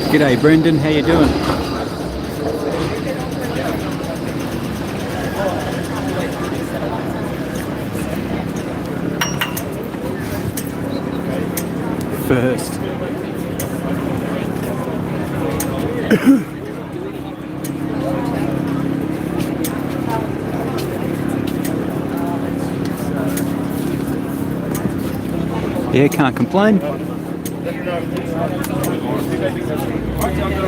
G'day Brendan, how you doing? First. Yeah, can't complain.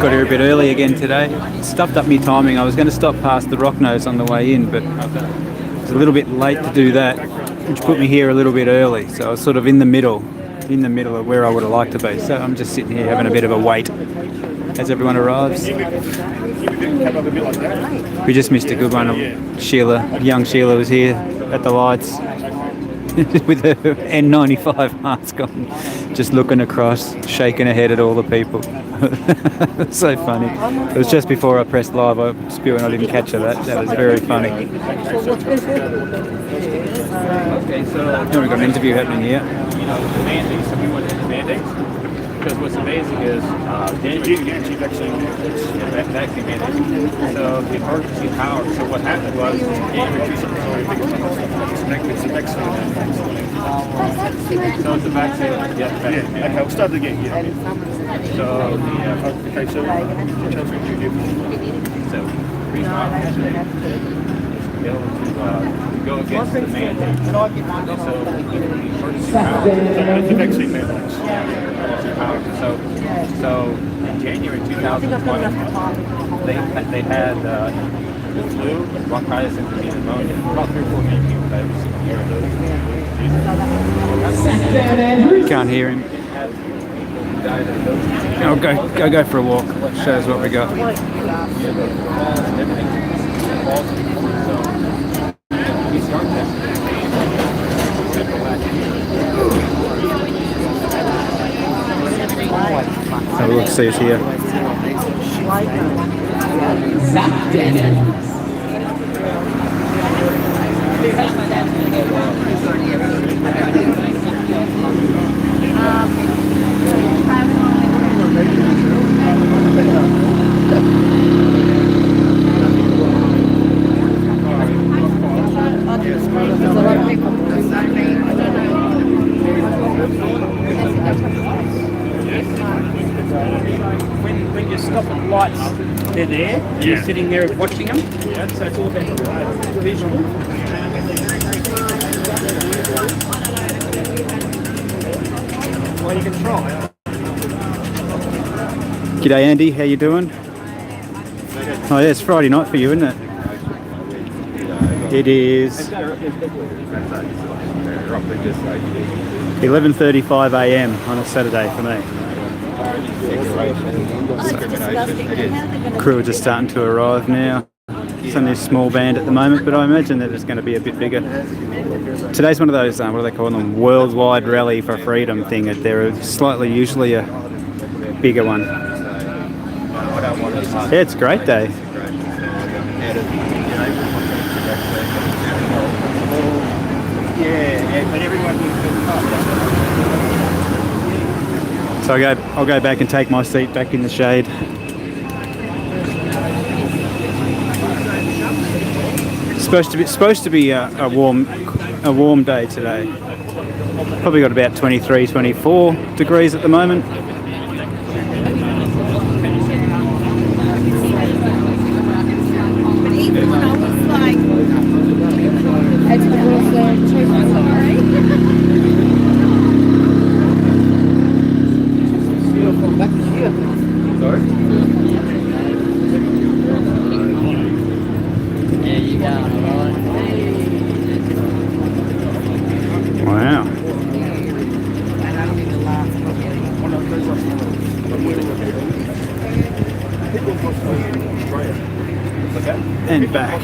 Got here a bit early again today. Stuffed up my timing. I was going to stop past the Rock Nose on the way in, but it was a little bit late to do that, which put me here a little bit early. So I was sort of in the middle of where I would have liked to be. So I'm just sitting here having a bit of a wait as everyone arrives. We just missed a good one. Sheila, young Sheila was here at the lights with her N95 mask on, just looking across, shaking her head at all the people. So funny. It was just before I pressed live. I was spewing, I didn't catch her. That was very funny. Okay, so we've got an interview happening here. You know, the mandates, so we went to the mandates. Because what's amazing is vaccine mandates. So the emergency power. So what happened was so it's a vaccine. Yeah. Okay, we'll start again. Yeah. So okay, so reason why go against the mandate. So the emergency power. The vaccine mandates. So in January 2020, they had the flu, bronchitis, and pneumonia. About 3 or 4 million people died every single year. Can't hear him. I'll go for a walk. Shows what we got. So we'll see us here. When you stop at the lights, they're there. Yeah. You're sitting there watching them. Yeah. So it's all about visual. Well, you can try. G'day Andy, how you doing? Oh yeah, it's Friday night for you, isn't it? It is 11:35 a.m. on a Saturday for me. Crew are just starting to arrive now. It's only a small band at the moment, but I imagine that it's going to be a bit bigger. Today's one of those, what do they call them, worldwide rally for freedom thing. They're slightly usually a bigger one. Yeah, it's a great day. So I'll go back and take my seat back in the shade. Supposed to be a warm day today. Probably got about 23, 24 degrees at the moment. Wow. And back.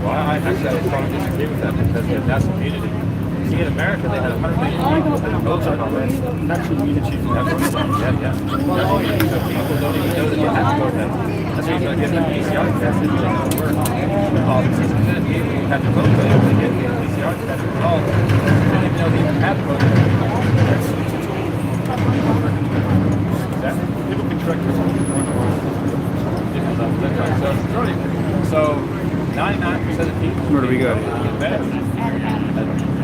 Well, I actually strongly disagree with that because that's immunity. See, in America, they had 100 million people that votes on already. Natural immunity. Yeah. Natural immunity. So people don't even know that they have to go there. That's PCR test, it doesn't work. All the systems that have to vote, they get the PCR test result, and even though they even have voted, that people can correct this on different levels. That's right. So 99% of people. What do we got? Get better.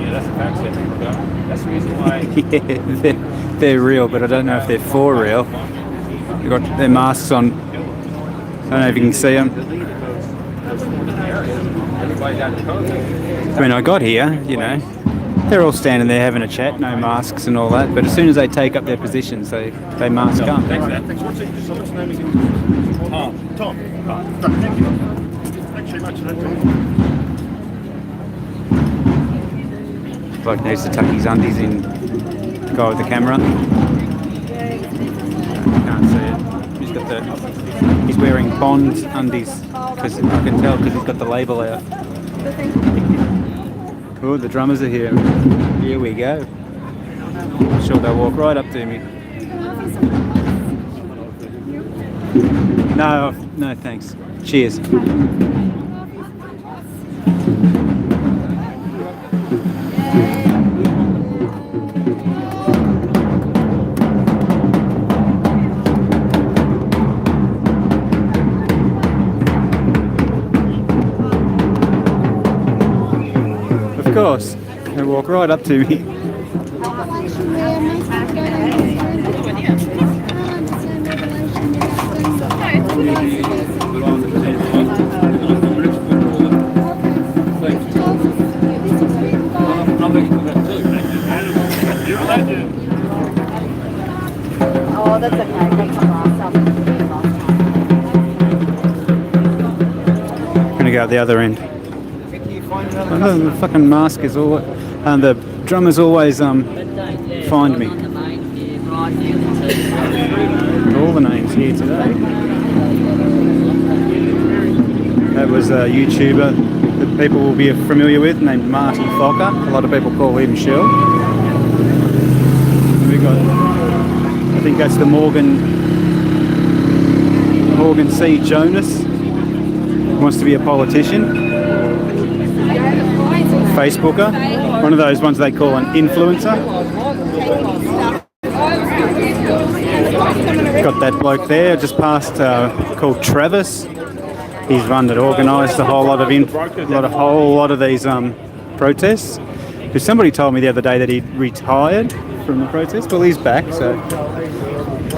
Yeah, that's a fact that people got. That's the reason why. Yeah, they're real, but I don't know if they're for real. They've got their masks on. I don't know if you can see them. Everybody got COVID. When I got here, you know, they're all standing there having a chat, no masks and all that. But as soon as they take up their positions, they mask up. Thanks, man. Thanks. What's his name again? Tom. Thank you. Thanks very much for that, Tom. Bloke needs to tuck his undies in. The guy with the camera. Can't see it. He's wearing Bond undies because I can tell because he's got the label out. Oh, the drummers are here. Here we go. I'm sure they'll walk right up to me. No, thanks. Cheers. Of course, they walk right up to me. Oh, that's okay. That's awesome. Gonna go out the other end. Oh, the fucking mask is all, and the drummers always find me. All the names here today. That was a YouTuber that people will be familiar with named Marty Fokker. A lot of people call him Shell. We got, I think that's the Morgan C. Jonas. Wants to be a politician. Facebooker, one of those ones they call an influencer. Got that bloke there just past called Travis. He's one that organised a whole lot of these protests. Because somebody told me the other day that he'd retired from the protest. Well, he's back, so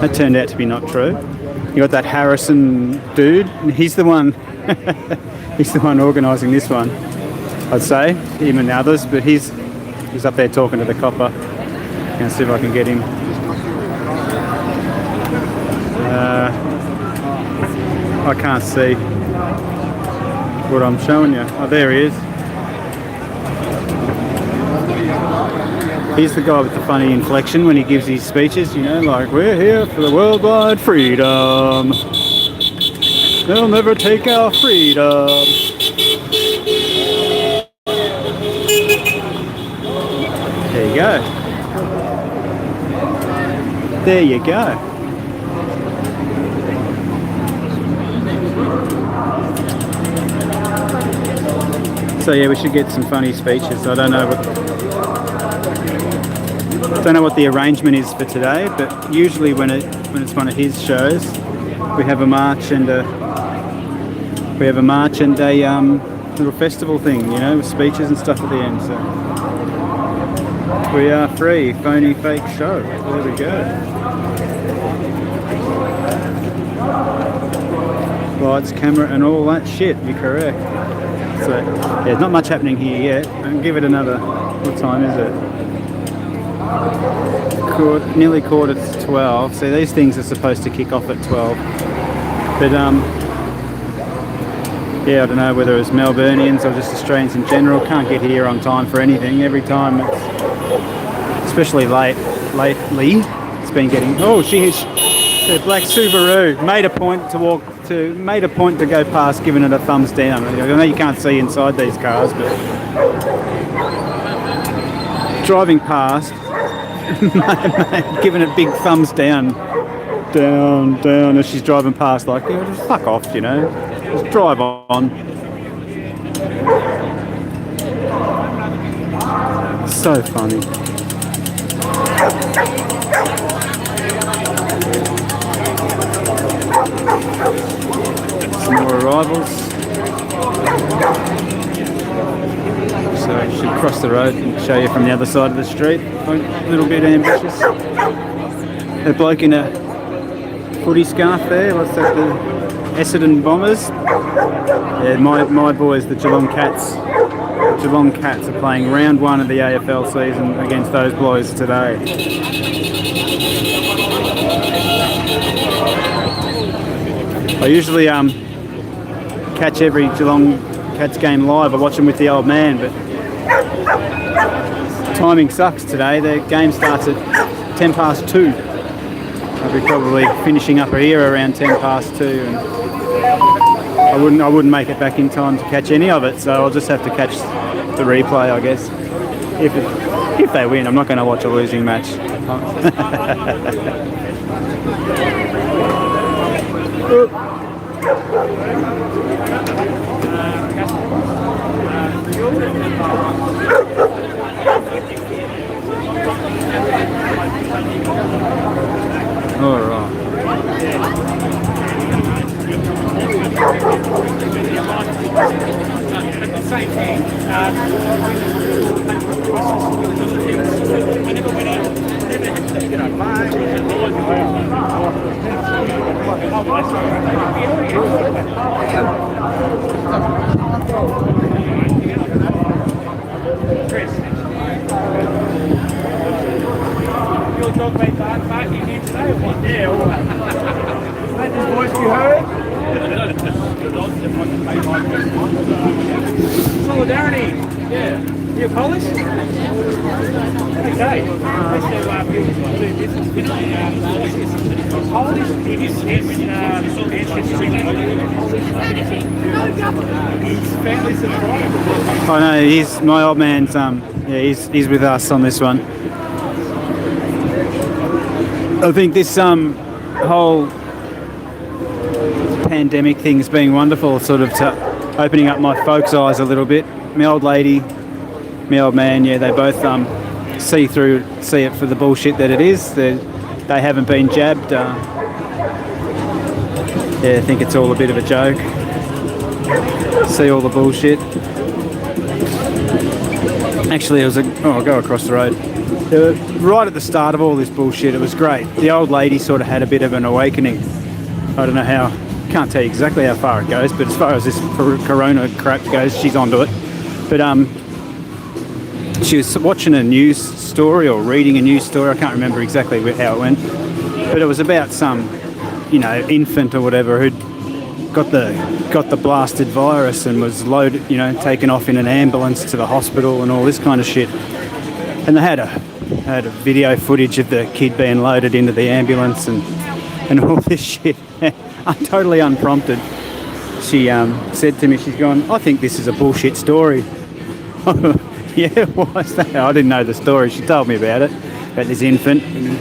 that turned out to be not true. You got that Harrison dude. He's the one. He's the one organising this one. I'd say him and others, but he's up there talking to the copper. Gonna see if I can get him. I can't see what I'm showing you. Oh, there he is. He's the guy with the funny inflection when he gives his speeches, you know, like, we're here for the worldwide freedom. They'll never take our freedom. There you go. There you go. So yeah, we should get some funny speeches. I don't know what the arrangement is for today, but usually when it's one of his shows, we have a march and a little festival thing, you know, with speeches and stuff at the end. So we are free, phony fake show. There we go. Lights, camera, and all that shit. You're correct. So there's not much happening here yet. I'll give it another. What time is it? Nearly quarter to 12. So these things are supposed to kick off at 12. But yeah, I don't know whether it's Melburnians or just Australians in general. Can't get here on time for anything. Every time, especially lately, it's been getting. Oh, the black Subaru made a point to go past, giving it a thumbs down. I know you can't see inside these cars, but driving past, giving it big thumbs down. down, down as she's driving past, like, yeah, just fuck off, you know. Just drive on. So funny. Some more arrivals. So I should cross the road and show you from the other side of the street. A little bit ambitious. A bloke in a footy scarf there. What's that? The Essendon Bombers. Yeah, my boys, the Geelong Cats. The Geelong Cats are playing round 1 of the AFL season against those boys today. I usually catch every Geelong Cats game live. I watch them with the old man, but timing sucks today. The game starts at 10 past 2. I'll be probably finishing up here around 10 past 2, and I wouldn't make it back in time to catch any of it, so I'll just have to catch the replay, I guess. If they win, I'm not going to watch a losing match. All right. Solidarity. Yeah. You're Polish? Okay. Polish is family surprise. I know, he's my old man's yeah, he's with us on this one. I think this whole pandemic thing's been wonderful, sort of to opening up my folks' eyes a little bit. My old lady, my old man, yeah, they both see it for the bullshit that it is. They haven't been jabbed. Yeah, I think it's all a bit of a joke. See all the bullshit. Actually, I'll go across the road. Right at the start of all this bullshit, it was great. The old lady sort of had a bit of an awakening. I don't know how, can't tell you exactly how far it goes, but as far as this corona crap goes, she's onto it. But she was watching a news story or reading a news story. I can't remember exactly how it went, but it was about some, infant or whatever who'd got the blasted virus and was loaded, taken off in an ambulance to the hospital and all this kind of shit. And they had a video footage of the kid being loaded into the ambulance and all this shit. Totally unprompted. She said to me, she's gone, I think this is a bullshit story. Yeah, why's that? I didn't know the story. She told me about it, about this infant and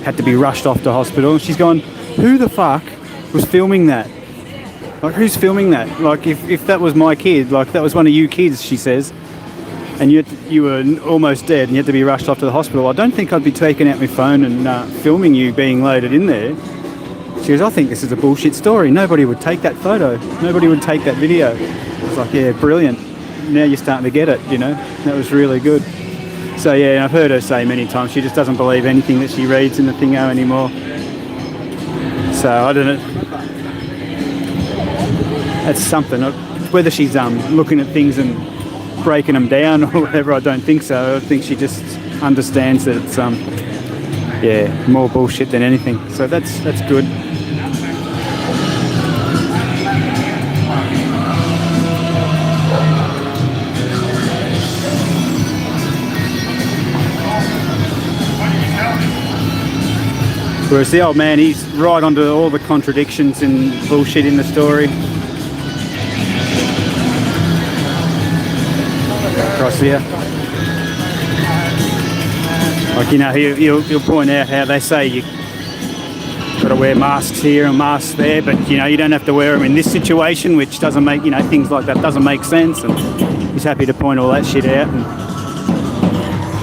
had to be rushed off to hospital. She's gone, who the fuck was filming that? Like, who's filming that? Like, if that was my kid, like that was one of you kids, she says, and you were almost dead and you had to be rushed off to the hospital, I don't think I'd be taking out my phone and filming you being loaded in there. She goes, I think this is a bullshit story. Nobody would take that photo. Nobody would take that video. It's like, yeah, brilliant. Now you're starting to get it, That was really good. So, yeah, I've heard her say many times, she just doesn't believe anything that she reads in the thingo anymore. So, I don't know. That's something. Whether she's looking at things and breaking them down or whatever, I don't think so. I think she just understands that it's, more bullshit than anything. So that's good. Whereas the old man, he's right onto all the contradictions and bullshit in the story. Across here. Like, he'll point out how they say you got to wear masks here and masks there, but you know, you don't have to wear them in this situation, which doesn't make, you know, things like that doesn't make sense. And he's happy to point all that shit out. And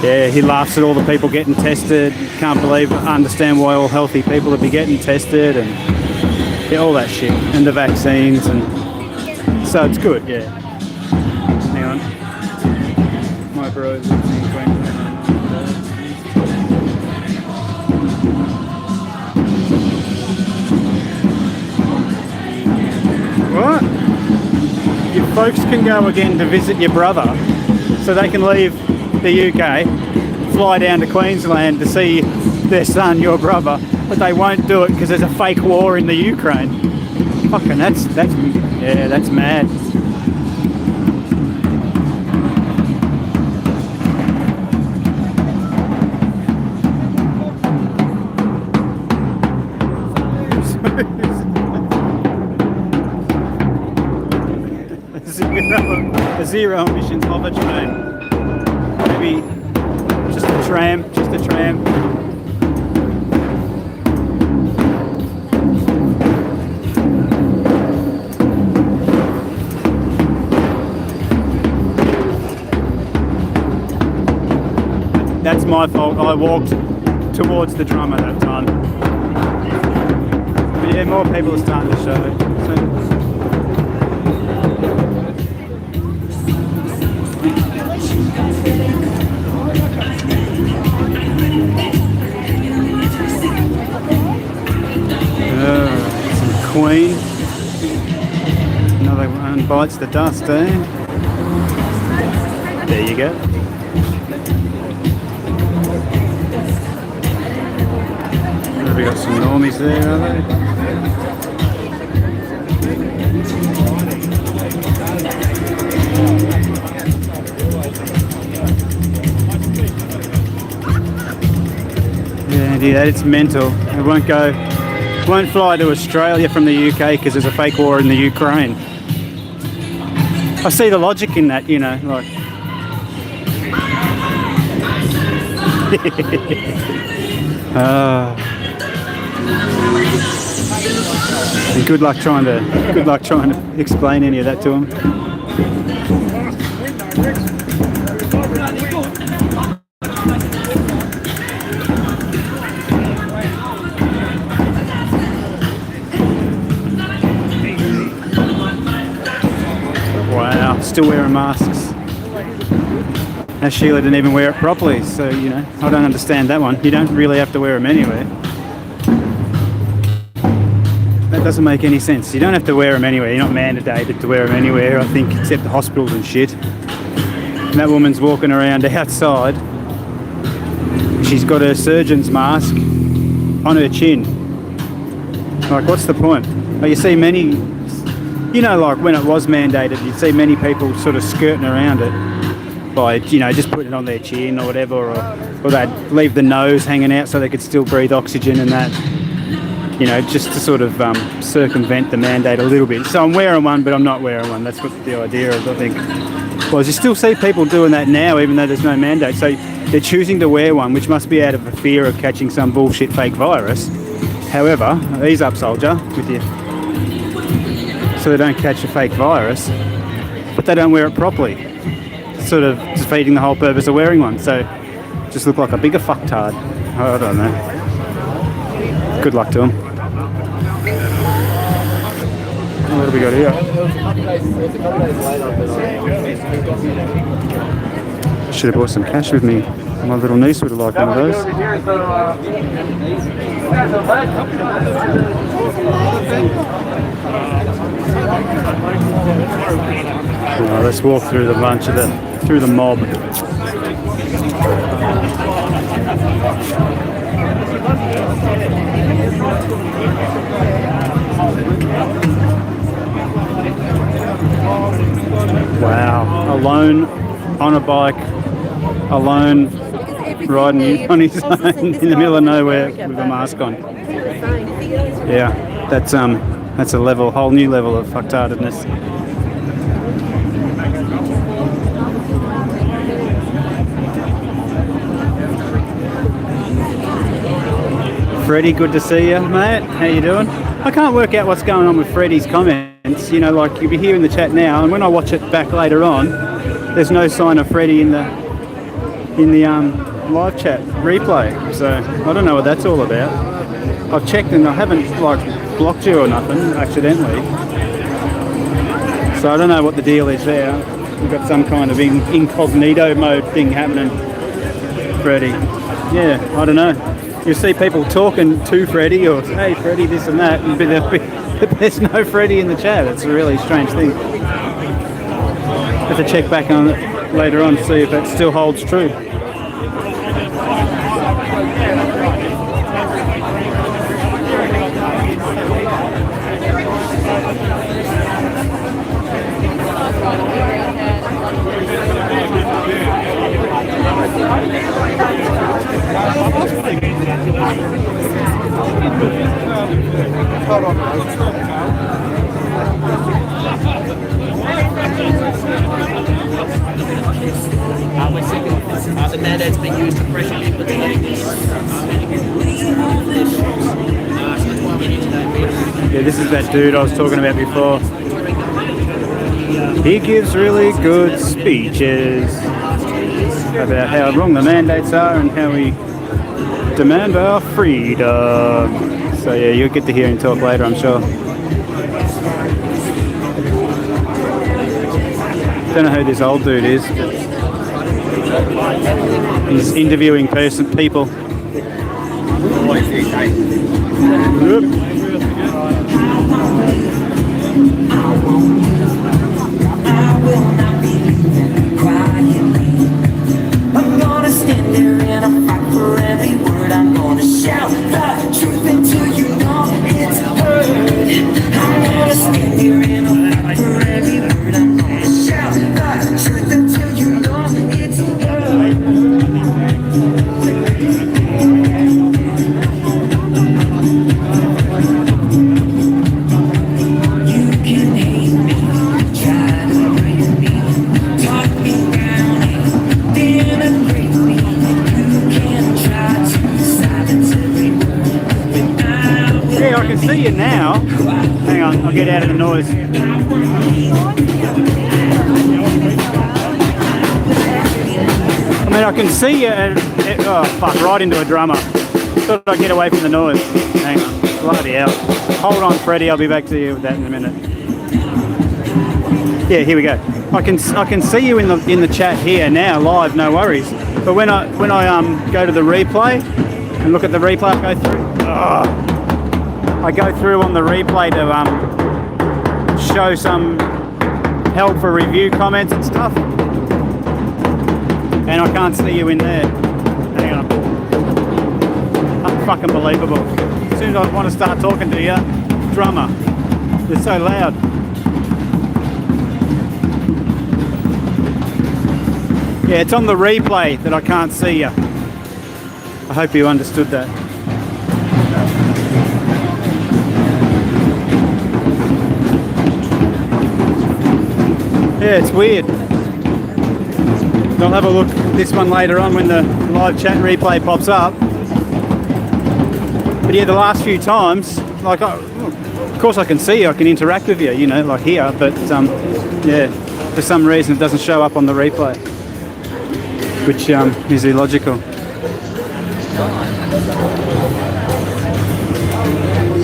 yeah, he laughs at all the people getting tested. Can't understand why all healthy people would be getting tested, and yeah, all that shit, and the vaccines, and so it's good. Yeah. Hang on, my bros in Queensland. What? Your folks can go again to visit your brother, so they can leave the UK, fly down to Queensland to see their son, your brother, but they won't do it because there's a fake war in the Ukraine. Fucking that's mad. A zero emissions hover train. Maybe just a tram. That's my fault. I walked towards the drum at that time. But yeah, more people are starting to show. Some Queen. Another one bites the dust, eh? There you go. Have we got some normies there, are they? Yeah, it's mental. It won't fly to Australia from the UK because there's a fake war in the Ukraine. I see the logic in that, you know, like. And good luck trying to explain any of that to him. Wow, still wearing masks. Now Sheila didn't even wear it properly, so you know, I don't understand that one. You don't really have to wear them anyway. That doesn't make any sense. You don't have to wear them anywhere. You're not mandated to wear them anywhere, I think, except the hospitals and shit. And that woman's walking around outside. She's got her surgeon's mask on her chin. Like, what's the point? Like, you see many, you know, like when it was mandated, you'd see many people sort of skirting around it by, you know, just putting it on their chin or whatever, or they'd leave the nose hanging out so they could still breathe oxygen and that, you know, just to sort of circumvent the mandate a little bit. So I'm wearing one, but I'm not wearing one. That's what the idea is, I think. Well, you still see people doing that now, even though there's no mandate. So they're choosing to wear one, which must be out of a fear of catching some bullshit fake virus. However, ease up, soldier, with you. So they don't catch a fake virus, but they don't wear it properly. Sort of defeating the whole purpose of wearing one. So just look like a bigger fucktard. I don't know. Good luck to him. What have we got here? Should have brought some cash with me. My little niece would have liked one of those. Well, let's walk through the bunch of through the mob. Wow, alone on a bike, alone riding on his own in the middle of nowhere with a mask on. Yeah, that's a whole new level of fucktardedness. Freddie, good to see you, mate. How you doing? I can't work out what's going on with Freddie's comments. You know, like you'll be here in the chat now, and when I watch it back later on, there's no sign of Freddie in the live chat replay. So I don't know what that's all about. I've checked and I haven't like blocked you or nothing accidentally. So I don't know what the deal is there. We've got some kind of incognito mode thing happening. Freddie. Yeah, I don't know. You see people talking to Freddie or, hey Freddie, this and that, but there's no Freddie in the chat. It's a really strange thing. Have to check back on it later on to see if that still holds true. The mandate's been used to pressure people to Yeah, this is that dude I was talking about before. He gives really good speeches about how wrong the mandates are and how we demand our freedom. So yeah, you'll get to hear him talk later, I'm sure. Don't know who this old dude is. He's interviewing people. I'm gonna stand there and I'll fight for every word. I'm gonna shout the truth until you know it's heard. I'm gonna stand there and I'll fight for every word. I'm gonna shout the truth until you know it's heard. You can hate me, try to break me, talk me down and denigrate me. You can try to silence every word, but I will. Yeah, I can see you now. Hang on, I'll get out of the noise. I mean, I can see you oh fuck, right into a drummer. Thought I'd get away from the noise. Hang on, bloody hell. Hold on, Freddie, I'll be back to you with that in a minute. Yeah, here we go. I can see you in the chat here now, live, no worries. But when I go to the replay and look at the replay, I go through on the replay to show some help for review comments and stuff. And I can't see you in there. Hang on. Unfucking believable. As soon as I want to start talking to you, drummer. They're so loud. Yeah, it's on the replay that I can't see you. I hope you understood that. Yeah, it's weird. I'll have a look at this one later on when the live chat replay pops up. But yeah, the last few times, like, of course I can see you, I can interact with you, you know, like here, but yeah, for some reason it doesn't show up on the replay, which is illogical.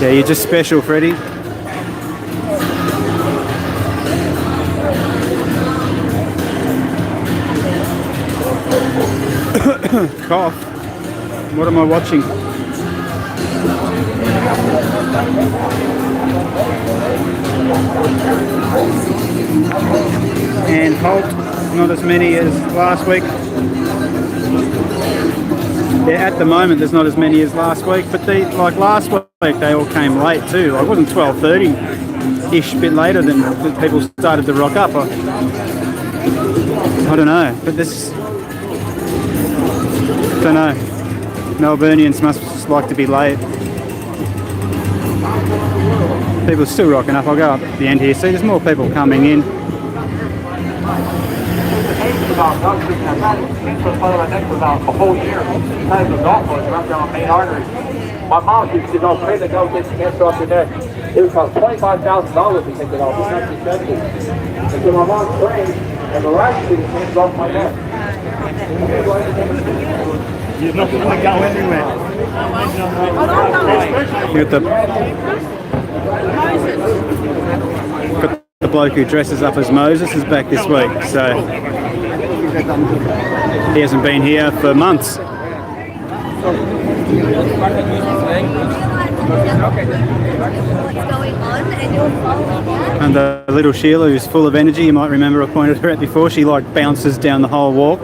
Yeah, you're just special, Freddie. Cough. What am I watching? And Holt, not as many as last week. Yeah, at the moment there's not as many as last week, but like last week they all came late too. Like, it wasn't 12:30-ish, a bit later than people started to rock up. I don't know, but this. Don't know. Melburnians must just like to be late. People are still rocking up. I'll go up at the end here. See, there's more people coming in. About a whole year. The golf was right down the main artery. My mom used to go pray to go get cancer off your neck. It would cost $25,000 to take it off. It's not expensive. And so my mom prayed, and miraculously the cancer off my neck. You're not going to go anywhere. You got the bloke who dresses up as Moses is back this week, so he hasn't been here for months. And the little Sheila, who's full of energy, you might remember I pointed her out before, she like bounces down the whole walk,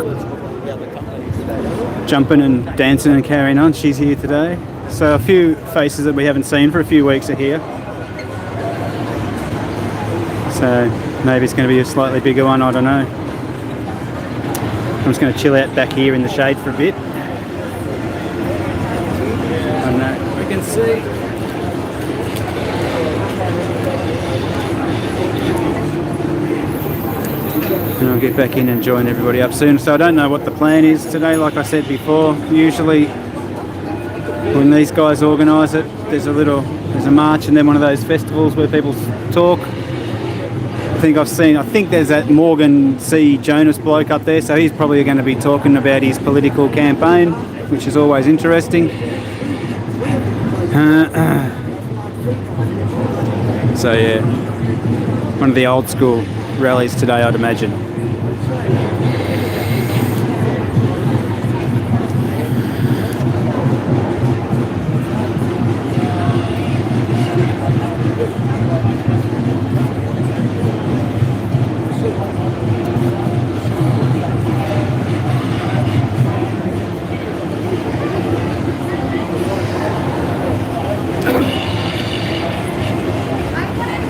jumping and dancing and carrying on. She's here today. So a few faces that we haven't seen for a few weeks are here. So maybe it's going to be a slightly bigger one, I don't know. I'm just going to chill out back here in the shade for a bit. And we can see. And I'll get back in and join everybody up soon. So I don't know what the plan is today. Like I said before, usually when these guys organise it, there's a march and then one of those festivals where people talk. I think there's that Morgan C. Jonas bloke up there, so he's probably going to be talking about his political campaign, which is always interesting. So yeah, one of the old school rallies today, I'd imagine.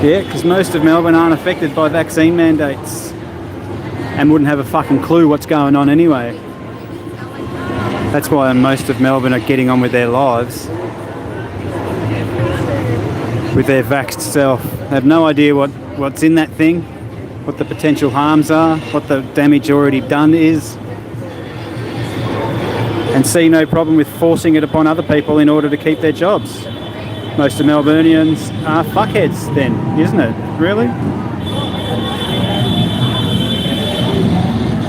Yeah, because most of Melbourne aren't affected by vaccine mandates and wouldn't have a fucking clue what's going on anyway. That's why most of Melbourne are getting on with their lives, with their vaxxed self. They have no idea what's in that thing, what the potential harms are, what the damage already done is, and see no problem with forcing it upon other people in order to keep their jobs. Most of Melburnians are fuckheads then, isn't it? Really?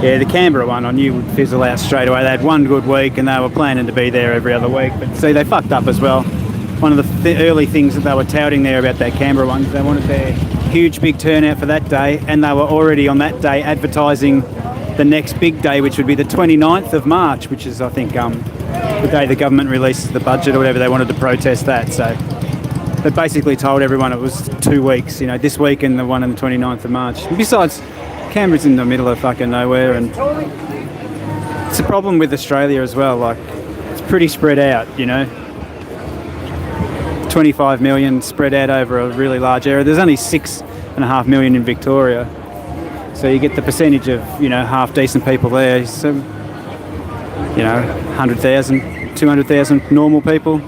Yeah, the Canberra one I knew would fizzle out straight away. They had one good week and they were planning to be there every other week. But see, they fucked up as well. One of the early things that they were touting there about that Canberra one, they wanted their huge big turnout for that day, and they were already on that day advertising the next big day, which would be the 29th of March, which is, I think, the day the government releases the budget or whatever. They wanted to protest that. So they basically told everyone it was 2 weeks, you know, this week and the one on the 29th of March. And besides, Canberra's in the middle of fucking nowhere, and it's a problem with Australia as well. Like, it's pretty spread out, you know. 25 million spread out over a really large area. There's only 6.5 million in Victoria. So you get the percentage of, you know, half decent people there. So, you know, 100,000, 200,000 normal people,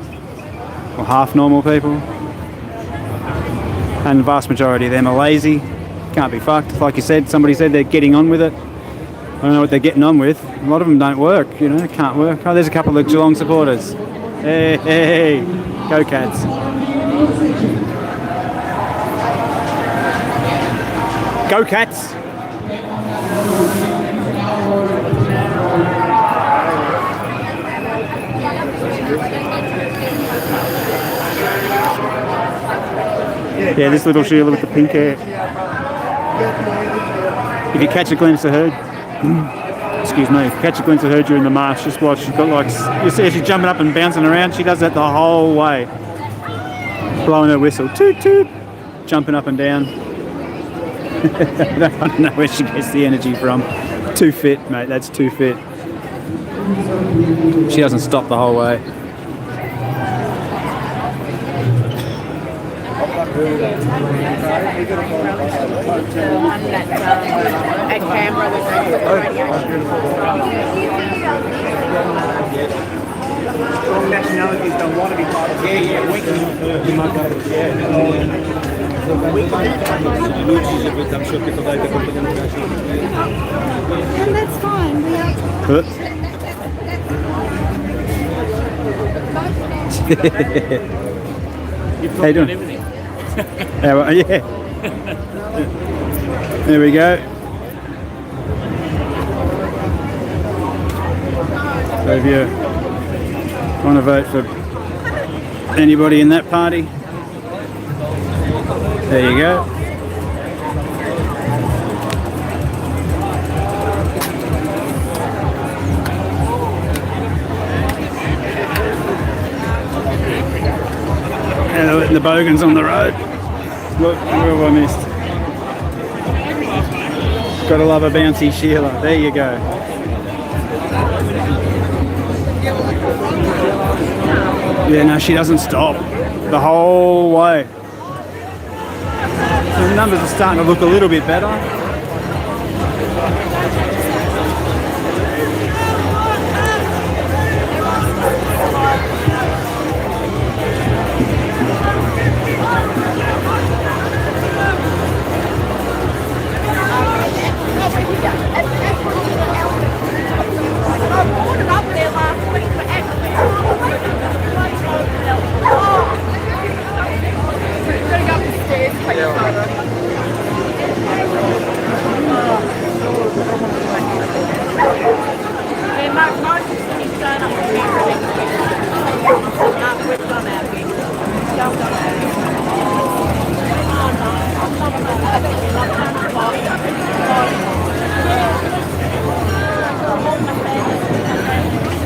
or half normal people. And the vast majority of them are lazy, can't be fucked. Like you said, somebody said they're getting on with it. I don't know what they're getting on with. A lot of them don't work, you know, can't work. Oh, there's a couple of Geelong supporters. Hey, hey, go Cats. Go Cats. Yeah, this little Sheila with the pink hair. If you catch a glimpse of her, excuse me, catch a glimpse of her during the march, just watch. She's got like, you see her, she's jumping up and bouncing around. She does that the whole way, blowing her whistle, toot toot, jumping up and down. I don't know where she gets the energy from. Too fit, mate. That's too fit. She doesn't stop the whole way. At Canberra with Strong nationalities don't want to be part of it. Yeah, weak. And that's fine. We are. You've How you got doing? everything. Yeah. There we go. So if you want to vote for anybody in that party, there you go. And they're letting the bogans on the road. Look, where have I missed? Gotta love a bouncy Sheila. There you go. Yeah, no, she doesn't stop the whole way. The numbers are starting to look a little bit better.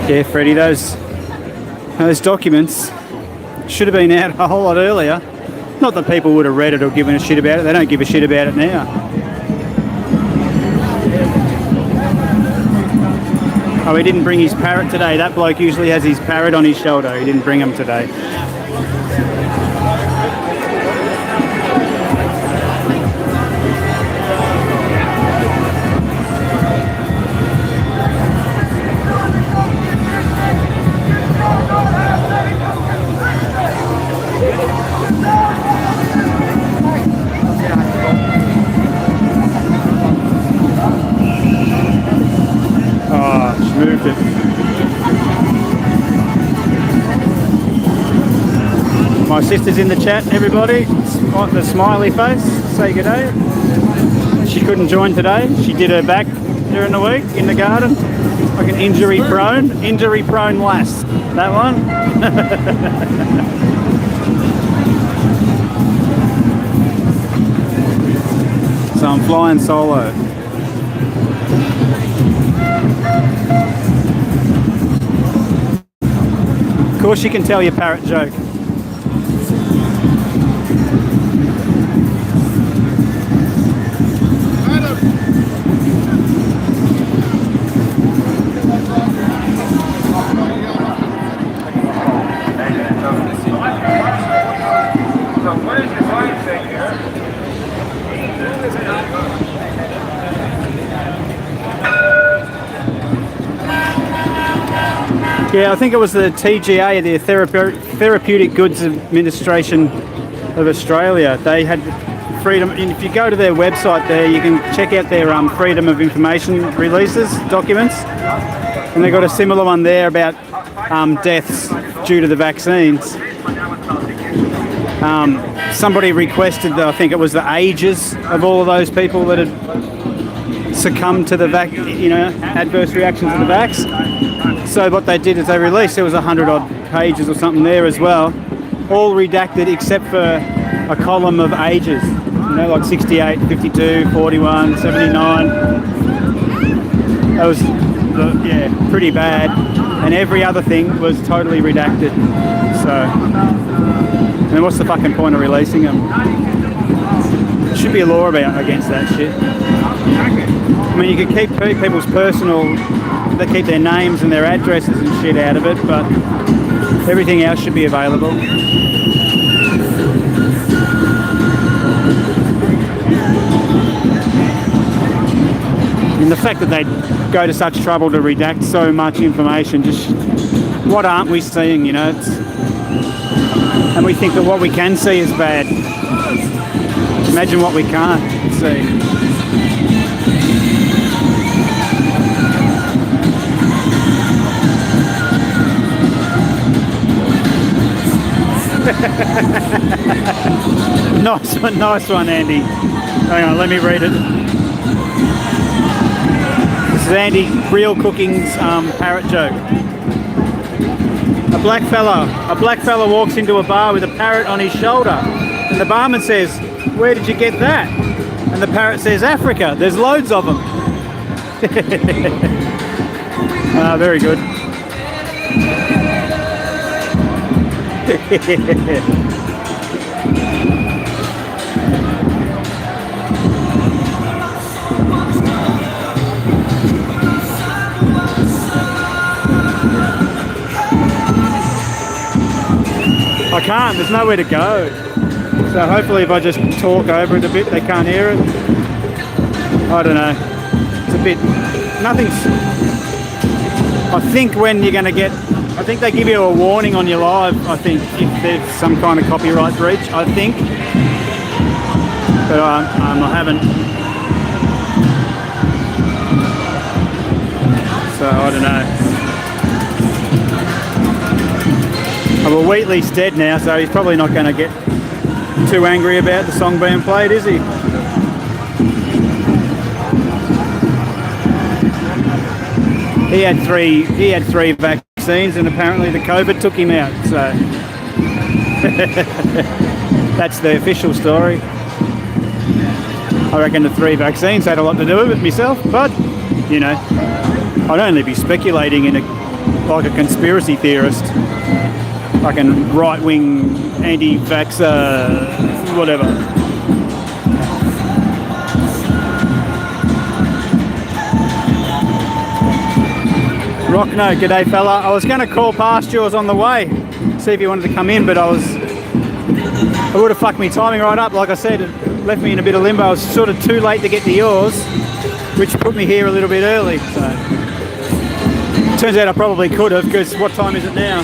Yeah, Freddie, those documents should have been out a whole lot earlier. Not that people would have read it or given a shit about it. They don't give a shit about it now. Oh, he didn't bring his parrot today. That bloke usually has his parrot on his shoulder. He didn't bring him today. Moved it. My sister's in the chat, everybody. The smiley face. Say good day. She couldn't join today. She did her back during the week in the garden. Like an injury prone lass. That one. So I'm flying solo. Of course you can tell your parrot joke. Yeah, I think it was the TGA, the Therapeutic Goods Administration of Australia. They had freedom, and if you go to their website there, you can check out their freedom of information releases, documents. And they got a similar one there about deaths due to the vaccines. Somebody requested, I think it was the ages of all of those people that had succumbed to the adverse reactions to the vax. So what they did is they released, there was 100 odd pages or something there as well, all redacted except for a column of ages, like 68, 52, 41, 79. That was, pretty bad. And every other thing was totally redacted. So, I mean, what's the fucking point of releasing them? There should be a law against that shit. I mean, you could keep people's personal, they keep their names and their addresses and shit out of it, but everything else should be available. And the fact that they go to such trouble to redact so much information, just what aren't we seeing, and we think that what we can see is bad. Imagine what we can't see. Nice one, Andy. Hang on, let me read it. This is Andy Real Cooking's parrot joke. A black fella walks into a bar with a parrot on his shoulder, and the barman says, "Where did you get that?" And the parrot says, "Africa. There's loads of them." Very good. I can't, there's nowhere to go. So hopefully if I just talk over it a bit, they can't hear it. I don't know. It's a bit, nothing's, I think when you're going to get, I think they give you a warning on your live, I think, if there's some kind of copyright breach, I think. But I haven't. So I don't know. Well, Wheatley's dead now, so he's probably not going to get too angry about the song being played, is he? He had three vaccines, and apparently the COVID took him out. So that's the official story. I reckon the 3 vaccines had a lot to do with it myself, but you know, I'd only be speculating like a conspiracy theorist. Like a right-wing, anti-vaxxer, whatever. Rockno, g'day fella. I was going to call past yours on the way, see if you wanted to come in, but it would have fucked me timing right up. Like I said, it left me in a bit of limbo. I was sort of too late to get to yours, which put me here a little bit early. So turns out I probably could have, because what time is it now?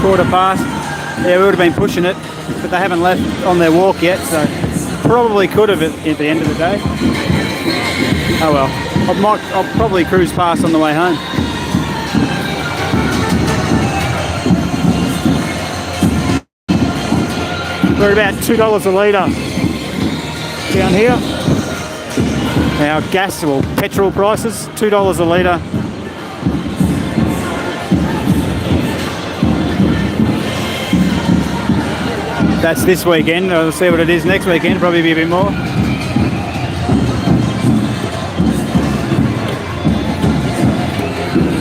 15:15. Yeah, we would have been pushing it, but they haven't left on their walk yet, so probably could have at the end of the day. Oh well, I'll probably cruise past on the way home. We're about $2 a litre down here. Our gas or petrol prices, $2 a litre. That's this weekend. I'll see what it is next weekend. Probably be a bit more.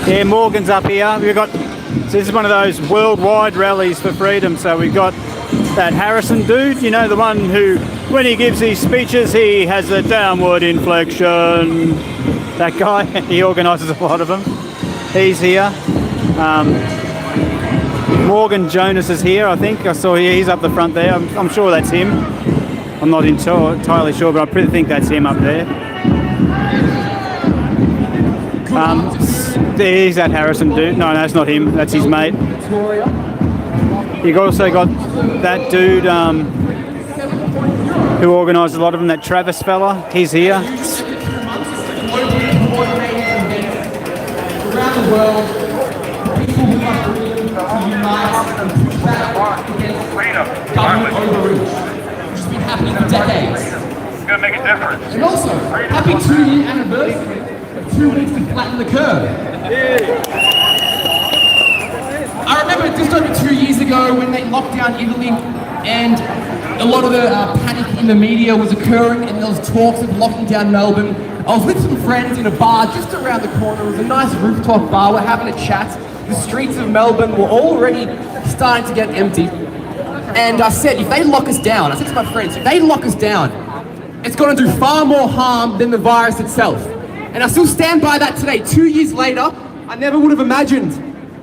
Yeah, Morgan's up here. So this is one of those worldwide rallies for freedom. So we've got that Harrison dude, you know, the one who, when he gives these speeches, he has a downward inflection. That guy, he organises a lot of them. He's here. Morgan Jonas is here, I think. I saw he's up the front there. I'm sure that's him. I'm not entirely sure, but I pretty think that's him up there. He's that Harrison dude. No, that's not him. That's his mate. You've also got that dude who organised a lot of them, that Travis fella. He's here. Around the world, people who are willing to unite and push back against government overreach, which has been happening for decades. It's going to make a difference. And also, happy 2-year anniversary of 2 weeks to flatten the curve. I remember just over 2 years ago when they locked down Italy and a lot of the panic in the media was occurring and there was talks of locking down Melbourne. I was with some friends in a bar just around the corner. It was a nice rooftop bar. We're having a chat. The streets of Melbourne were already starting to get empty. And I said, if they lock us down, I said to my friends, if they lock us down, it's going to do far more harm than the virus itself. And I still stand by that today. 2 years later, I never would have imagined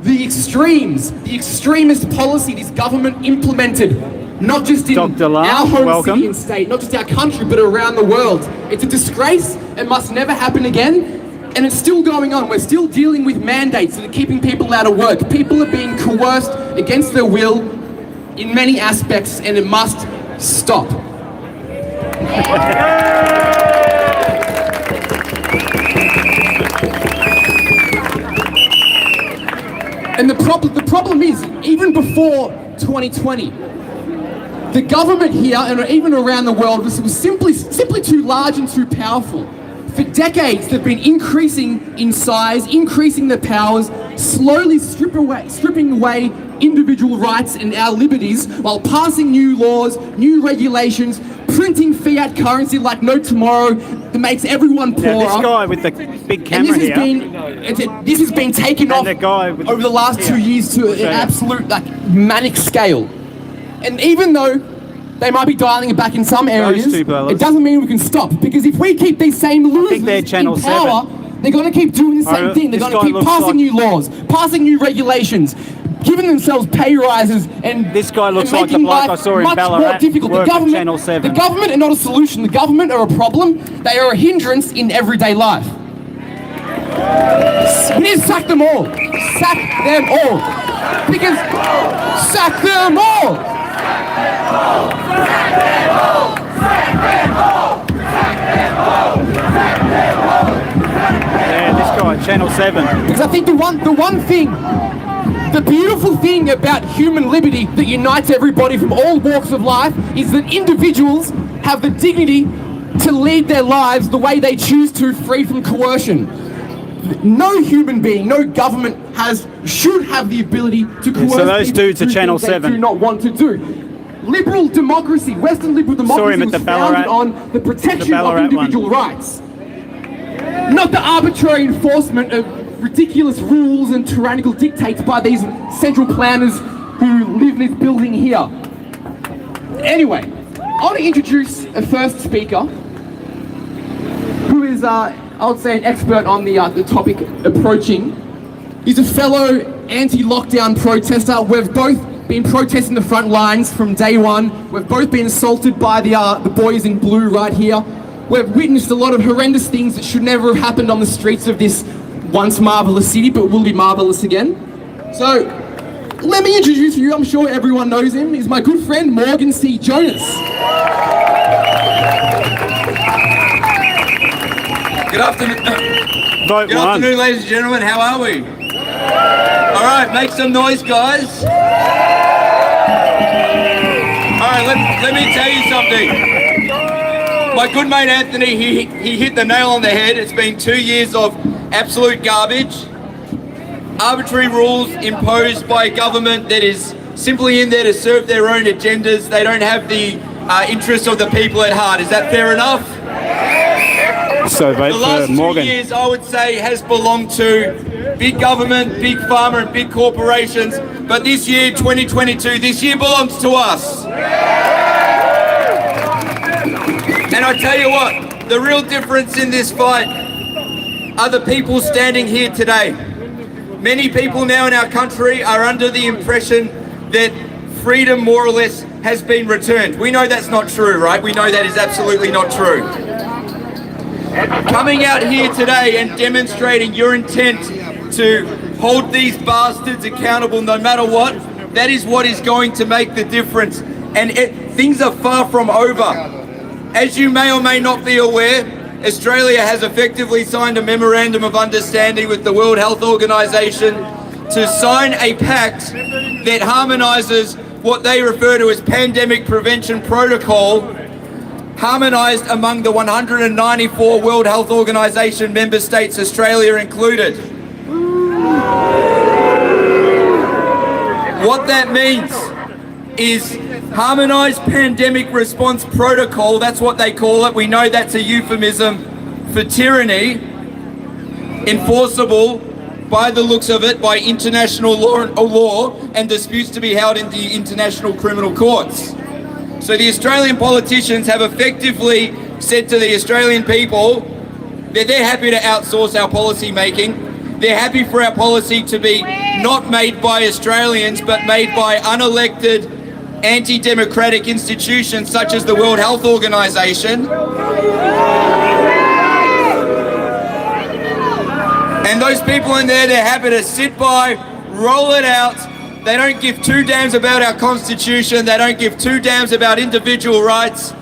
the extremist policy this government implemented, not just in our home city and state, not just our country, but around the world. It's a disgrace. It must never happen again. And it's still going on. We're still dealing with mandates that are keeping people out of work. People are being coerced against their will in many aspects, and it must stop. And the problem is, even before 2020, the government here and even around the world was simply too large and too powerful. For decades, they've been increasing in size, increasing their powers, slowly stripping away individual rights and our liberties while passing new laws, new regulations, printing fiat currency like no tomorrow that makes everyone poorer. Now, this guy with the big camera and here. this has been taken off the guy with over the last 2 years to an absolute manic scale. And even though they might be dialing it back in some areas, two fellas. it doesn't mean we can stop. Because if we keep these same losers they're Channel in power, 7. they're going to keep doing the same thing. They're this going to guy keep looks passing like- new laws, passing new regulations, giving themselves pay rises, and This guy looks and like the making bloke I life saw in much Ballarat more difficult. work at Channel 7. The government are not a solution. The government are a problem. They are a hindrance in everyday life. We need to sack them all. Sack them all. Because sack them all. Yeah, this guy, Channel 7. Because I think the beautiful thing about human liberty that unites everybody from all walks of life is that individuals have the dignity to lead their lives the way they choose to, free from coercion. No human being, no government should have the ability to coerce so those people dudes to are do Channel things they 7. do not want to do. Liberal democracy, Western liberal Saw him democracy at was the founded Ballarat- on the protection of Ballarat individual rights. Not the arbitrary enforcement of ridiculous rules and tyrannical dictates by these central planners who live in this building here. Anyway, I want to introduce a first speaker who is, I would say, an expert on the topic approaching. He's a fellow anti-lockdown protester. We've both been protesting the front lines from day one. We've both been assaulted by the boys in blue right here. We've witnessed a lot of horrendous things that should never have happened on the streets of this once marvellous city, but will be marvellous again. So, let me introduce you. I'm sure everyone knows him. He's my good friend, Morgan C. Jonas. Good afternoon. Vote Good one. afternoon, ladies and gentlemen. How are we? All right, make some noise, guys. All right, let me tell you something. My good mate Anthony, he hit the nail on the head. It's been 2 years of absolute garbage. Arbitrary rules imposed by a government that is simply in there to serve their own agendas. They don't have the interests of the people at heart. Is that fair enough? So vote The last for 2 Morgan. years, I would say, has belonged to big government, big pharma and big corporations. But this year, 2022, this year belongs to us. And I tell you what, the real difference in this fight are the people standing here today. Many people now in our country are under the impression that freedom more or less has been returned. We know that's not true, right? We know that is absolutely not true. Coming out here today and demonstrating your intent to hold these bastards accountable no matter what, that is what is going to make the difference. And things are far from over. As you may or may not be aware, Australia has effectively signed a memorandum of understanding with the World Health Organization to sign a pact that harmonises what they refer to as pandemic prevention protocol, harmonised among the 194 World Health Organization member states, Australia included. What that means is harmonised pandemic response protocol, that's what they call it. We know that's a euphemism for tyranny, enforceable by the looks of it by international law and disputes to be held in the international criminal courts. So the Australian politicians have effectively said to the Australian people that they're happy to outsource our policy making. They're happy for our policy to be not made by Australians but made by unelected anti-democratic institutions such as the World Health Organization. And those people in there, they're happy to sit by, roll it out. They don't give two damns about our Constitution. They don't give two damns about individual rights.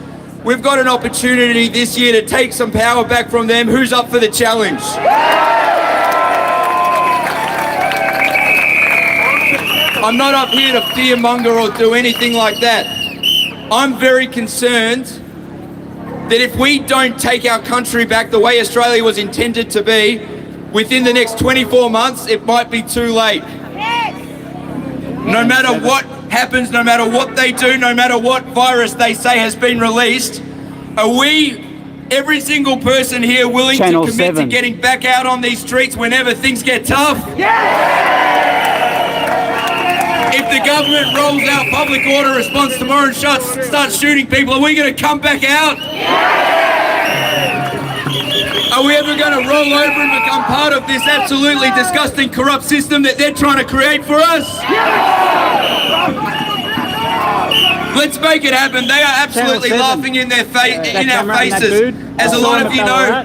We've got an opportunity this year to take some power back from them. Who's up for the challenge? I'm not up here to fearmonger or do anything like that. I'm very concerned that if we don't take our country back the way Australia was intended to be, within the next 24 months, it might be too late. No matter what happens, no matter what they do, no matter what virus they say has been released, are we, every single person here, willing Channel to commit 7. to getting back out on these streets whenever things get tough? If the government rolls out public order response tomorrow and starts shooting people, are we going to come back out? Are we ever going to roll over and become part of this absolutely disgusting, corrupt system that they're trying to create for us? Let's make it happen. They are absolutely laughing in our faces. As a lot of you know,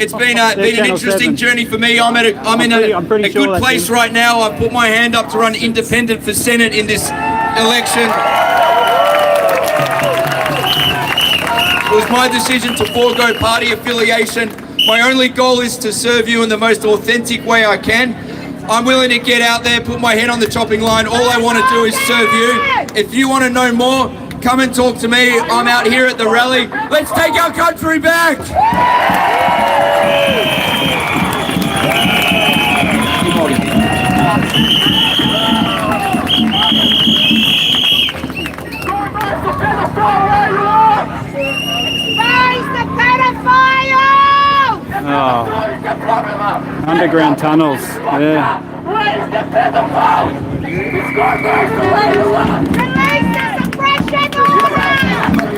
it's been an interesting journey for me. I'm in a good place right now. I've put my hand up to run independent for Senate in this election. It was my decision to forego party affiliation. My only goal is to serve you in the most authentic way I can. I'm willing to get out there, put my head on the chopping line. All I want to do is serve you. If you want to know more, come and talk to me. I'm out here at the rally. Let's take our country back. Oh, underground tunnels. Yeah.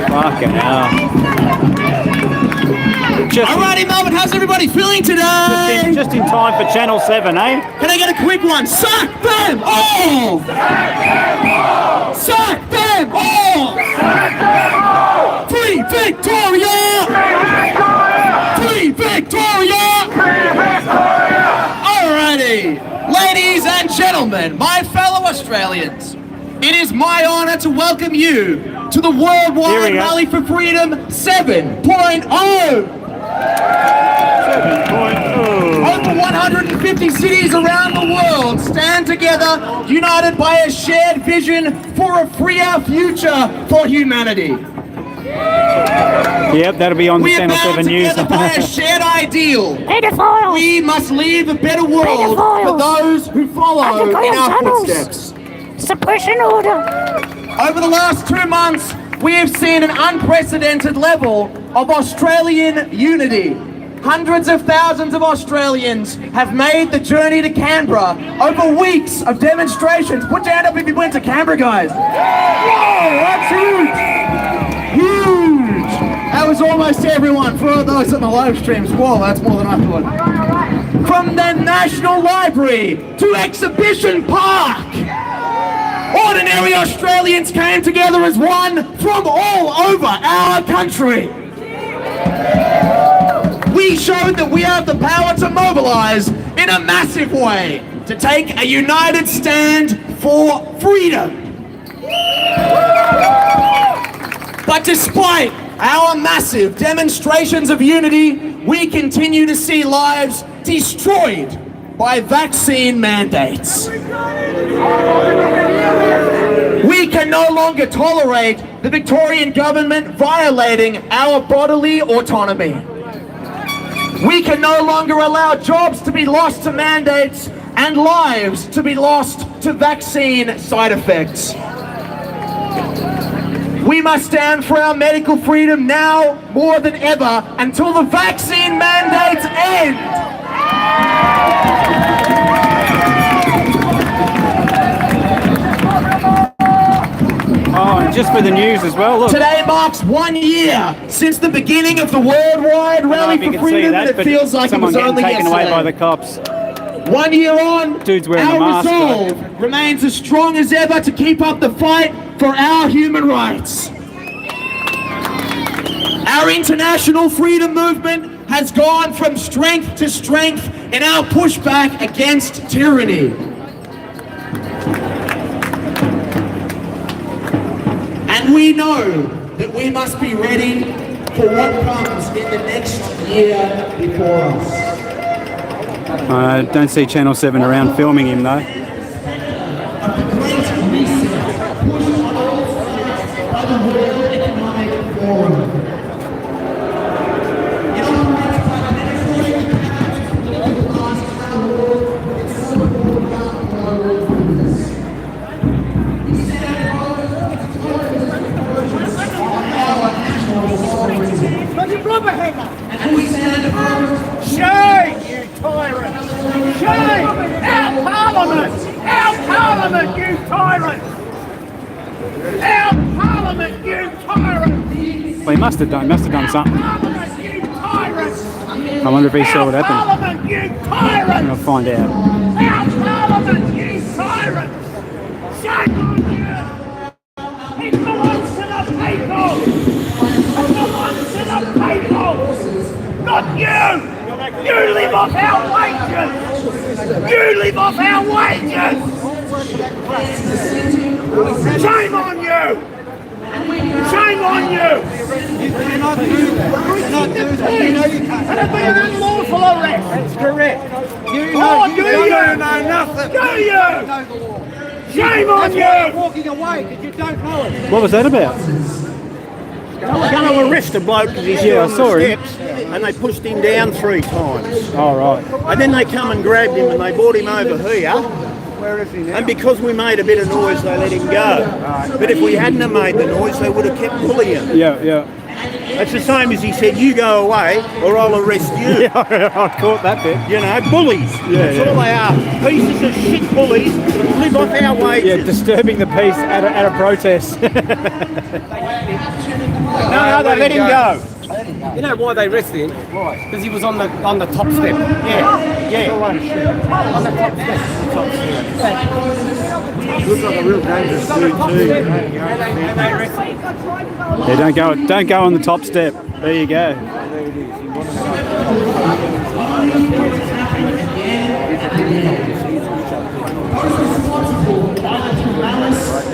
Fucking hell. Alrighty, Melbourne, how's everybody feeling today? Just in time for Channel 7, eh? Can I get a quick one? Suck them all! Suck them all! Free Victoria! Free Victoria! Alrighty, ladies and gentlemen, my fellow Australians, it is my honour to welcome you to the Worldwide Rally for Freedom 7.0. Over 150 cities around the world stand together, united by a shared vision for a freer future for humanity. Yep, that'll be on the We are Channel 7 bound News. together by a shared ideal. Pedophiles! We must leave a better world for those who follow in our footsteps. Suppression order! Over the last 2 months, we have seen an unprecedented level of Australian unity. Hundreds of thousands of Australians have made the journey to Canberra over weeks of demonstrations. Put your hand up if you went to Canberra, guys. Whoa, that's huge! Huge! That was almost everyone. For those on the live streams, whoa, that's more than I thought. From the National Library to Exhibition Park, ordinary Australians came together as one from all over our country. We showed that we have the power to mobilise in a massive way to take a united stand for freedom. But despite our massive demonstrations of unity, we continue to see lives destroyed by vaccine mandates. We can no longer tolerate the Victorian government violating our bodily autonomy. We can no longer allow jobs to be lost to mandates and lives to be lost to vaccine side effects. We must stand for our medical freedom now more than ever until the vaccine mandates end. Oh, and just for the news as well, look. Today marks 1 year since the beginning of the worldwide rally for freedom, and it feels like it was only taken yesterday. away by the cops. 1 year on, Dude's wearing a our mask, resolve remains as strong as ever to keep up the fight for our human rights. Our international freedom movement has gone from strength to strength in our pushback against tyranny. And we know that we must be ready for what comes in the next year before us. I don't see Channel 7 around filming him though. Great Shame, you tyrant! Shame! Our Parliament! Our Parliament, you tyrant! Our Parliament, you tyrant! Well, he must have done something. Parliament, you tyrant! I wonder if he saw what happened. Parliament, you tyrant! I'll find out. Our Parliament, you tyrant! Shame on you! It belongs to the people! It belongs to the people! Not you! You live off our wages! You live off our wages! Shame on you! Shame on you! You cannot do that. You cannot do that. And it'd be an unlawful arrest. That's correct. You know nothing. Do you? Shame on you! Walking away because you don't know it. What was that about? They were going to arrest a bloke because he's Yeah, I on saw the him. steps, and they pushed him down 3 times. All right. And then they come and grabbed him and they brought him over here. Where is he now? And because we made a bit of noise, they let him go. But if we hadn't have made the noise, they would have kept bullying. Yeah. It's the same as he said, you go away or I'll arrest you. Yeah, I caught that bit. You know, bullies. That's all they are. Pieces of shit bullies that live off our wages. Yeah, disturbing the peace at a protest. No, they let him go. You know why they arrested him? Why? Because he was on the top step. Yeah. On the top step. Looks like a real dangerous dude too. Yeah, don't go on the top step. There you go.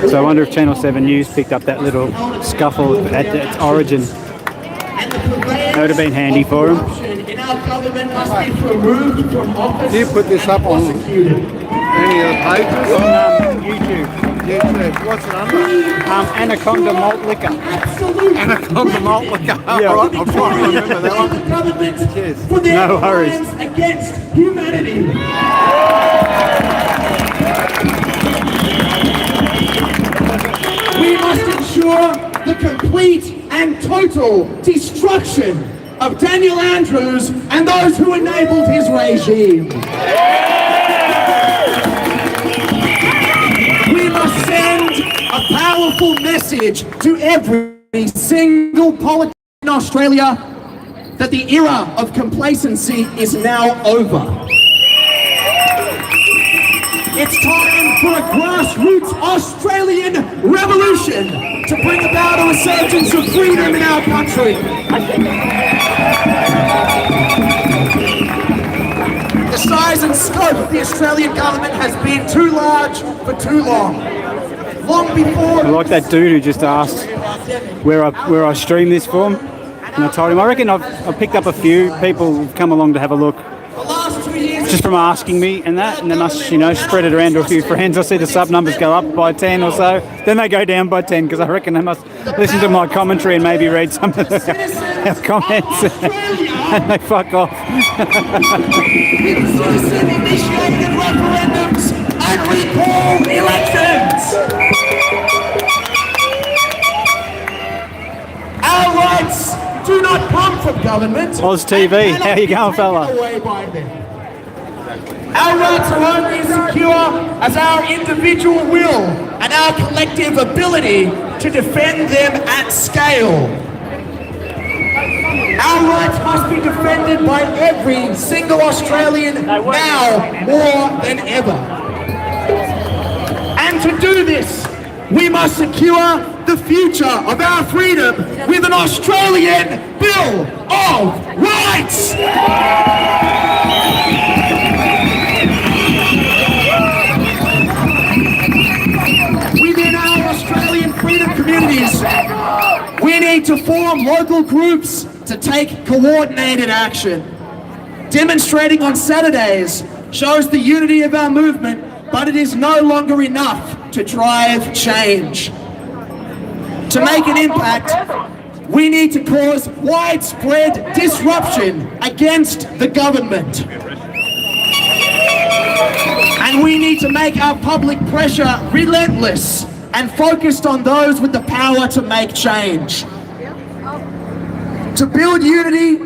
So I wonder if Channel 7 News picked up that little scuffle at its origin. That would have been handy for them. Do you put this up on any of the pages? On YouTube. What's it under? Anaconda malt liquor. Anaconda malt liquor. Yeah. All right, I'll try and remember that one. No worries. Against humanity. We must ensure the complete and total destruction of Daniel Andrews and those who enabled his regime. We must send a powerful message to every single politician in Australia that the era of complacency is now over. It's time for a grassroots Australian revolution to bring about a resurgence of freedom in our country. The size and scope of the Australian government has been too large for too long. Long before... I like that dude who just asked where I stream this from. And I told him, I reckon I've picked up a few people who've come along to have a look. the last 2 years... Just from asking me and that, and then I, spread it around to a few friends. I see the sub numbers go up by 10 or so, then they go down by 10 because I reckon they must listen to my commentary and maybe read some of our comments and they fuck off. Citizen initiated referendums and recall elections. Our rights do not come from government. Oz TV, how you going, fella? Away by them. Our rights are only as secure as our individual will and our collective ability to defend them at scale. Our rights must be defended by every single Australian now more than ever. And to do this, we must secure the future of our freedom with an Australian Bill of Rights! Within our Australian freedom communities, we need to form local groups to take coordinated action. Demonstrating on Saturdays shows the unity of our movement, but it is no longer enough to drive change. To make an impact, we need to cause widespread disruption against the government. And we need to make our public pressure relentless and focused on those with the power to make change. To build unity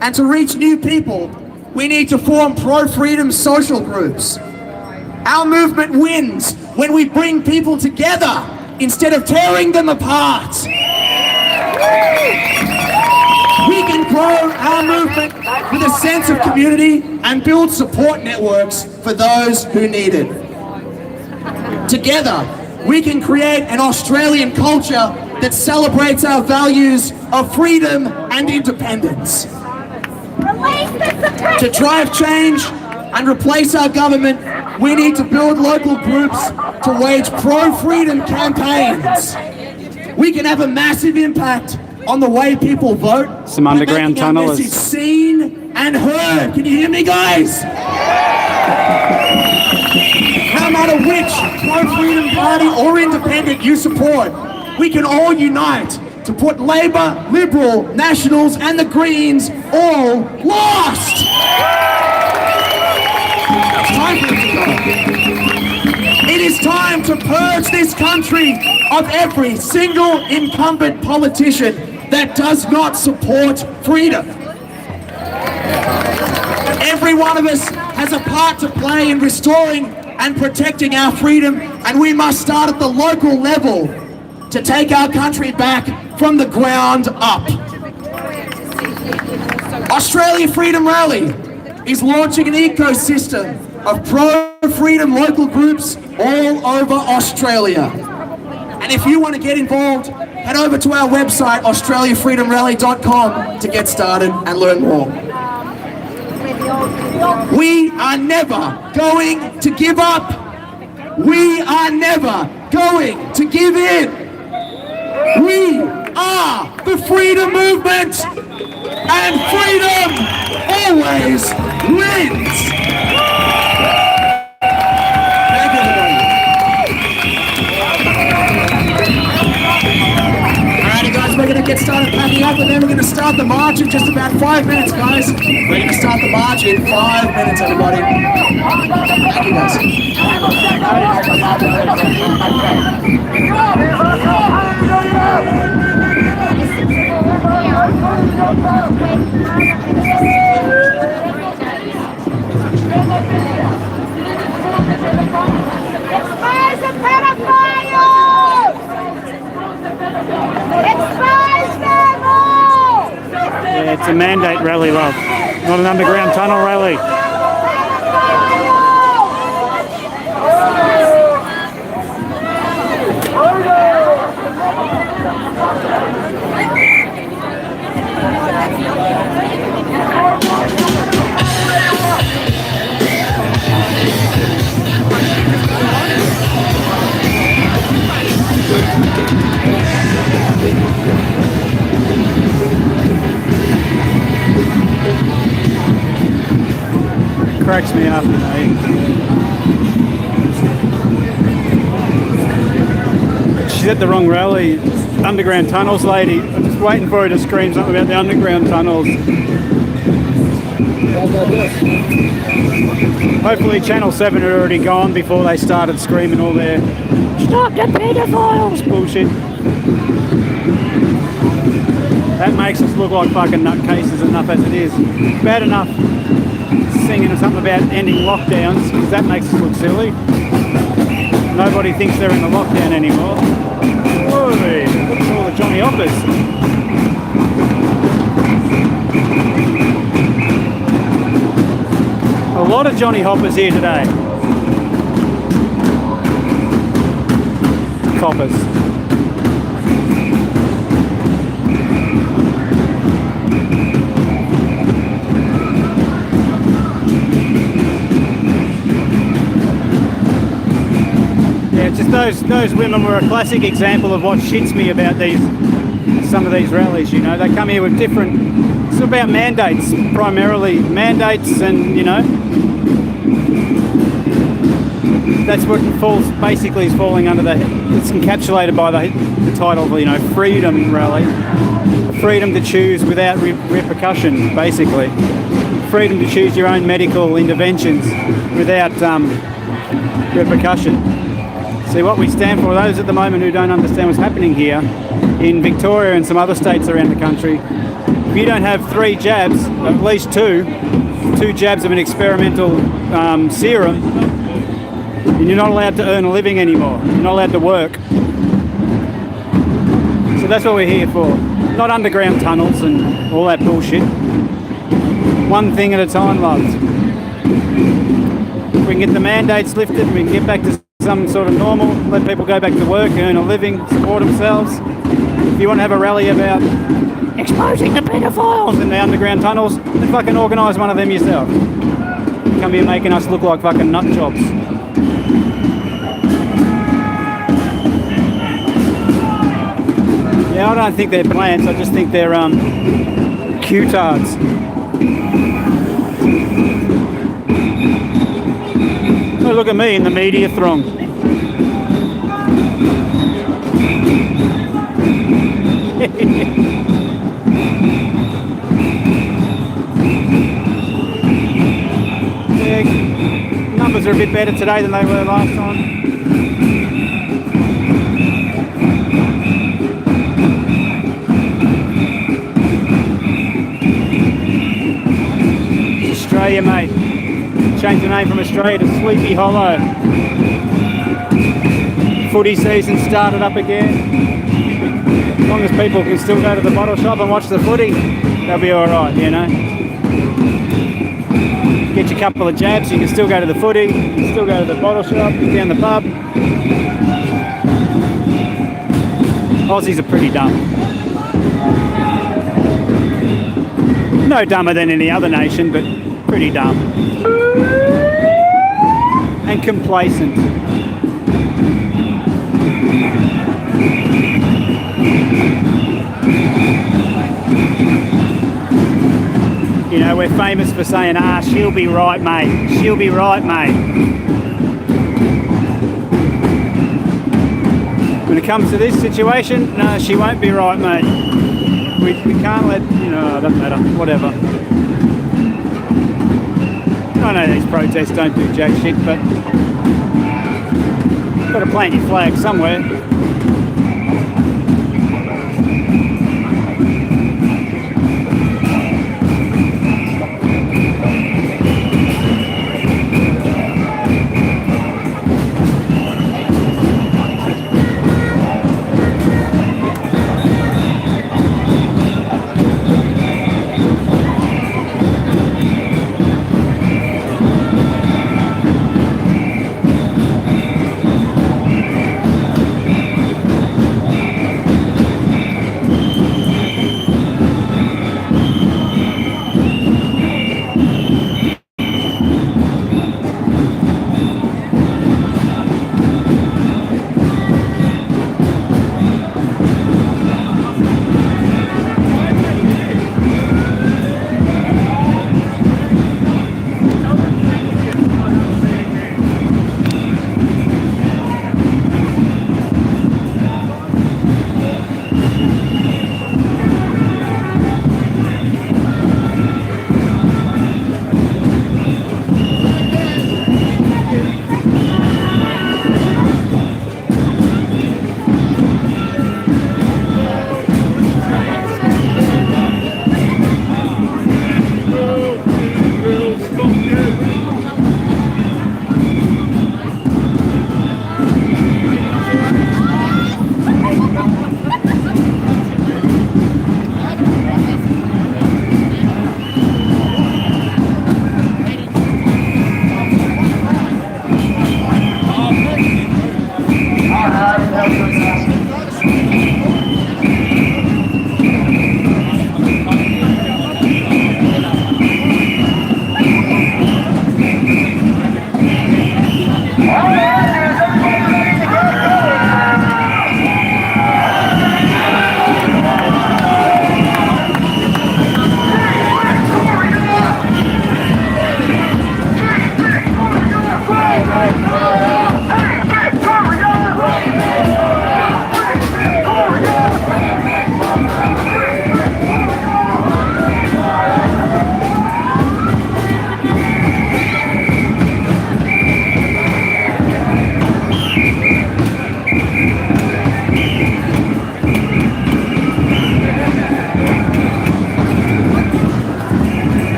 and to reach new people, we need to form pro-freedom social groups. Our movement wins when we bring people together instead of tearing them apart. We can grow our movement with a sense of community and build support networks for those who need it. Together, we can create an Australian culture that celebrates our values of freedom and independence. To drive change and replace our government, we need to build local groups to wage pro-freedom campaigns. We can have a massive impact on the way people vote. Some underground tunnelers. Message seen and heard. Can you hear me, guys? No matter which pro-freedom party or independent you support, we can all unite to put Labor, Liberal, Nationals and the Greens all lost. It's time for them to go. It is time to purge this country of every single incumbent politician that does not support freedom. Every one of us has a part to play in restoring and protecting our freedom, and we must start at the local level to take our country back from the ground up. Australia Freedom Rally is launching an ecosystem of pro-freedom local groups all over Australia. And if you want to get involved, head over to our website, australiafreedomrally.com, to get started and learn more. We are never going to give up. We are never going to give in. We are the freedom movement, and freedom always wins. Thank you, everybody. Alrighty, guys, we're going to get started packing up, and then we're going to start the march in just about 5 minutes, guys. We're going to start the march in 5 minutes, everybody. Thank you, guys. Expose the pedophiles! Expose them all! Yeah, it's a mandate rally, love. Not an underground tunnel rally. Cracks me up, you know. She's at the wrong rally. Underground tunnels lady. I'm just waiting for her to scream something about the underground tunnels. Hopefully Channel 7 had already gone before they started screaming all their Stop the pedophiles! bullshit. That makes us look like fucking nutcases enough as it is. Bad enough singing something about ending lockdowns, because that makes us look silly. Nobody thinks they're in the lockdown anymore. Whoa, look at all the Johnny Hoppers. A lot of Johnny Hoppers here today. Coppers. Just those women were a classic example of what shits me about some of these rallies, you know. They come here with different, it's about mandates, primarily mandates, and, you know, that's what falls basically is falling under it's encapsulated by the title of, you know, Freedom Rally. Freedom to choose without repercussion, basically. Freedom to choose your own medical interventions without repercussion. See, what we stand for, those at the moment who don't understand what's happening here in Victoria and some other states around the country, if you don't have 3 jabs, at least 2 jabs of an experimental serum, then you're not allowed to earn a living anymore. You're not allowed to work. So that's what we're here for. Not underground tunnels and all that bullshit. One thing at a time, lads. If we can get the mandates lifted, we can get back to some sort of normal, let people go back to work, earn a living, support themselves. If you want to have a rally about exposing the pedophiles in the underground tunnels, then fucking organise one of them yourself. Come here making us look like fucking nut jobs. Yeah, I don't think they're plants, I just think they're Q-tards. Oh, look at me in the media throng. Yeah, numbers are a bit better today than they were last time. Australia, mate. Changed the name from Australia to Sleepy Hollow. Footy season started up again. As long as people can still go to the bottle shop and watch the footy, they'll be alright, you know. Get your couple of jabs, you can still go to the footy, you can still go to the bottle shop, get down the pub. Aussies are pretty dumb. No dumber than any other nation, but pretty dumb. And complacent. You know, we're famous for saying, she'll be right, mate. She'll be right, mate. When it comes to this situation, no, she won't be right, mate. We can't let, you know, it doesn't matter, whatever. I know these protests don't do jack shit, but you've got to plant your flag somewhere.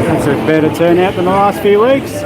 That's a better turnout than the last few weeks.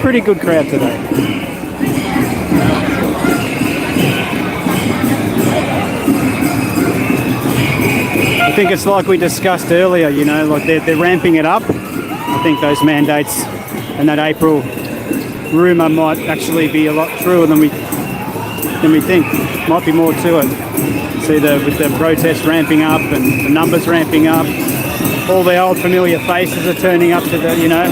Pretty good crowd today. I think it's like we discussed earlier, you know, like they're ramping it up. I think those mandates and that April rumour might actually be a lot truer than we think. Might be more to it. See, with the protests ramping up and the numbers ramping up, all the old familiar faces are turning up to the, you know,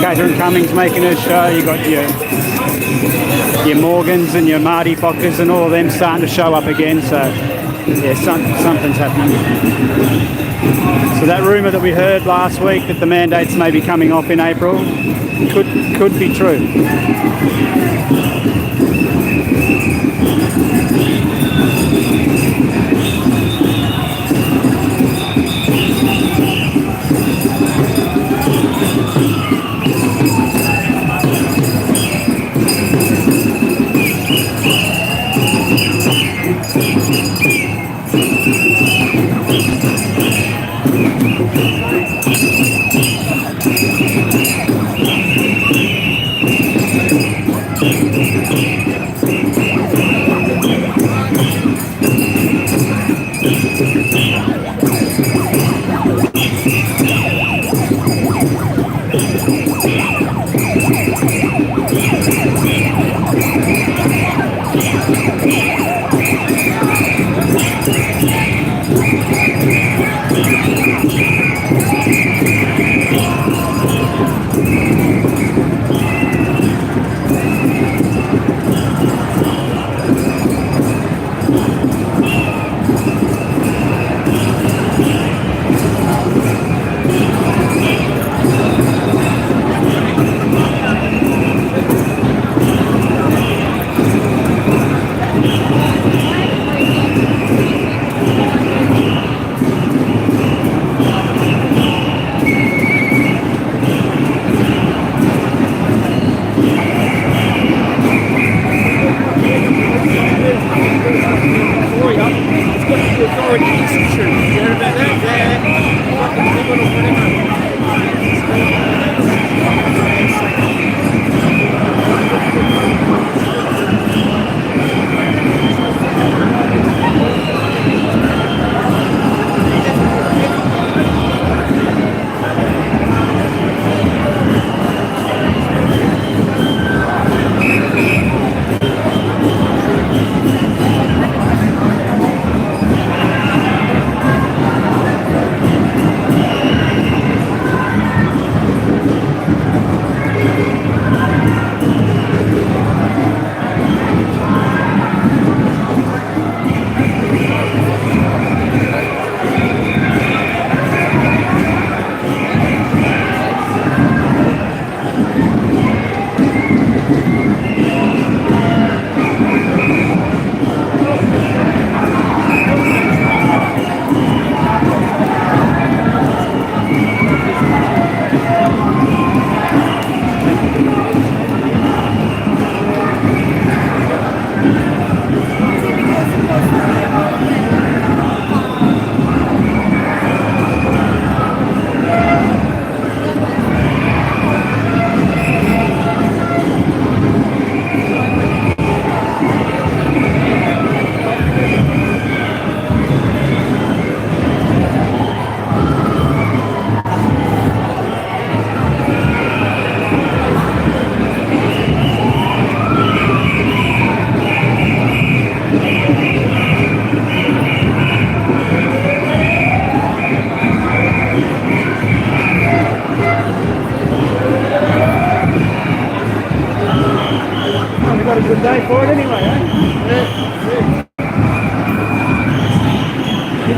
Catherine Cummings making her show. You got your Morgans and your Marty Fockers and all of them starting to show up again. So yeah, something's happening. So that rumour that we heard last week that the mandates may be coming off in April could be true.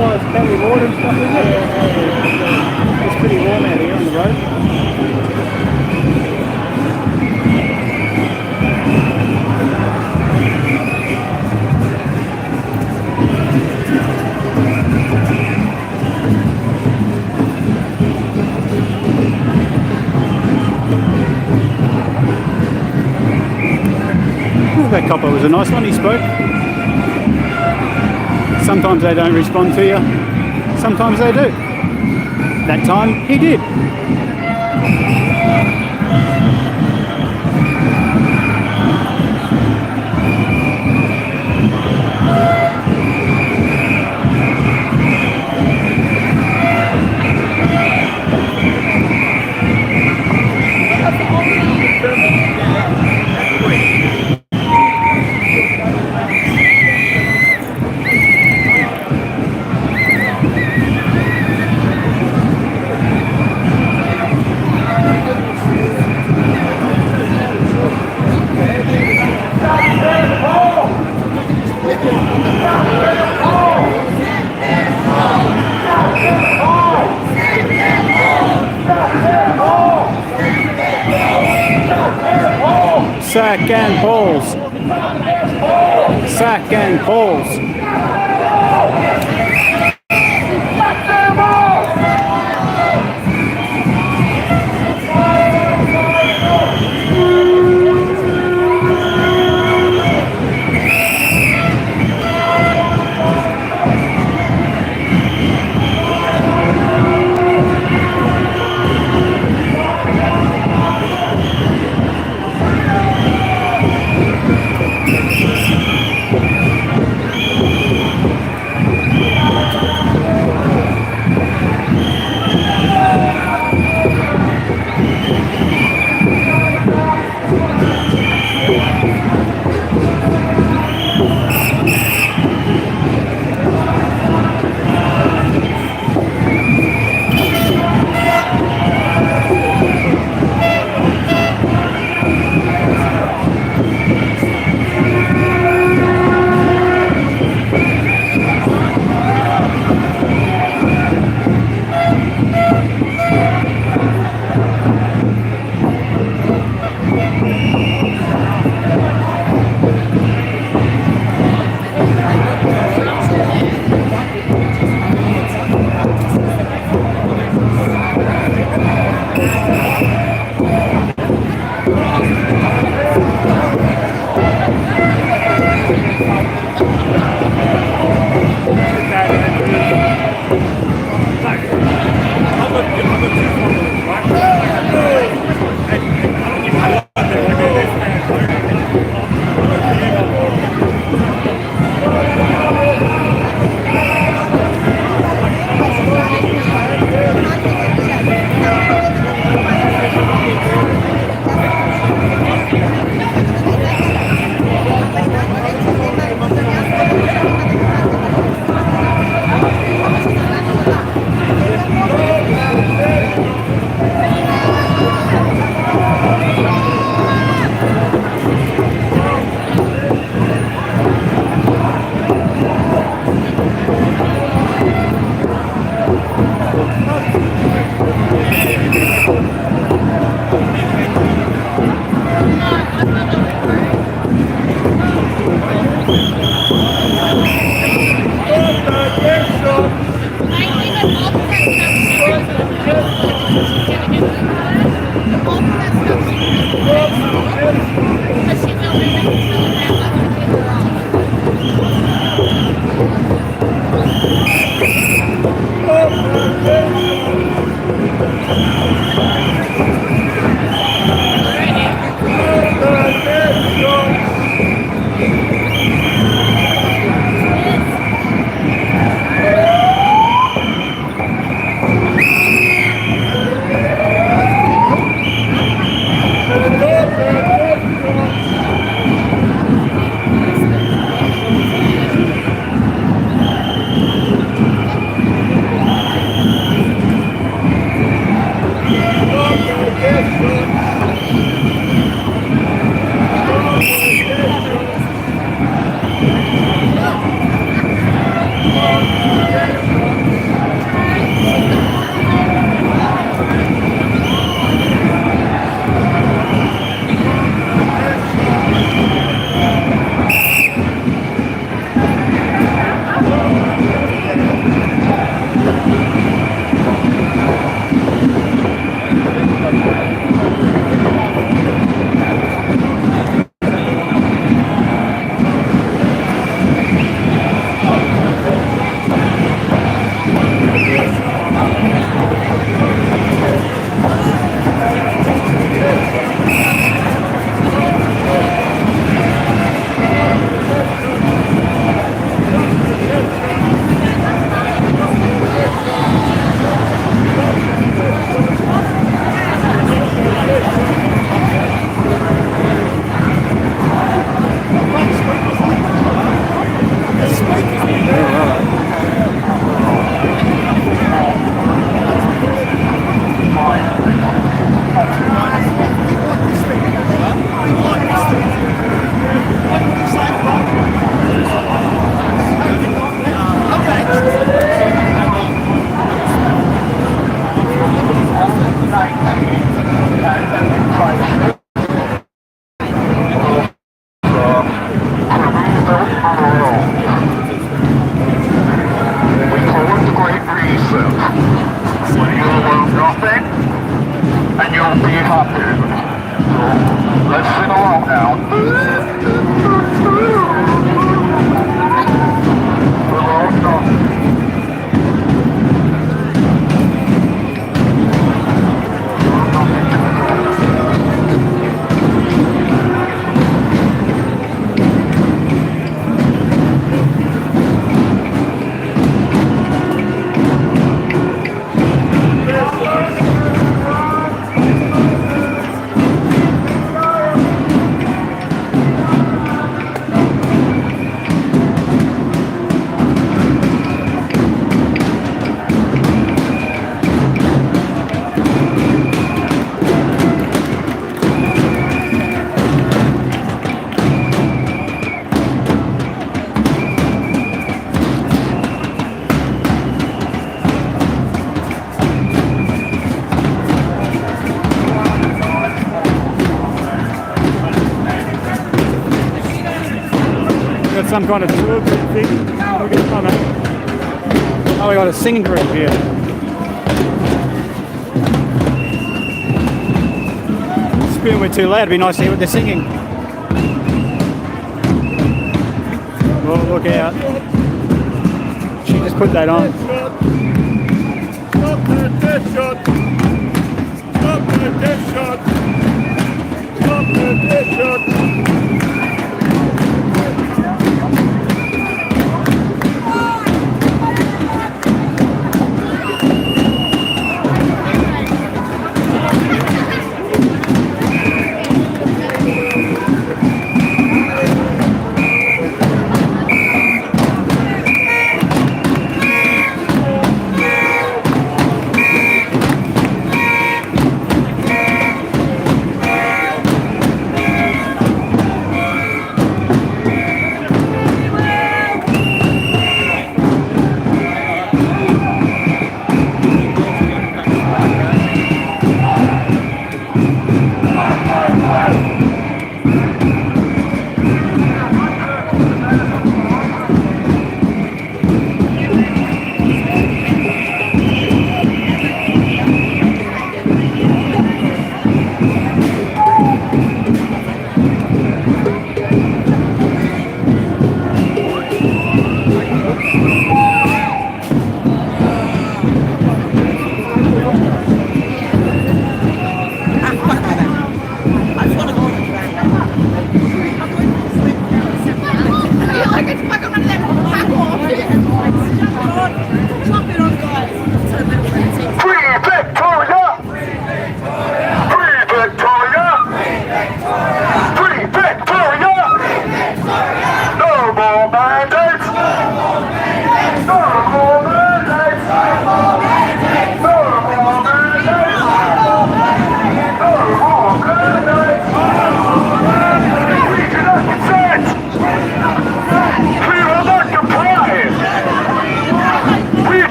guys carry water and stuff, isn't it? It's pretty warm out here on the road. That copper was a nice one, he spoke. Sometimes they don't respond to you, sometimes they do. That time, he did. Sack and balls. Sack and balls. some kind of tour group thing. Oh, we got a singing group here. It's a bit too loud. It'd be nice to hear what they're singing. Oh, look out. She just put that on. Stop the death shot! Stop the death shot! Stop the death shot!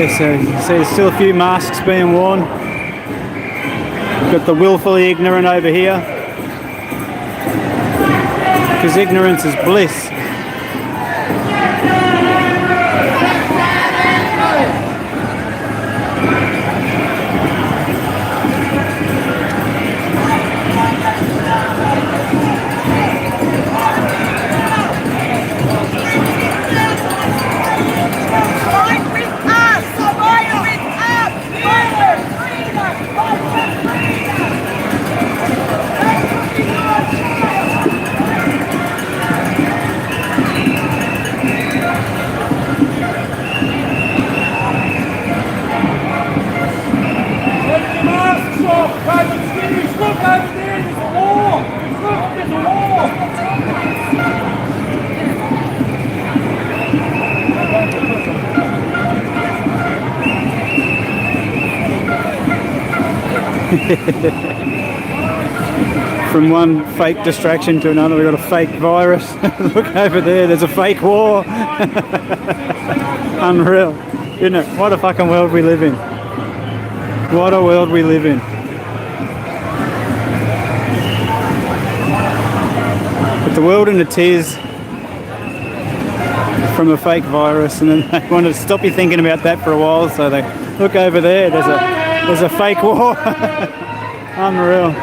Yeah, so you can see there's still a few masks being worn. Got the willfully ignorant over here. Because ignorance is bliss. From one fake distraction to another, we've got a fake virus. Look over there, there's a fake war. Unreal, isn't it? What a fucking world we live in. What a world we live in. Put the world in a tears from a fake virus, and then they want to stop you thinking about that for a while, so they look over there, there's a fake war. Unreal.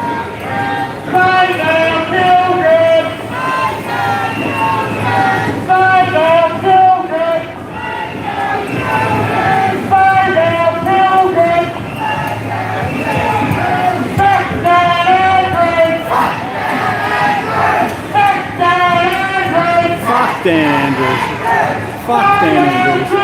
Fuck Dan Andrews. Fuck Dan Andrews.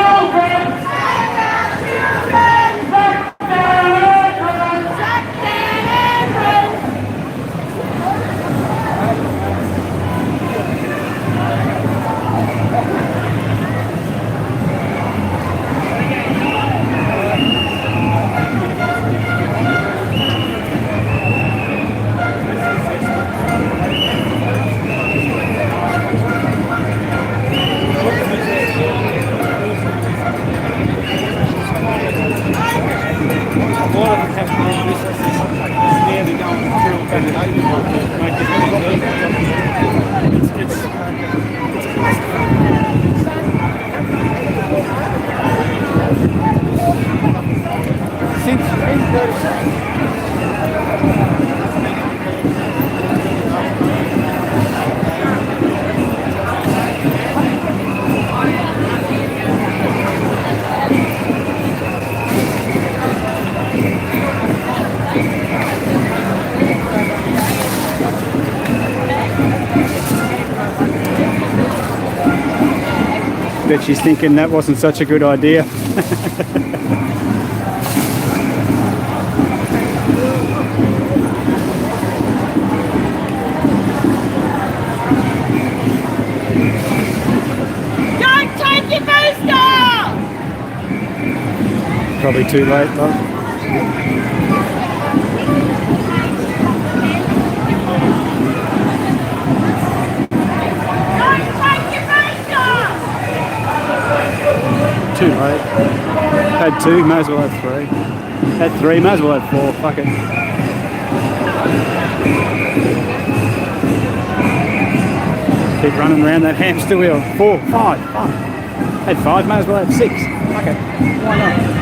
Bet she's thinking that wasn't such a good idea. Don't take your booster! Probably too late though. Too late. Had two, may as well have three. Had three, may as well have four. Fuck it. Keep running around that hamster wheel. 4, 5, 5. Had 5, may as well have 6. Fuck it. Why not?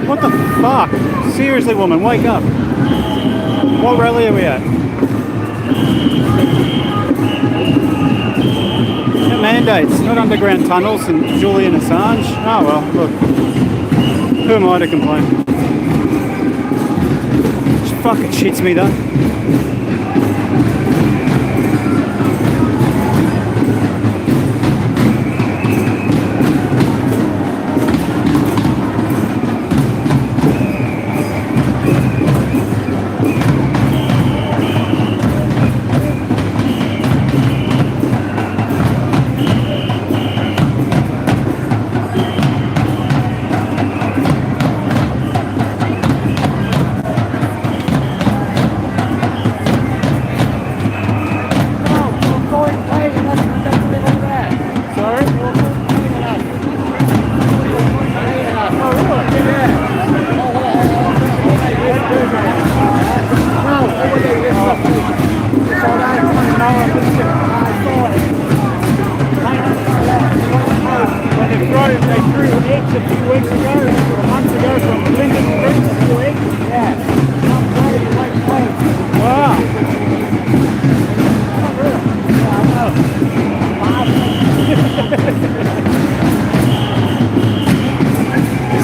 What the fuck? Seriously, woman, wake up. What rally are we at? It mandates, not underground tunnels and Julian Assange. Oh well, look. Who am I to complain? It fucking shits me though.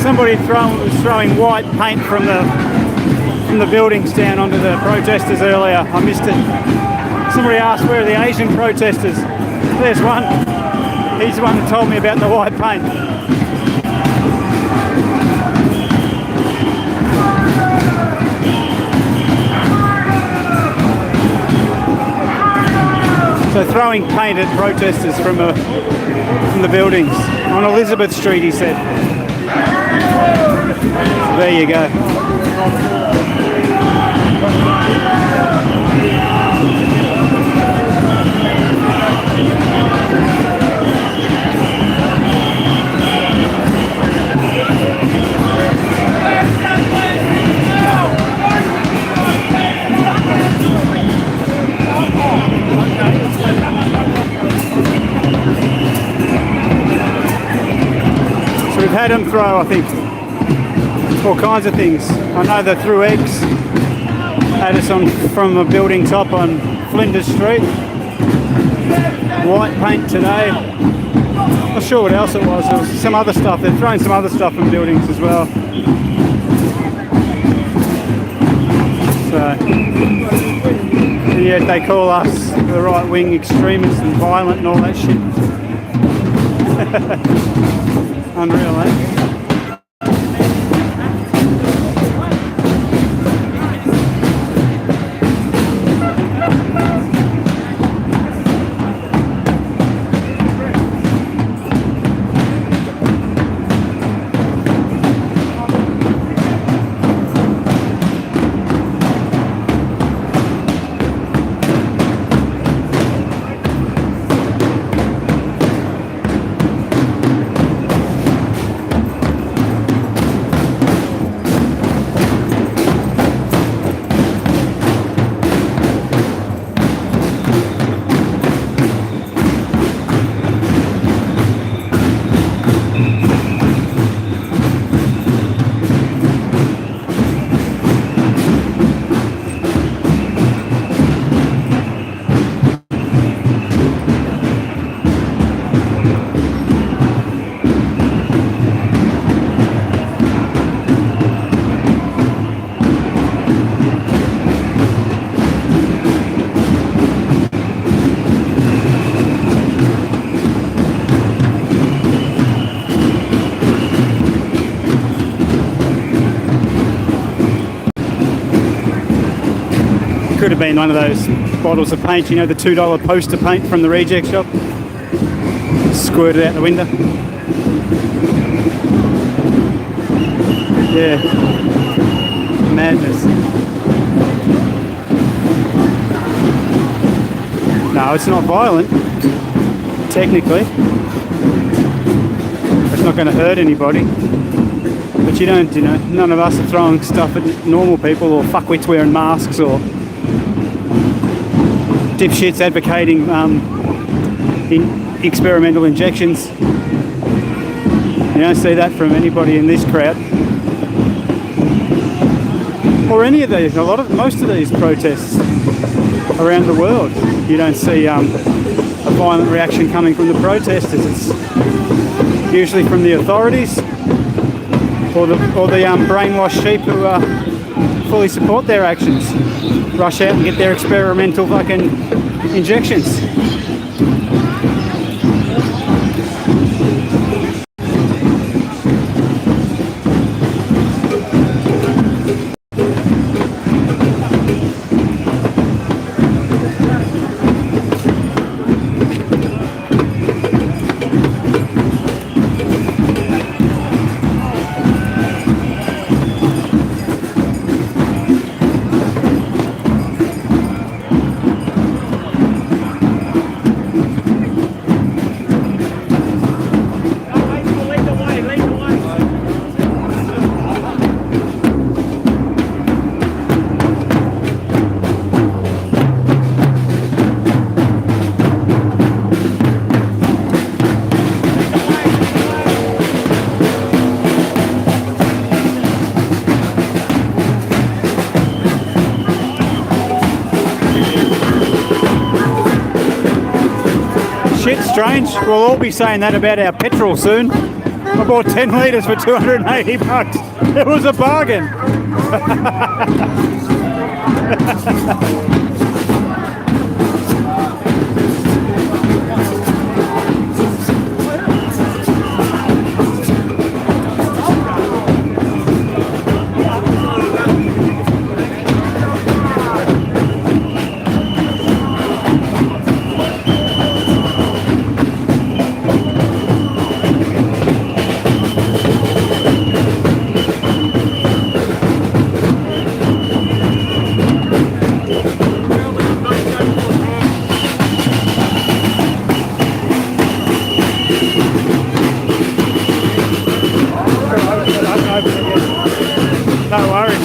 Somebody was throwing white paint from the buildings down onto the protesters earlier. I missed it. Somebody asked where are the Asian protesters. There's one. He's the one that told me about the white paint. So throwing paint at protesters from the buildings on Elizabeth Street, he said. There you go. So we've had them throw, I think, all kinds of things. I know they threw eggs at us from a building top on Flinders Street. White paint today. Not sure what else it was. There was some other stuff. They're throwing some other stuff in buildings as well. So, and yet they call us the right-wing extremists and violent and all that shit. Unreal, eh? Could have been one of those bottles of paint, you know, the $2 poster paint from the reject shop. Squirted out the window. Yeah. Madness. No, it's not violent, technically. It's not going to hurt anybody. But you don't, you know, none of us are throwing stuff at normal people or fuckwits wearing masks or dipshits advocating experimental injections. You don't see that from anybody in this crowd. Or any of these, most of these protests around the world. You don't see a violent reaction coming from the protesters. It's usually from the authorities or the brainwashed sheep who fully support their actions. Rush out and get their experimental fucking injections. Shit, strange. We'll all be saying that about our petrol soon. I bought 10 litres for $280. It was a bargain. No worries.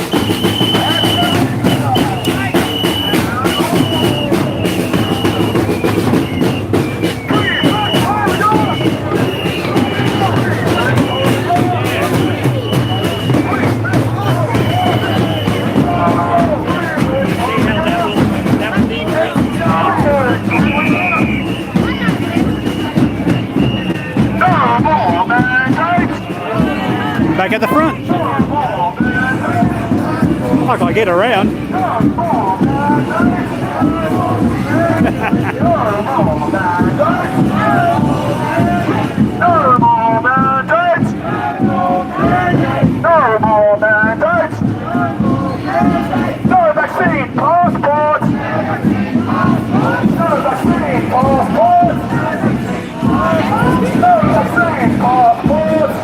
Back at the front. I can get around. No more mandates! No more mandates! No vaccine passports! No vaccine passports! No vaccine passports!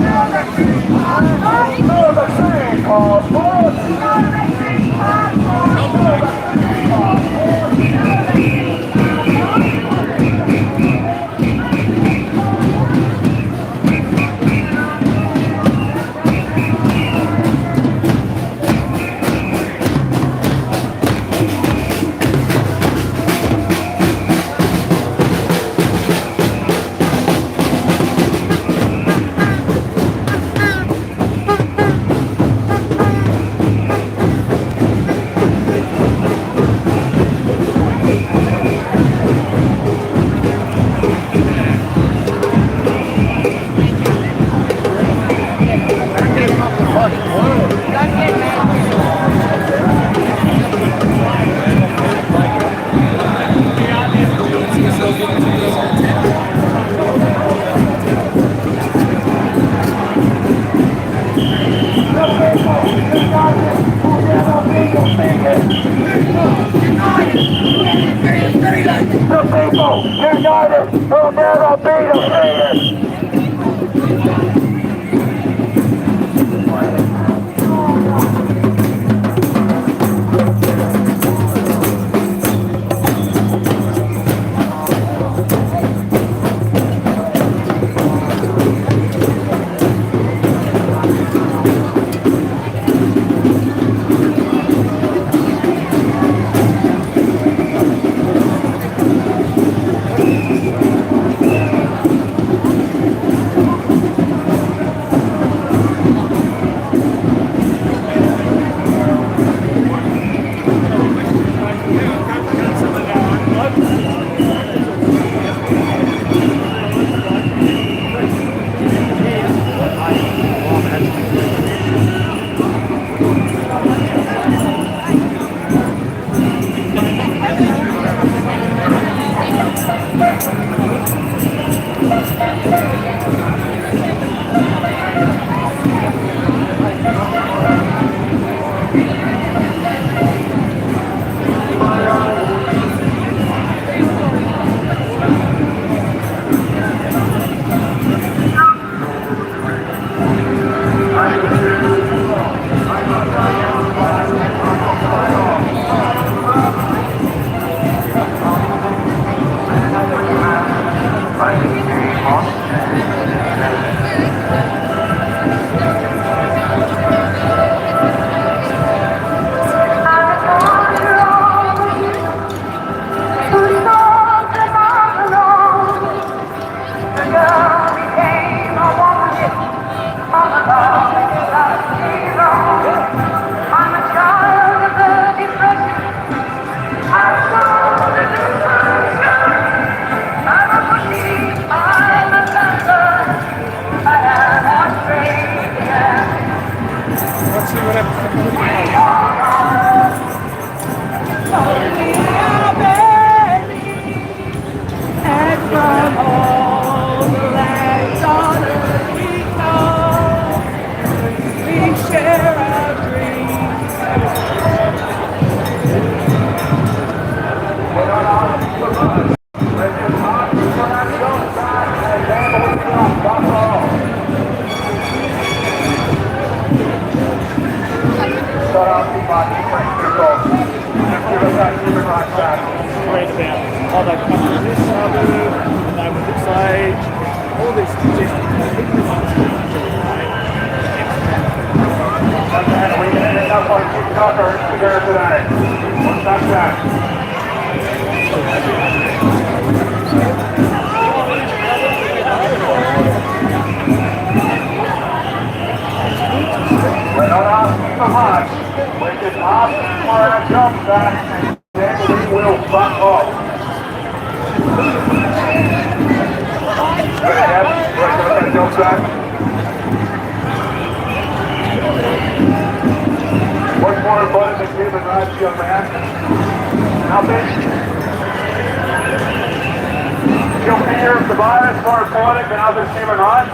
No vaccine passports! The people united will never be defeated. Read about how they come from this suburb, and they were this age, all this statistics. We're not asking for much. We're just asking for our jobs back, and then we will fuck off. Our jobs back. What's more important than human rights, young man? Nothing. Your fear of the virus more important than others' human rights?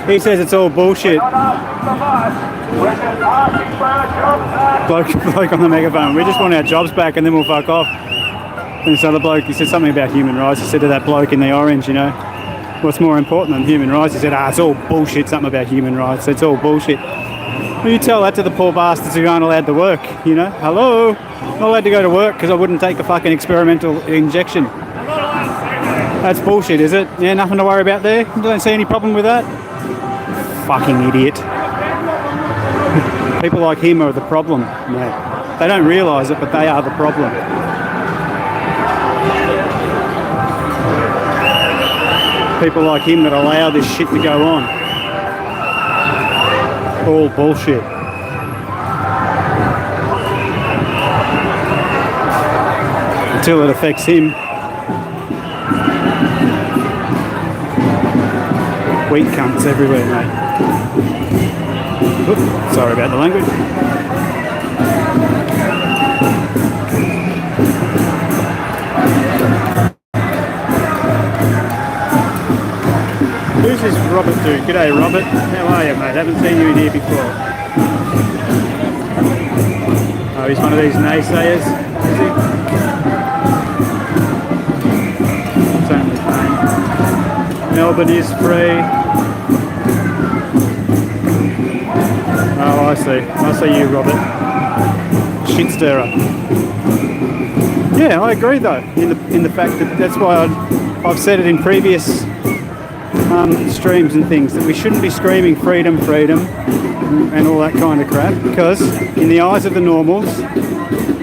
He says it's all bullshit. Bloke on the megaphone. We just want our jobs back and then we'll fuck off. And this other bloke, he said something about human rights. He said to that bloke in the orange, you know, what's more important than human rights? He said, it's all bullshit, something about human rights. It's all bullshit. Well, you tell that to the poor bastards who aren't allowed to work, you know? Hello? Not allowed to go to work because I wouldn't take a fucking experimental injection. That's bullshit, is it? Yeah, nothing to worry about there? You don't see any problem with that? Fucking idiot. People like him are the problem, mate. They don't realise it, but they are the problem. People like him that allow this shit to go on. All bullshit. Until it affects him. Weak cunts everywhere, mate. Oops, sorry about the language. Who's this Robert dude? G'day, Robert. How are you, mate? Haven't seen you in here before. Oh, he's one of these naysayers, is he? It's only pain. Melbourne is free. Oh, I see you, Robert. Shit stirrer. Yeah, I agree though, in the fact that that's why I've said it in previous streams and things, that we shouldn't be screaming freedom, freedom, and all that kind of crap, because in the eyes of the normals,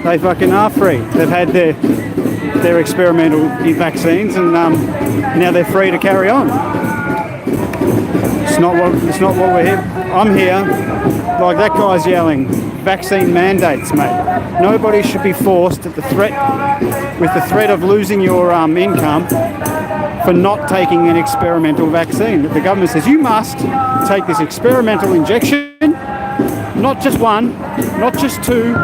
they fucking are free. They've had their experimental vaccines, and now they're free to carry on. It's not what we're here. I'm here, like that guy's yelling, vaccine mandates, mate. Nobody should be forced with the threat of losing your income for not taking an experimental vaccine. The government says you must take this experimental injection, not just one, not just two,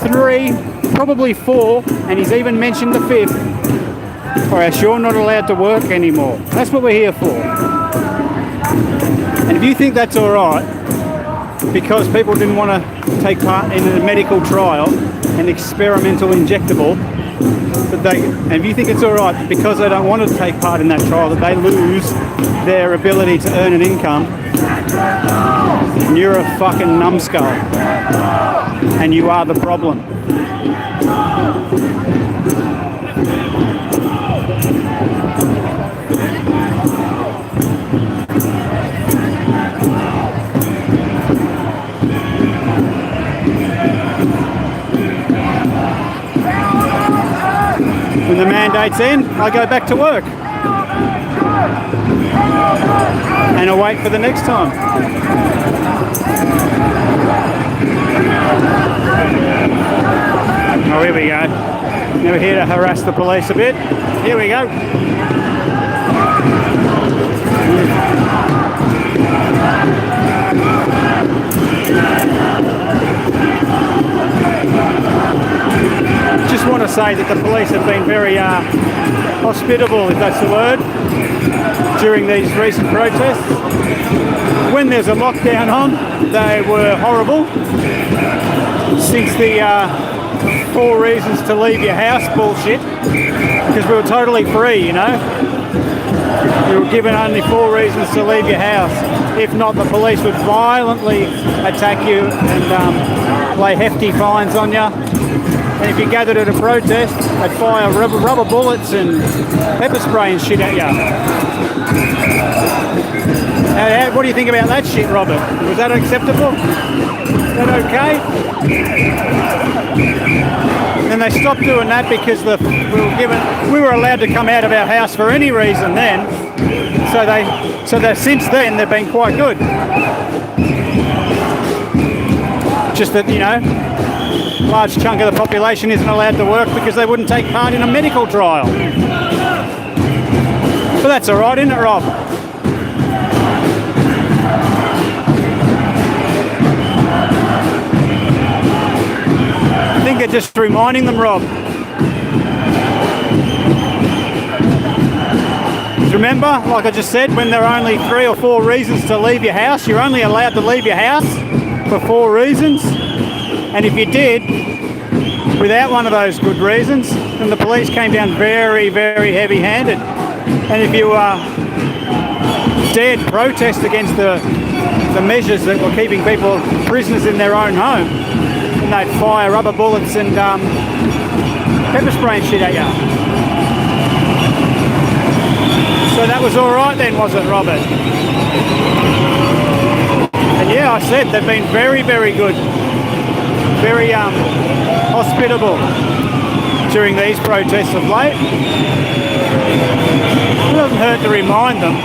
3, probably 4, and he's even mentioned the 5th, or else you're not allowed to work anymore. That's what we're here for. And if you think that's all right, because people didn't want to take part in a medical trial, an experimental injectable, and if you think it's all right because they don't want to take part in that trial, that they lose their ability to earn an income, you're a fucking numbskull, and you are the problem. When the mandate's in, I go back to work. And I wait for the next time. Oh, here we go. Now we're here to harass the police a bit. Here we go. Just want to say that the police have been very hospitable, if that's the word, during these recent protests. When there's a lockdown on, they were horrible. Since the 4 reasons to leave your house bullshit, because we were totally free, you know. We were given only 4 reasons to leave your house. If not, the police would violently attack you and lay hefty fines on you. And if you gathered at a protest, they'd fire rubber bullets and pepper spray and shit at you. What do you think about that shit, Robert? Was that acceptable? Is that okay? And they stopped doing that because we were allowed to come out of our house for any reason then. So since then they've been quite good. Just that, you know, large chunk of the population isn't allowed to work because they wouldn't take part in a medical trial. But that's all right, isn't it, Rob? I think they're just reminding them, Rob. Remember, like I just said, when there are only 3 or 4 reasons to leave your house, you're only allowed to leave your house for 4 reasons. And if you did, without one of those good reasons, then the police came down very, very heavy-handed. And if you dared protest against the measures that were keeping people prisoners in their own home, then they'd fire rubber bullets and pepper spray and shit at you. So that was all right then, was it, Robert? And yeah, I said they've been very, very good. Very hospitable during these protests of late. It doesn't hurt to remind them.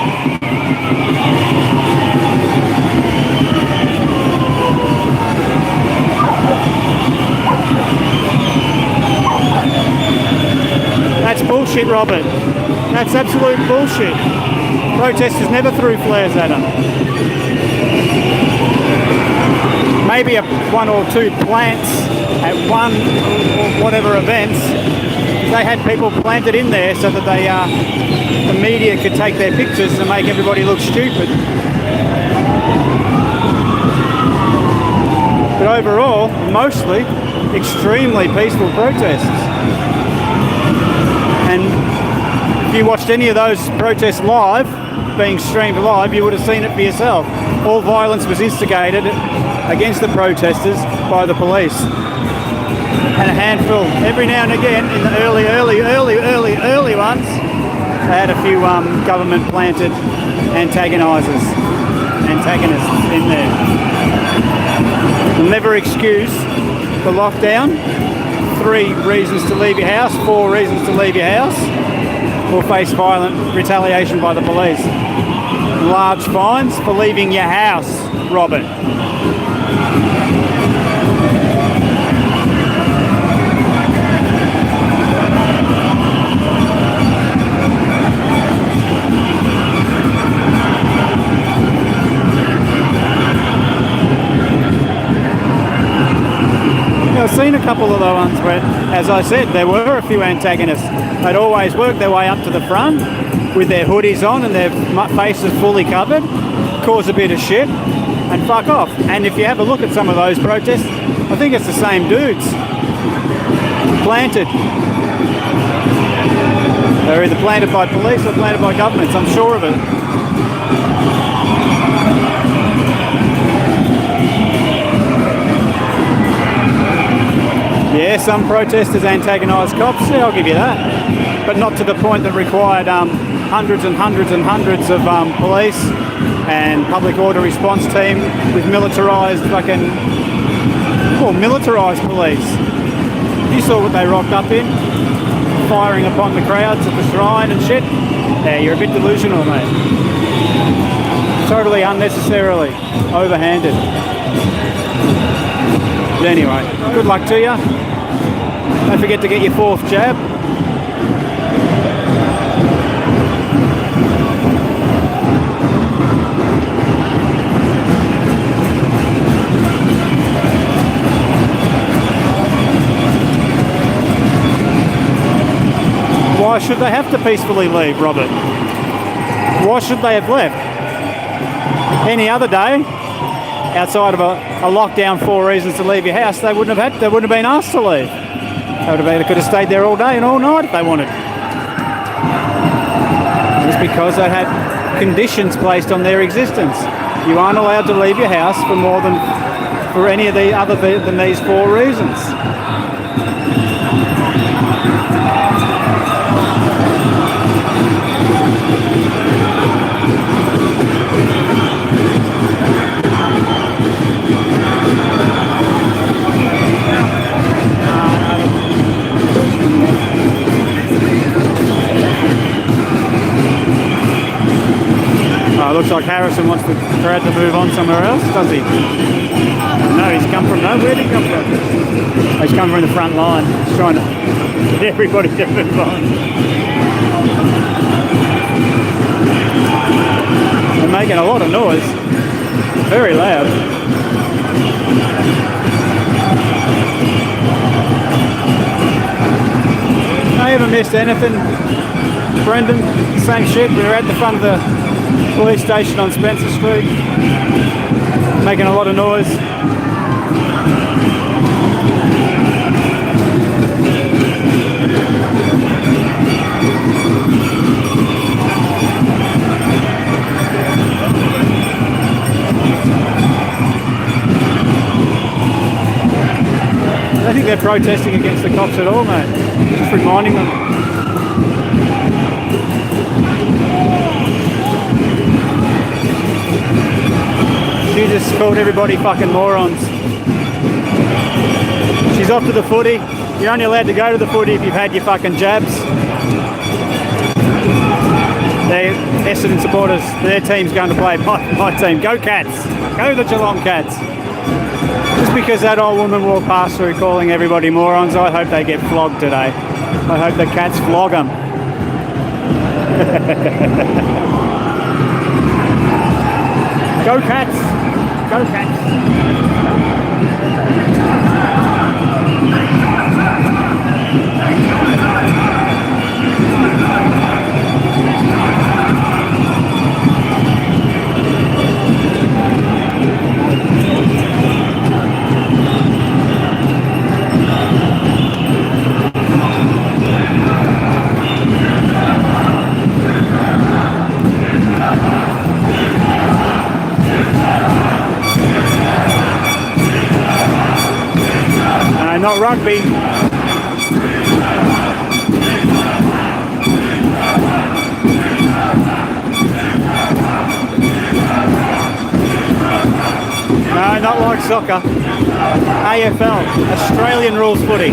That's bullshit, Robert. That's absolute bullshit. Protesters never threw flares at them. Maybe 1 or 2 plants at one or whatever events. They had people planted in there so that the media could take their pictures and make everybody look stupid. But overall, mostly extremely peaceful protests. And if you watched any of those protests live, being streamed live, you would have seen it for yourself. All violence was instigated against the protesters by the police. And a handful, every now and again, in the early ones, they had a few government-planted antagonists in there. Will never excuse the lockdown. 3 reasons to leave your house, 4 reasons to leave your house, or face violent retaliation by the police. Large fines for leaving your house, Robert. I've seen a couple of the ones where, as I said, there were a few antagonists. They'd always work their way up to the front with their hoodies on and their faces fully covered, cause a bit of shit, and fuck off. And if you have a look at some of those protests, I think it's the same dudes. Planted. They're either planted by police or planted by governments, I'm sure of it. Yeah, some protesters antagonise cops, yeah, I'll give you that. But not to the point that required hundreds and hundreds and hundreds of police and public order response team with militarised militarised police. You saw what they rocked up in, firing upon the crowds at the shrine and shit. Yeah, you're a bit delusional, mate. Totally unnecessarily overhanded. But anyway, good luck to you. Don't forget to get your 4th jab. Why should they have to peacefully leave, Robert? Why should they have left? Any other day, outside of a lockdown, 4 reasons to leave your house, they wouldn't have been asked to leave. They could have stayed there all day and all night if they wanted. It's because they had conditions placed on their existence. You aren't allowed to leave your house for any of the other than these 4 reasons. Looks like Harrison wants the crowd to move on somewhere else, does he? No, he's come from nowhere. Where did he come from? Oh, he's come from the front line. He's trying to get everybody to move on. They're making a lot of noise. Very loud. I haven't missed anything, Brendan. Same shit. We were at the front of the police station on Spencer Street, making a lot of noise. I don't think they're protesting against the cops at all, mate. Just reminding them. She just called everybody fucking morons. She's off to the footy. You're only allowed to go to the footy if you've had your fucking jabs. They're Essendon supporters. Their team's going to play my team. Go Cats. Go the Geelong Cats. Just because that old woman walked past through calling everybody morons, I hope they get flogged today. I hope the Cats flog them. Go Cats! Go Cats! No, not rugby. No, not like soccer. AFL, Australian rules footy.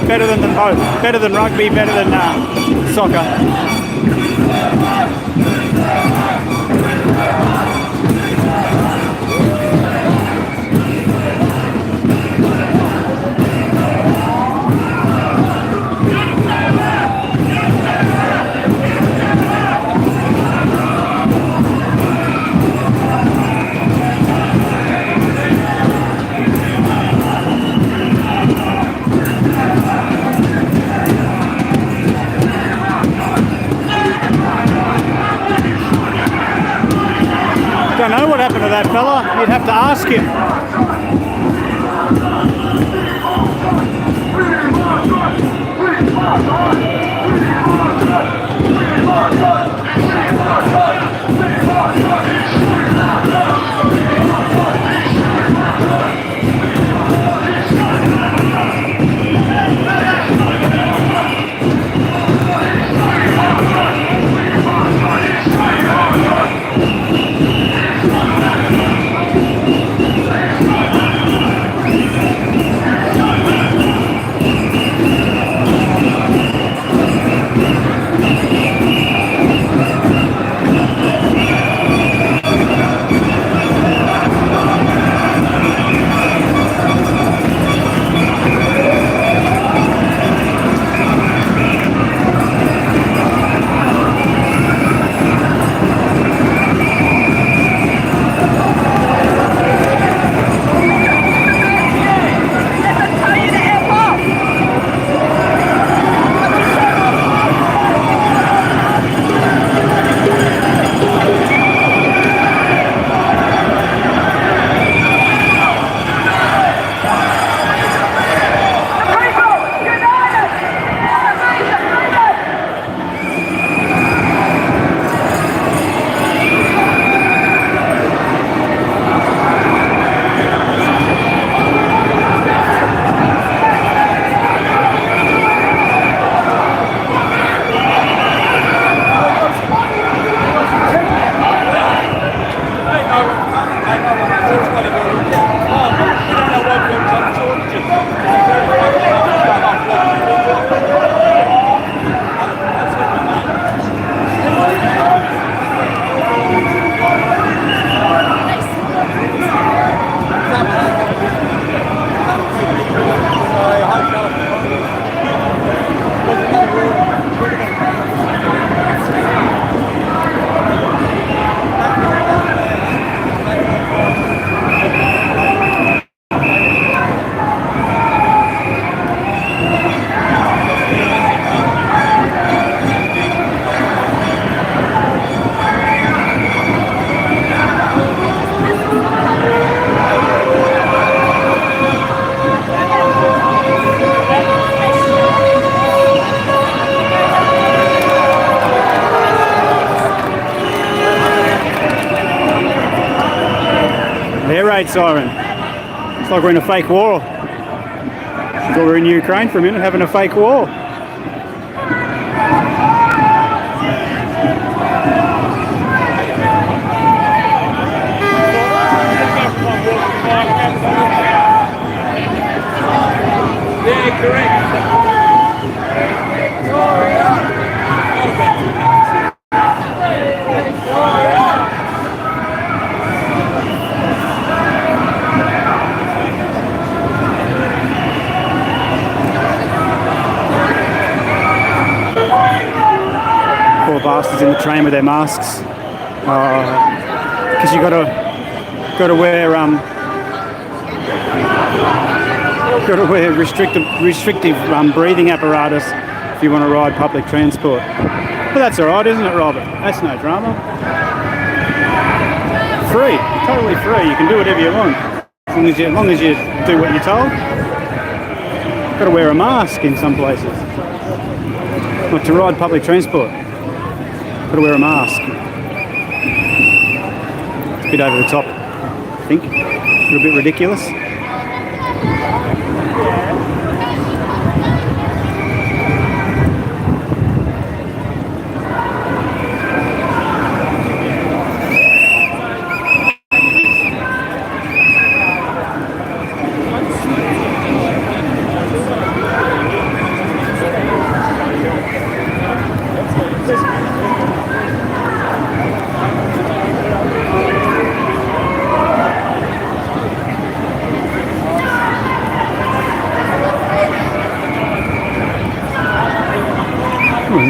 Better than them both. Better than rugby, better than soccer. Don't know what happened to that fella. You'd have to ask him. Air raid siren. It's like we're in a fake war. Thought we were in Ukraine for a minute, having a fake war. Yeah, correct. Poor bastards in the train with their masks. Because you got to wear restrictive breathing apparatus if you want to ride public transport. But that's all right, isn't it, Robert? That's no drama. Free, totally free. You can do whatever you want as long as you do what you're told. Got to wear a mask in some places. Not to ride public transport. Got to wear a mask. It's a bit over the top, I think. A little bit ridiculous.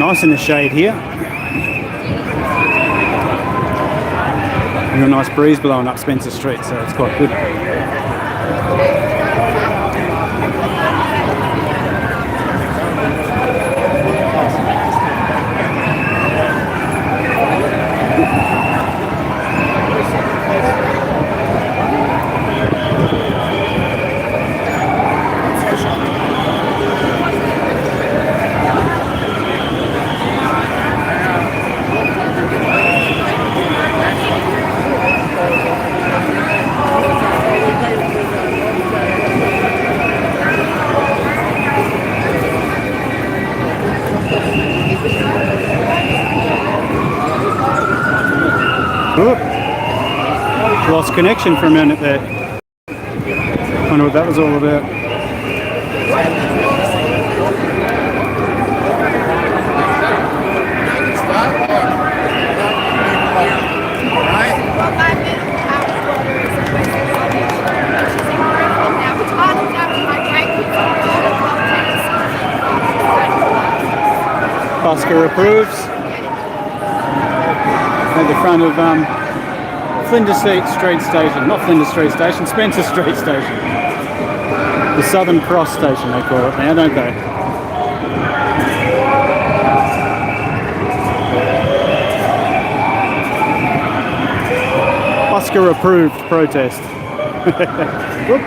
nice in the shade here. We've got a nice breeze blowing up Spencer Street, so it's quite good. Oop. Lost connection for a minute there. Wonder what that was all about. Busker approves. At the front of Flinders Street Station, not Flinders Street Station, Spencer Street Station. The Southern Cross Station they call it now, don't they? Busker approved protest. Whoop.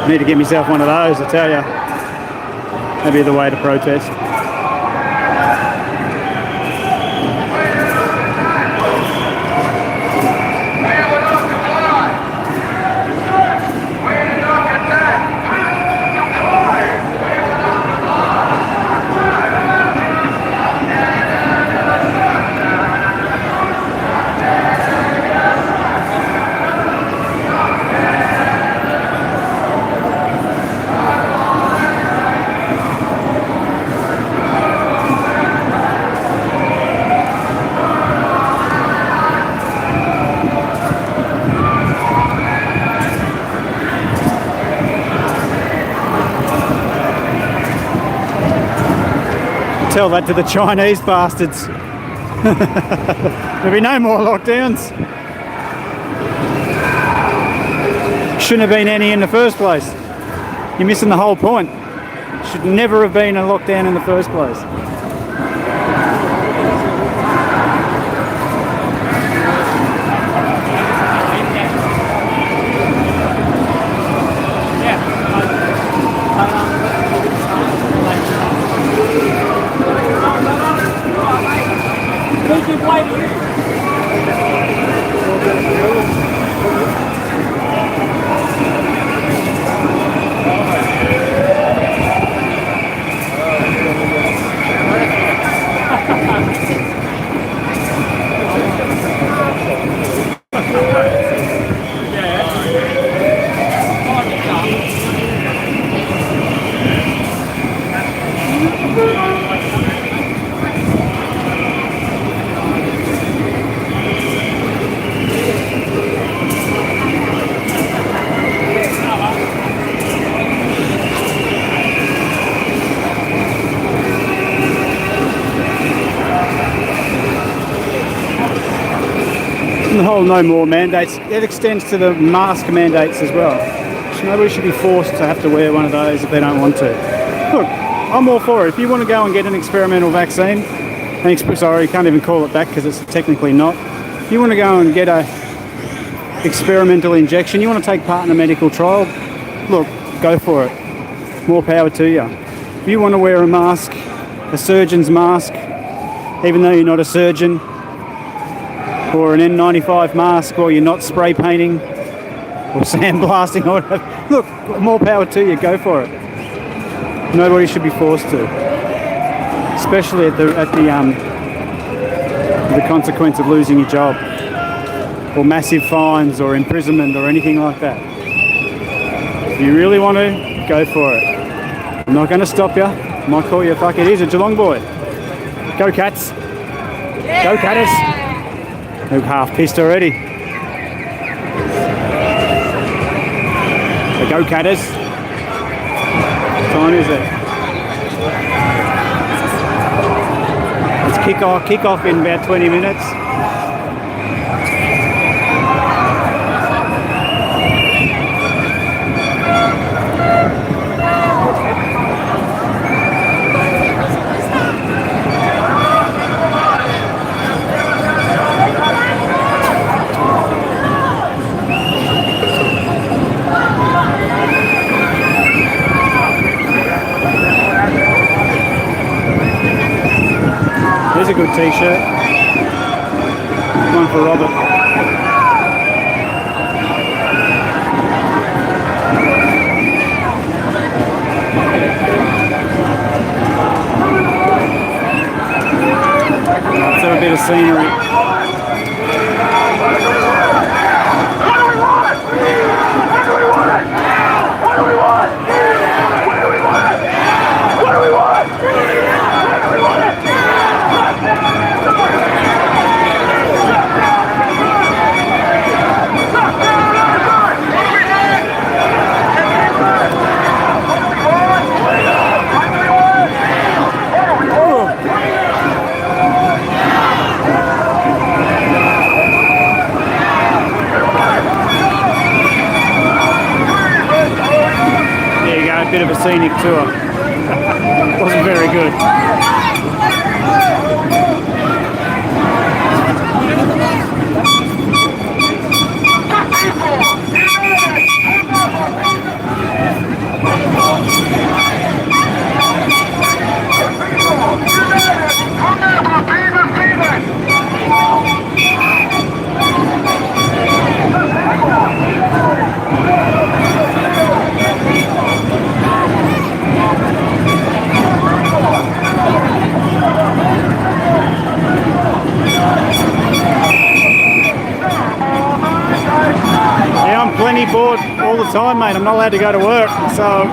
Need to get myself one of those, I tell you. That'd be the way to protest. Tell that to the Chinese bastards. There'll be no more lockdowns. Shouldn't have been any in the first place. You're missing the whole point. Should never have been a lockdown in the first place. The whole no more mandates, it extends to the mask mandates as well. So nobody should be forced to have to wear one of those if they don't want to. Look, I'm all for it. If you want to go and get an experimental vaccine, sorry, you can't even call it that because it's technically not. If you want to go and get a experimental injection, you want to take part in a medical trial, look, go for it. More power to you. If you want to wear a mask, a surgeon's mask, even though you're not a surgeon, or an N95 mask, or you're not spray painting or sandblasting or whatever. Look, more power to you, go for it. Nobody should be forced to. Especially at the consequence of losing your job. Or massive fines or imprisonment or anything like that. If you really want to, go for it. I'm not going to stop you. I might call you a fuck. It is a Geelong boy. Go Cats. Go Catters. Look, half pissed already. The go-cutters. What time is it? It's kick off in about 20 minutes. There's a good t-shirt. One for Robert. Let's have a bit of scenery. Bit of a scenic tour. Wasn't very good. Plenty bored all the time, mate. I'm not allowed to go to work, so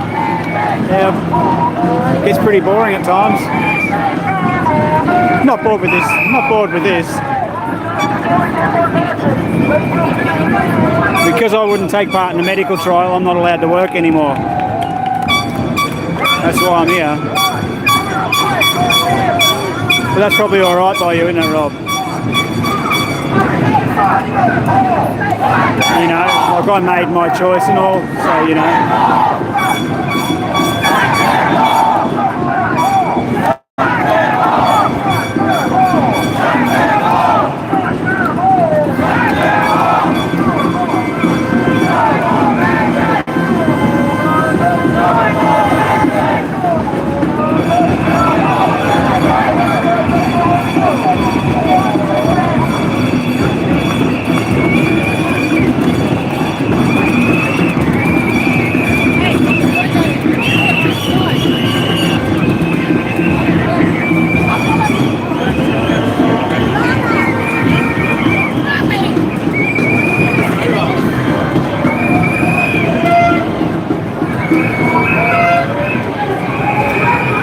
yeah, it's pretty boring at times. Not bored with this. Not bored with this. Because I wouldn't take part in the medical trial, I'm not allowed to work anymore. That's why I'm here. But that's probably all right by you, isn't it, Rob? You know, like I made my choice and all, so you know.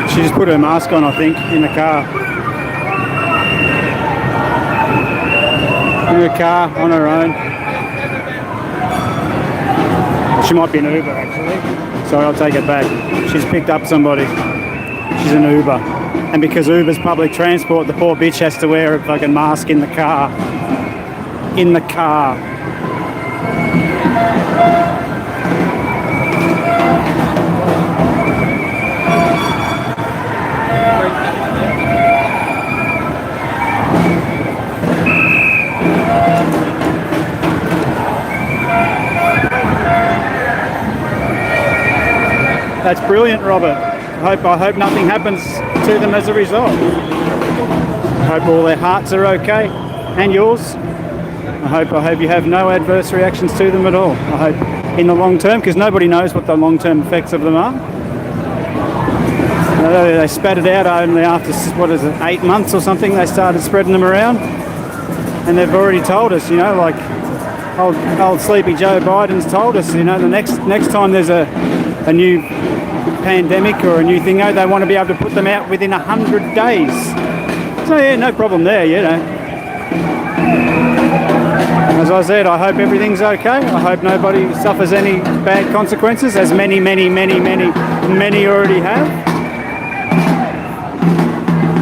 She just put her mask on, I think, in the car. In her car, on her own. She might be an Uber, actually. Sorry, I'll take it back. She's picked up somebody. She's an Uber. And because Uber's public transport, the poor bitch has to wear a fucking mask in the car. In the car. That's brilliant, Robert. I hope nothing happens to them as a result. I hope all their hearts are okay, and yours. I hope you have no adverse reactions to them at all. I hope in the long term, because nobody knows what the long-term effects of them are. They spat it out only after, 8 months or something, they started spreading them around. And they've already told us, you know, like old sleepy Joe Biden's told us, you know, the next time there's a new pandemic or a new thing, they want to be able to put them out within 100 days. So yeah, no problem there, you know. As I said, I hope everything's okay. I hope nobody suffers any bad consequences, as many already have.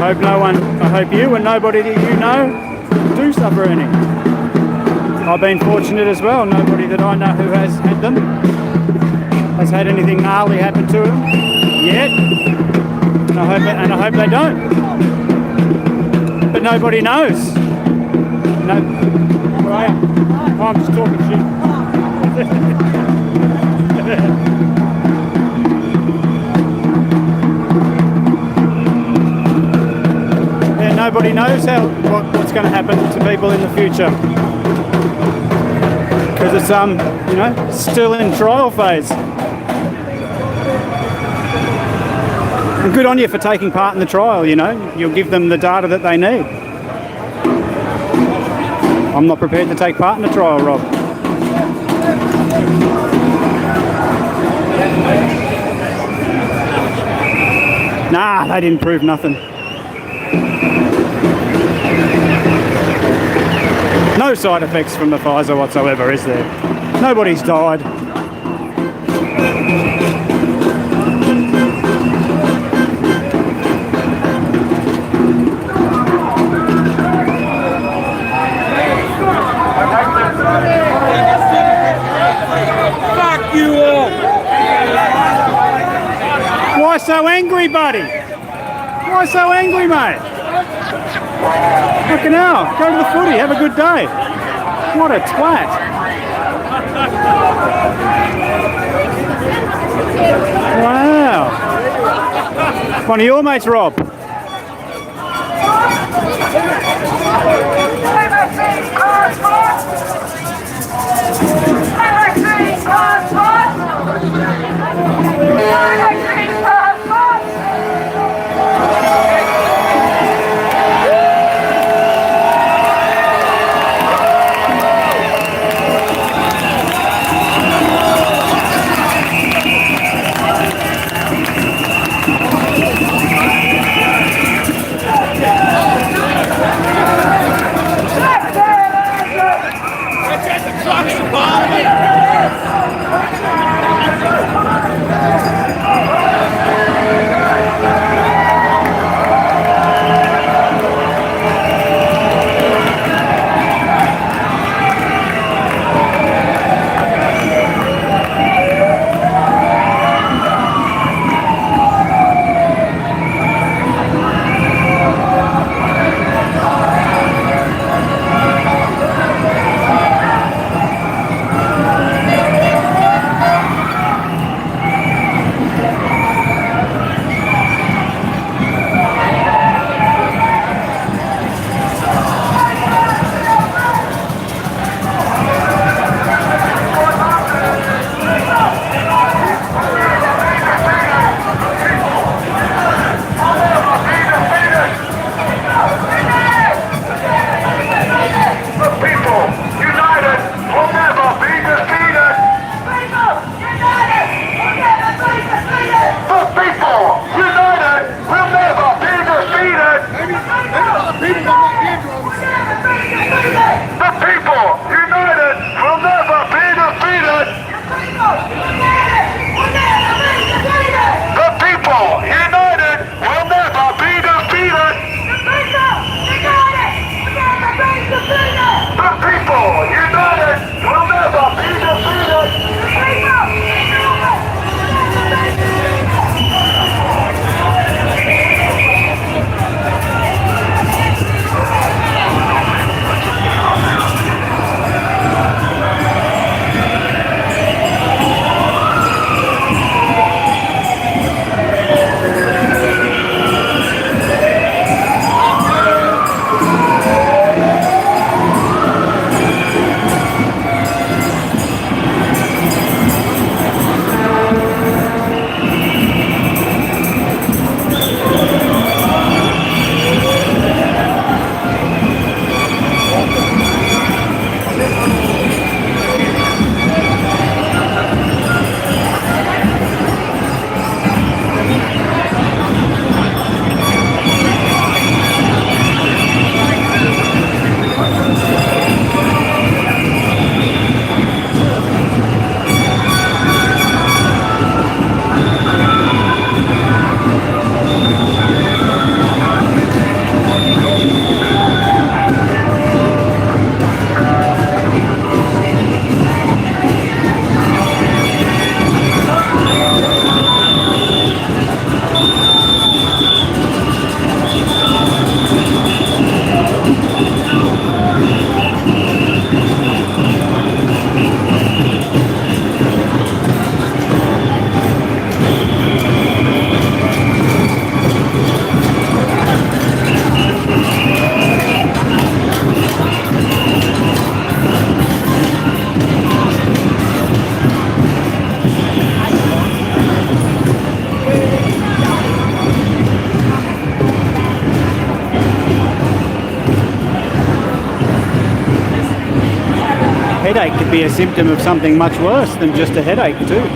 I hope you and nobody that you know do suffer any. I've been fortunate as well. Nobody that I know who has had them has had anything gnarly happen to them yet, and I hope they don't. But nobody knows. No, well, I'm just talking shit. Yeah, nobody knows what's going to happen to people in the future, because it's still in trial phase. And good on you for taking part in the trial. You'll give them the data that they need. I'm not prepared to take part in the trial, Rob. Nah, they didn't prove nothing. No side effects from the Pfizer whatsoever, is there? Nobody's died. Fuck you all! Why so angry, buddy? Why so angry, mate? Fucking hell, go to the footy, have a good day. What a twat. Wow. One of your mates, Rob. headache could be a symptom of something much worse than just a headache too.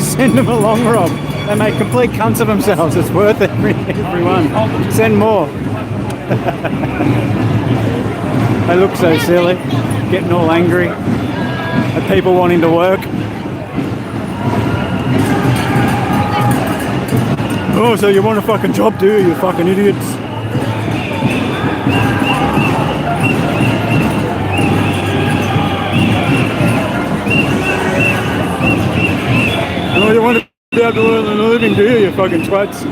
Send them along, Rob. They make complete cunts of themselves. It's worth everyone. Send more. They look so silly, getting all angry at people wanting to work. Oh, so you want a fucking job, do you fucking idiots? Oh, you want to be able to earn a living, do you fucking twats?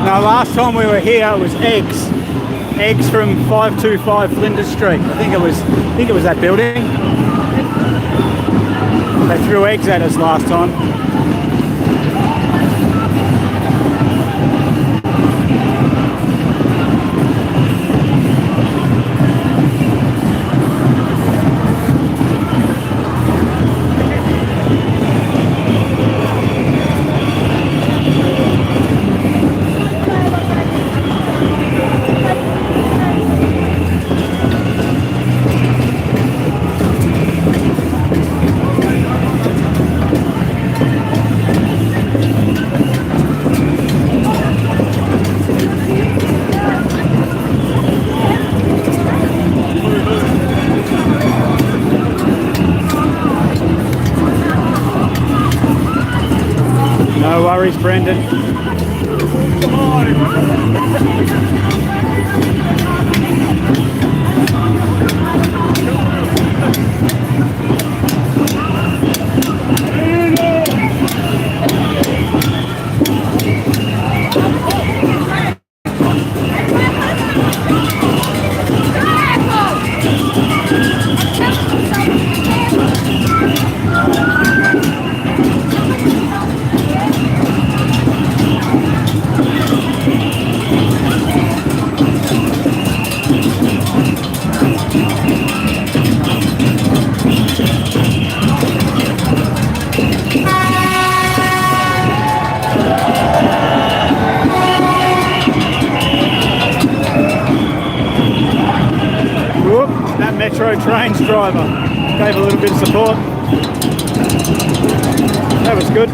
Now, last time we were here, it was eggs from 525 Flinders Street. I think it was that building. They threw eggs at us last time. No worries, Brendan. That Metro Trains driver gave a little bit of support. That was good.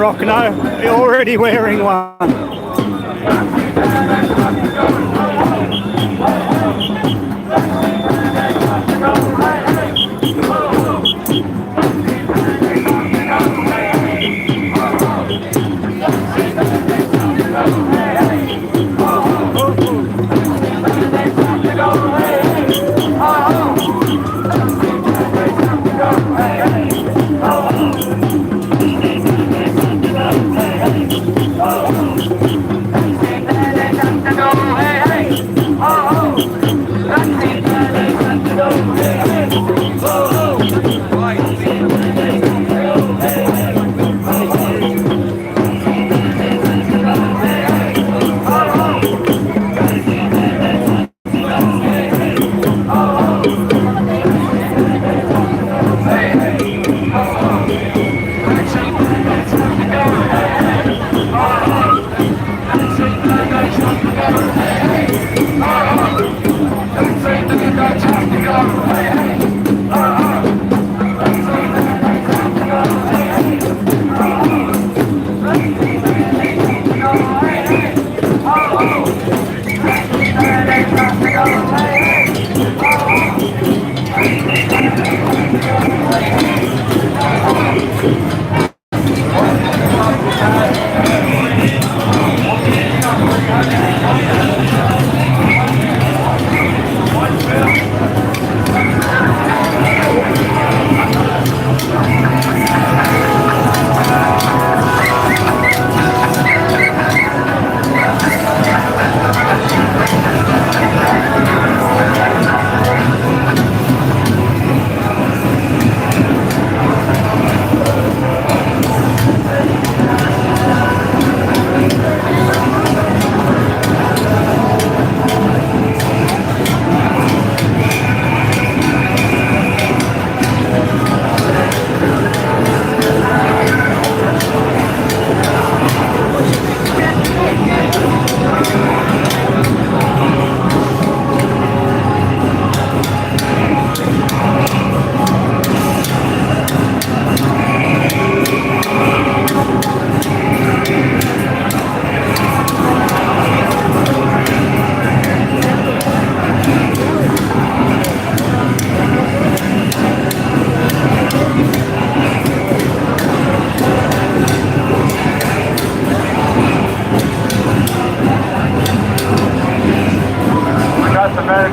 Rockno, you're already wearing one.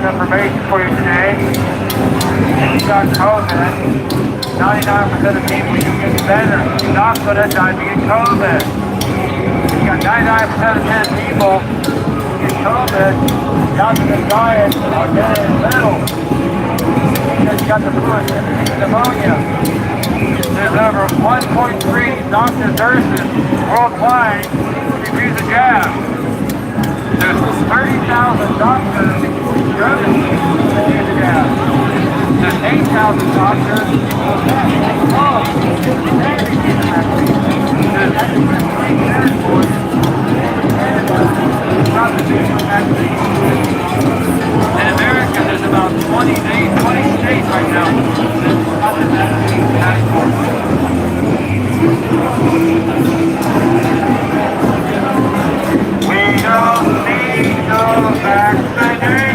Information for you today. If you got COVID, 99% of people you get better. You're not going to die to get COVID. You got 99% of 10 people who get COVID, down to the diet, are dead in the middle. Because you got the flu and pneumonia. There's over 1.3 doctors, nurses worldwide who refuse the jab. There's 30,000 doctors drugs in the jab. There's 8,000 doctors in America, there's about 20 states right now. We don't need no vaccination.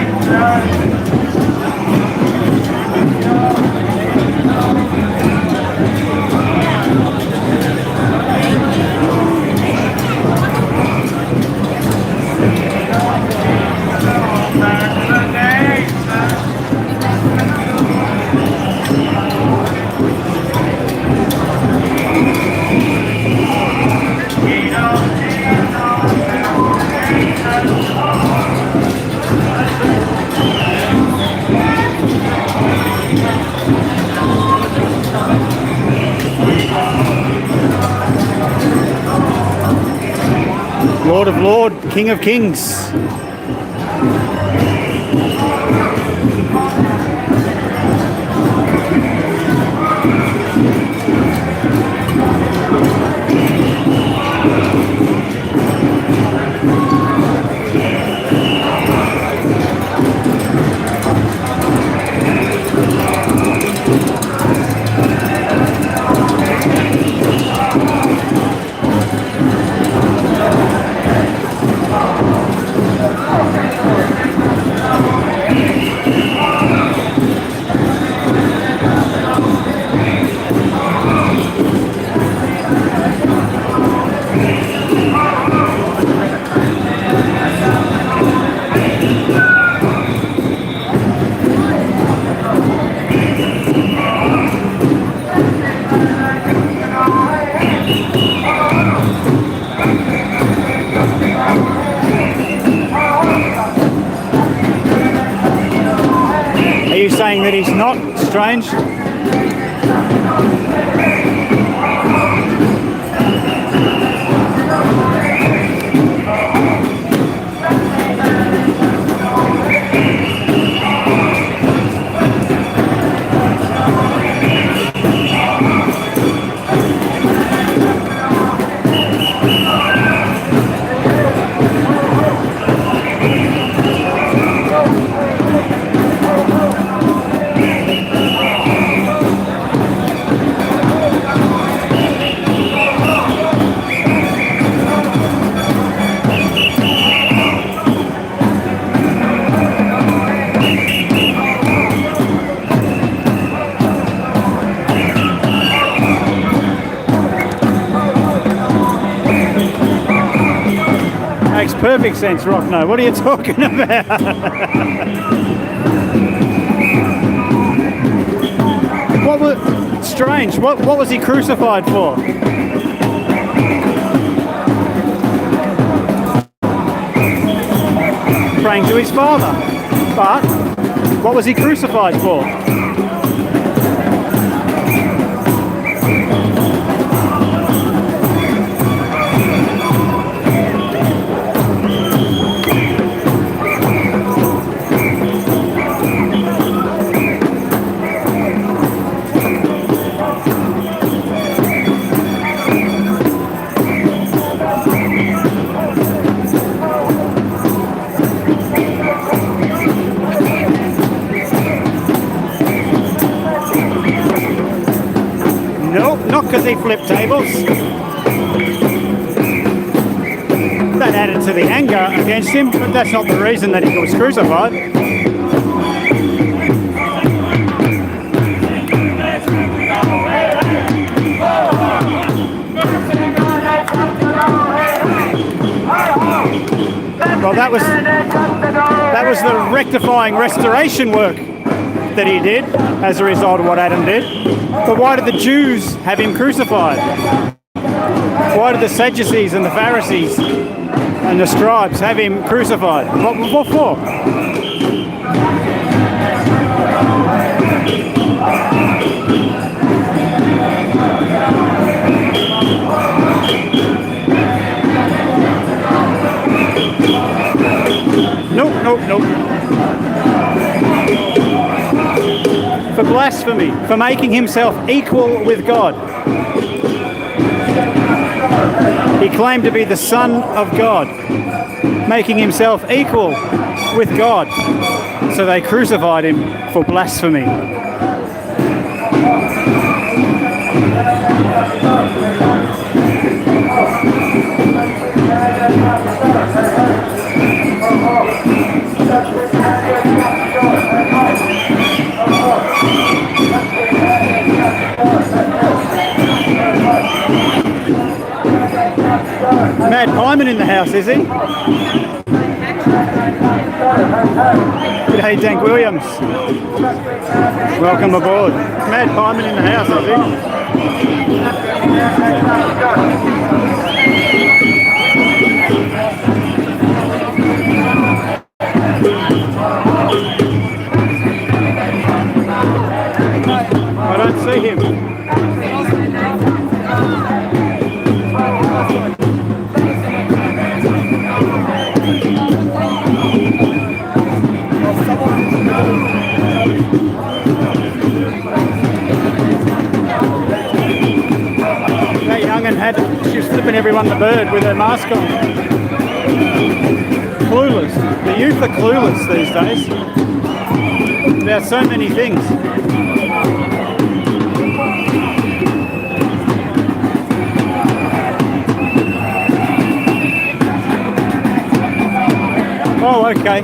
Lord of Lords, King of Kings. you saying that he's not strange? Makes perfect sense, Rockno. What are you talking about? What was strange? What was he crucified for? Praying to his father. But what was he crucified for? Nope, not because he flipped tables. That added to the anger against him, but that's not the reason that he was crucified. Well, that was the rectifying restoration work that he did as a result of what Adam did. But why did the Jews have him crucified? Why did the Sadducees and the Pharisees and the scribes have him crucified? What for? Nope. For blasphemy, for making himself equal with God. He claimed to be the Son of God, making himself equal with God. So they crucified him for blasphemy. Mad Pieman in the house, is he? G'day, Dank Williams. Welcome aboard. Mad Pieman in the house, is he? I don't see him. That young'un she was flipping everyone the bird with her mask on. Clueless. The youth are clueless these days. There are so many things. Oh, okay.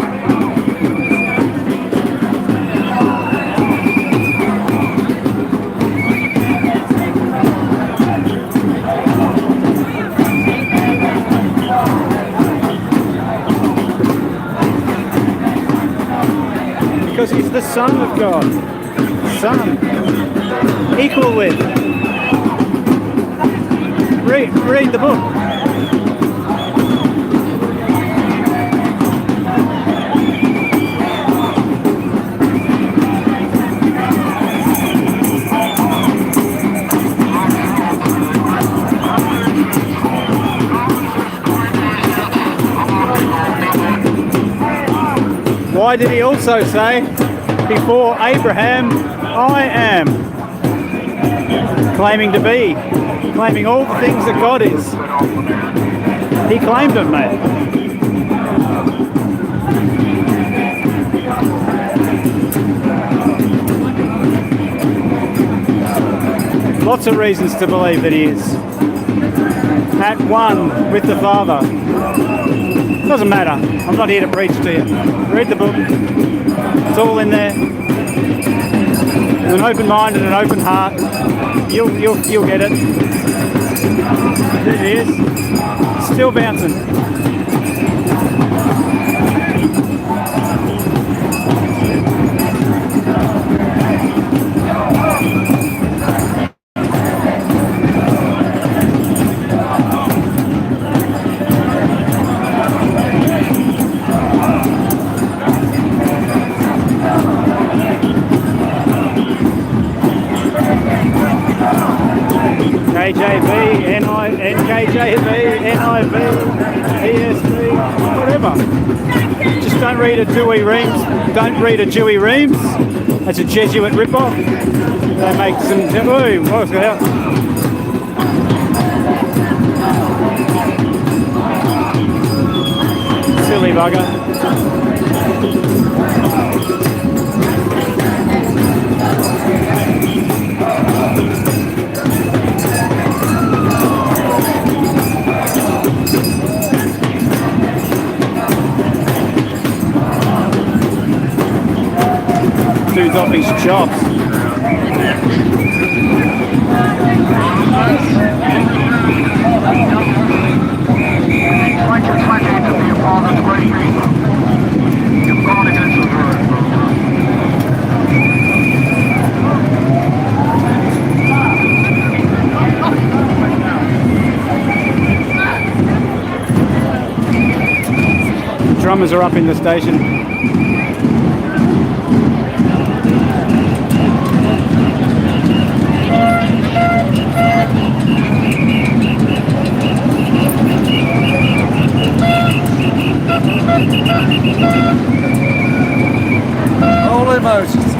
Because he's the Son of God. Son. Equal with. Read the book. Why did he also say, before Abraham, I am? Claiming to be, claiming all the things that God is. He claimed them, mate. Lots of reasons to believe that he is at one with the Father. Doesn't matter. I'm not here to preach to you. Read the book. It's all in there. With an open mind and an open heart, you'll get it. There he is. Still bouncing. KJV, NKJV, NIV, ESV, whatever. Just don't read a Dewey Reams. Don't read a Dewey Reams. That's a Jesuit ripoff. They make some. Ooh, what's that? Silly bugger. Dude's off his chops. Drummers are up in the station. All emotions.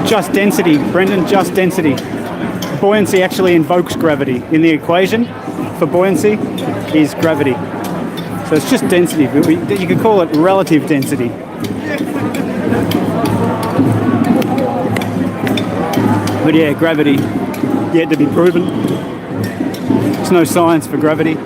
Just density, Brendan, just density. Buoyancy actually invokes gravity. In the equation for buoyancy is gravity. So it's just density, but you could call it relative density. But yeah, gravity, yet to be proven. There's no science for gravity.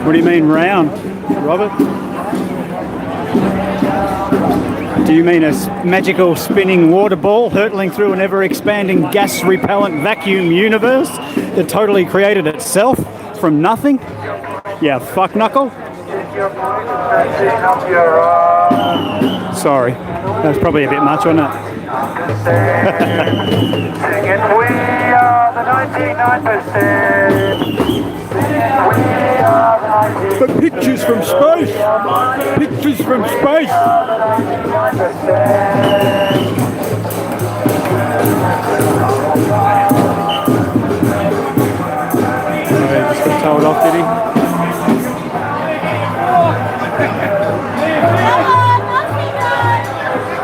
What do you mean round, Robert? Do you mean a magical spinning water ball hurtling through an ever-expanding gas-repellent vacuum universe that totally created itself from nothing? Yeah, fuck knuckle. Sorry, that was probably a bit much, wasn't it? Singing, we are the 99%. We are the 99%. But pictures from space! Pictures from space! Oh, he just got told off, did he?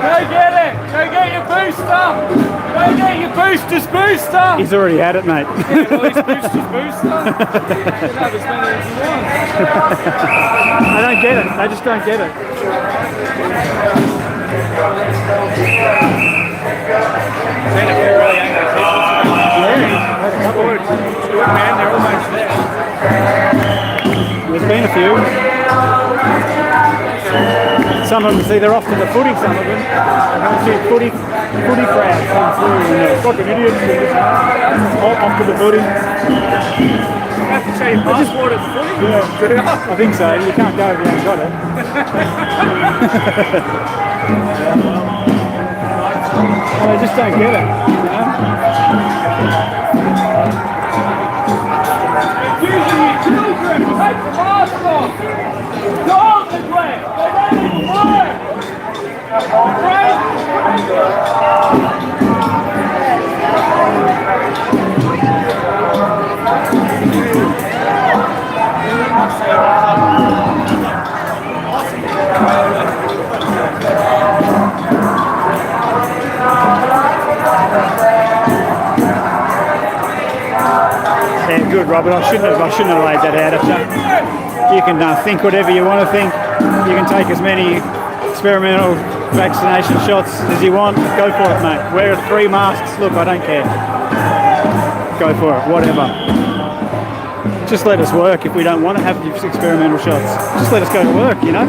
Go get it! Go get your booster! Go get your booster's booster! He's already had it, mate. Well, he's booster's booster. I don't get it. I just don't get it. There's been a few. Some of them, see, they're off to the footy, some of them. I don't see footy crowds come through and they're fucking idiots. Off to the footy. You have to show your passport at the footy? Yeah, I think so. You can't go if you haven't got it. I just don't get it, you know? Using your children! Take the mask off! Dog the way! They don't even work! Yeah, good, Robert. I shouldn't have laid that out at you. You can think whatever you want to think. You can take as many experimental vaccination shots as you want. Go for it, mate. Wear 3 masks. Look, I don't care. Go for it. Whatever. Just let us work if we don't want to have these experimental shots. Just let us go to work, you know?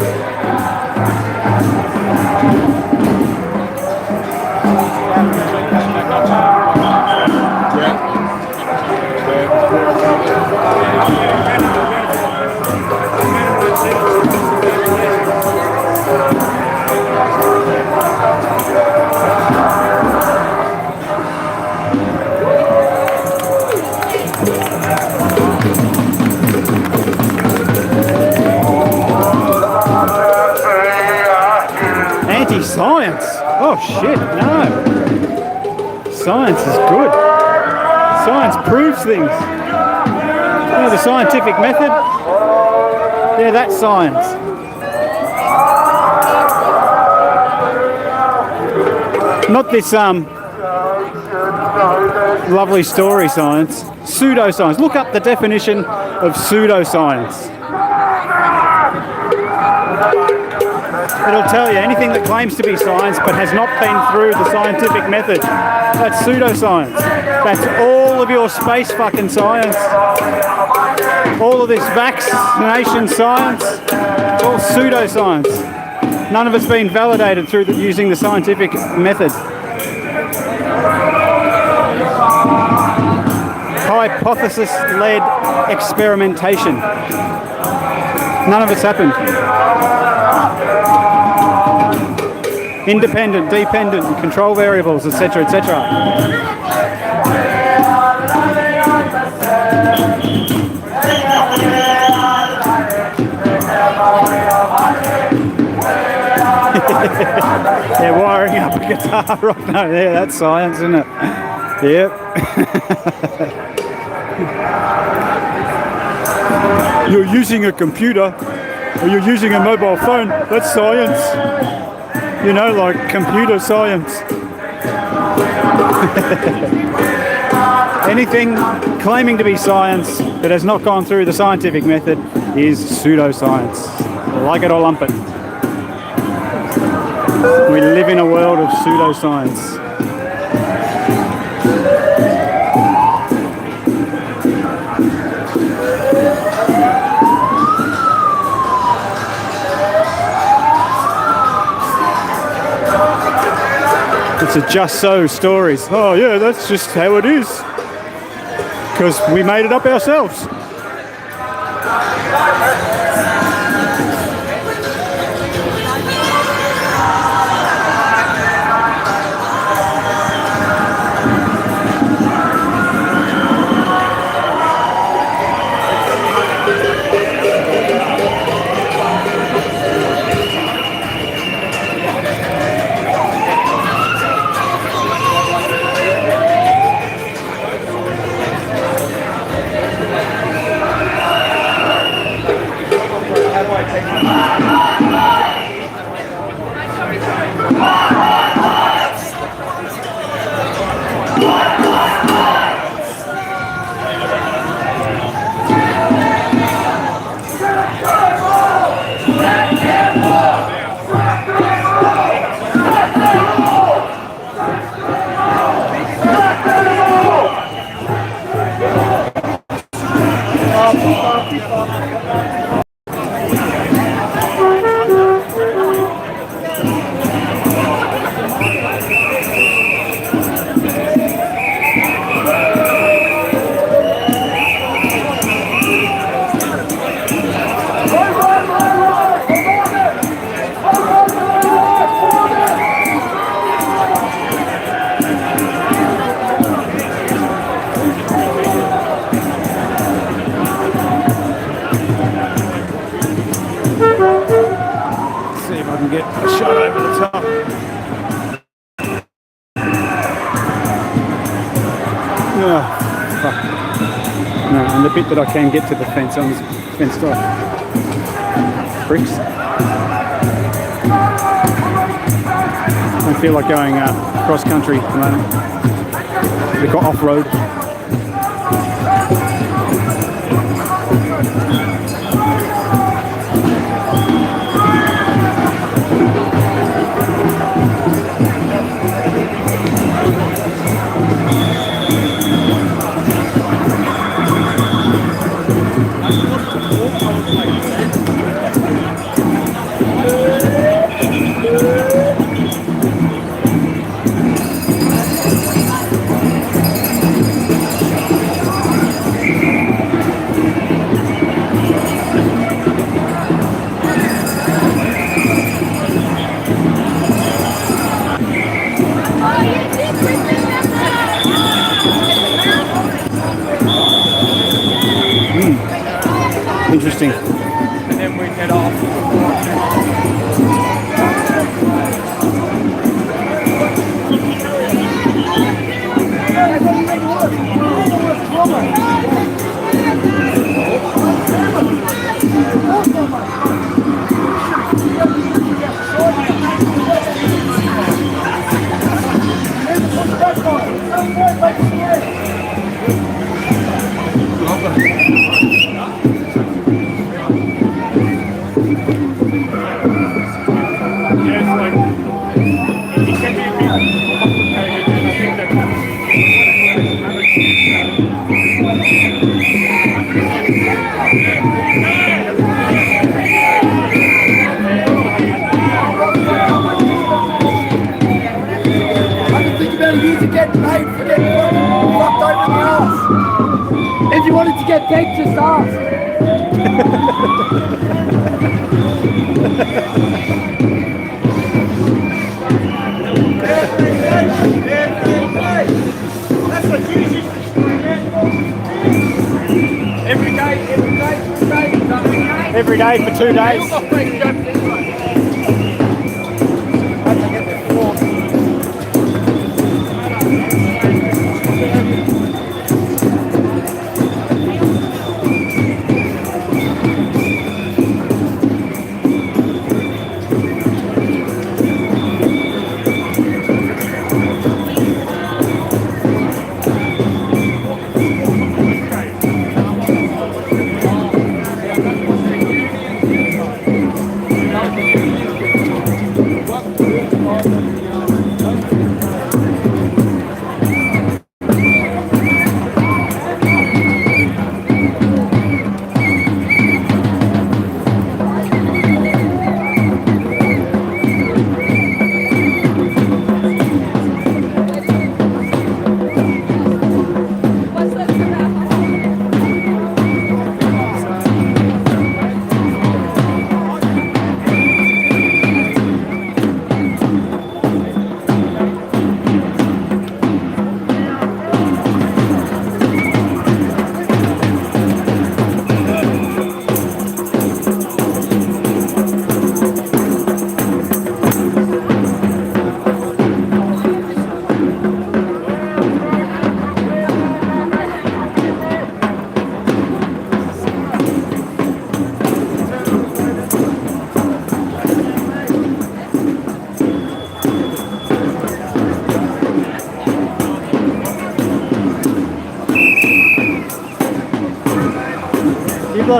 Anti-science? Oh shit, no. Science is good. Science proves things. You know the scientific method? Yeah, that's science. Not this lovely story science. Pseudoscience. Look up the definition of pseudoscience. It'll tell you anything that claims to be science but has not been through the scientific method. That's pseudoscience. That's all of your space fucking science. All of this vaccination science. It's all pseudoscience. None of it's been validated through using the scientific method. Hypothesis-led experimentation. None of it's happened. Independent, dependent, control variables, etc., etc. Yeah, wiring up a guitar rock. No, yeah, that's science, isn't it? Yep. You're using a computer, or you're using a mobile phone. That's science. You know, like computer science. Anything claiming to be science that has not gone through the scientific method is pseudoscience. Like it or lump it. We live in a world of pseudoscience. lots of just so stories. Oh yeah, that's just how it is. Because we made it up ourselves. See if I can get a shot over the top. Oh, fuck. No, and the bit that I can get to the fence on is fenced off. Bricks. I don't feel like going cross country at the moment. We've got off road. Interesting. And then we head off. If you wanted to get paid, just ask. Every day for 2 days.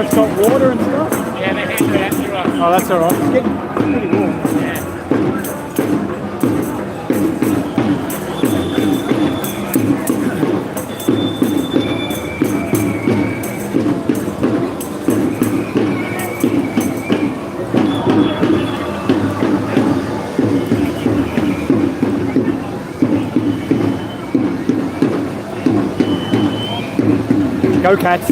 guys got water and stuff? Yeah, they handed it out to us. Oh, that's all right. It's getting pretty warm. Go Cats!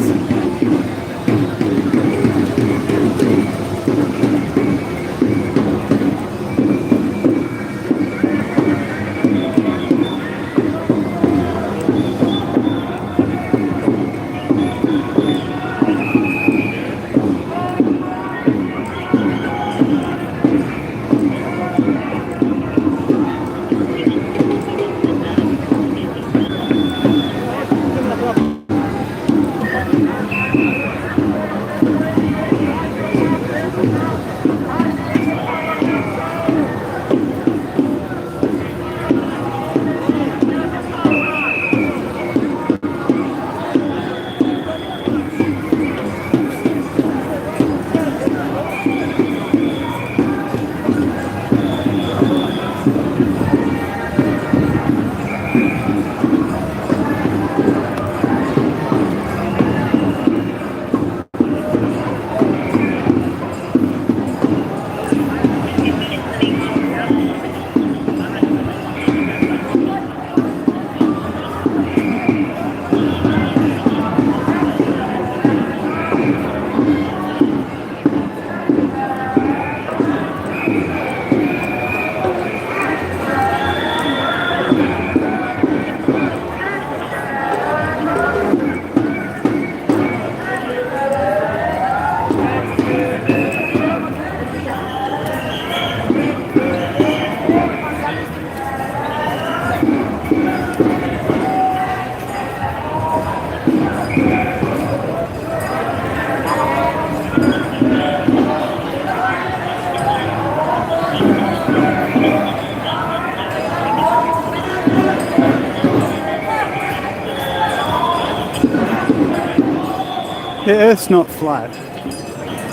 The Earth's not flat.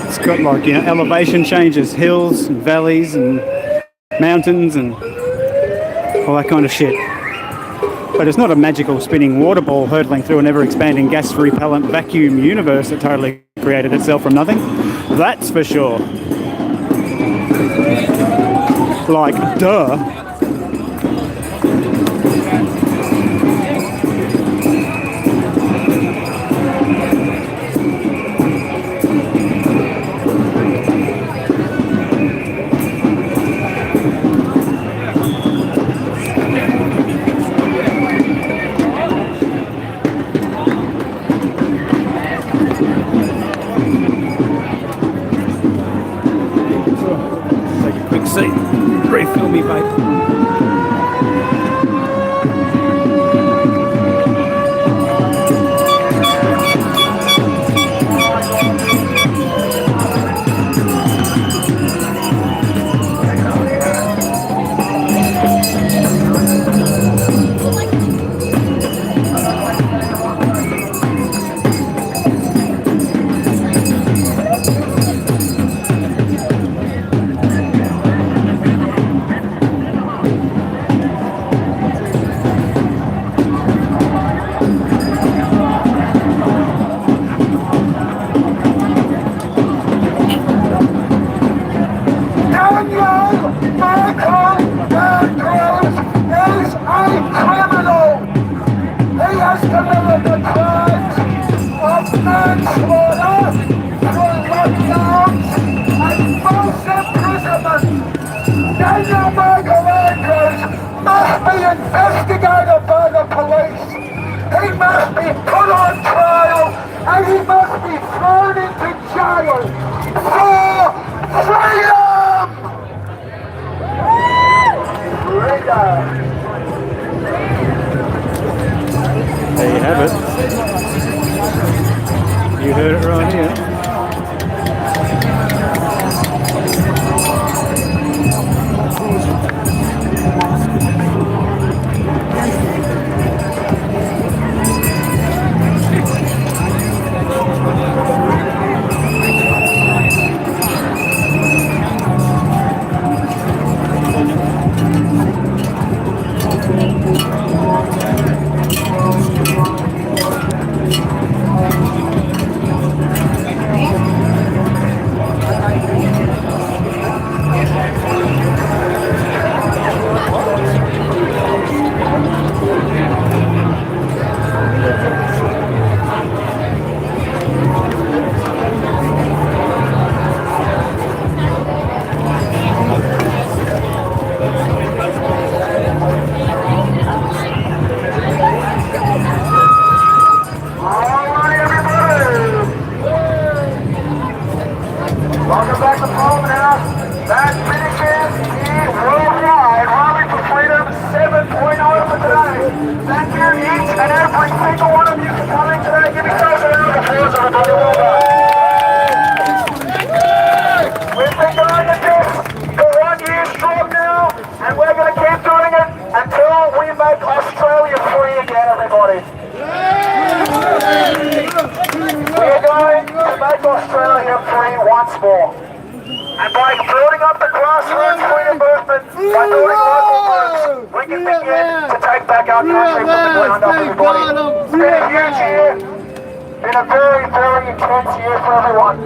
It's got like, you know, elevation changes, hills and valleys and mountains and all that kind of shit. But it's not a magical spinning water ball hurtling through an ever-expanding gas-repellent vacuum universe that totally created itself from nothing. That's for sure. Like, duh. Refill me, babe. Investigated by the police. He must be put on trial and he must be thrown into jail for freedom! Freedom! There you have it. You heard it right here. Welcome back to Parliament House. That finishes the Worldwide Rally for Freedom 7.0 for today. Thank you each and every single one of you for coming today. Give yourselves a round of applause, everybody. Well done. We've been doing this for 1 year strong now, and we're going to keep doing it until we make Australia free again, everybody. We're going to make Australia free once more. And by building up the grassroots freedom movement, by building local groups, we can begin to take back our country from the ground up, everybody. It's been a huge year, been a very, very intense year for everyone.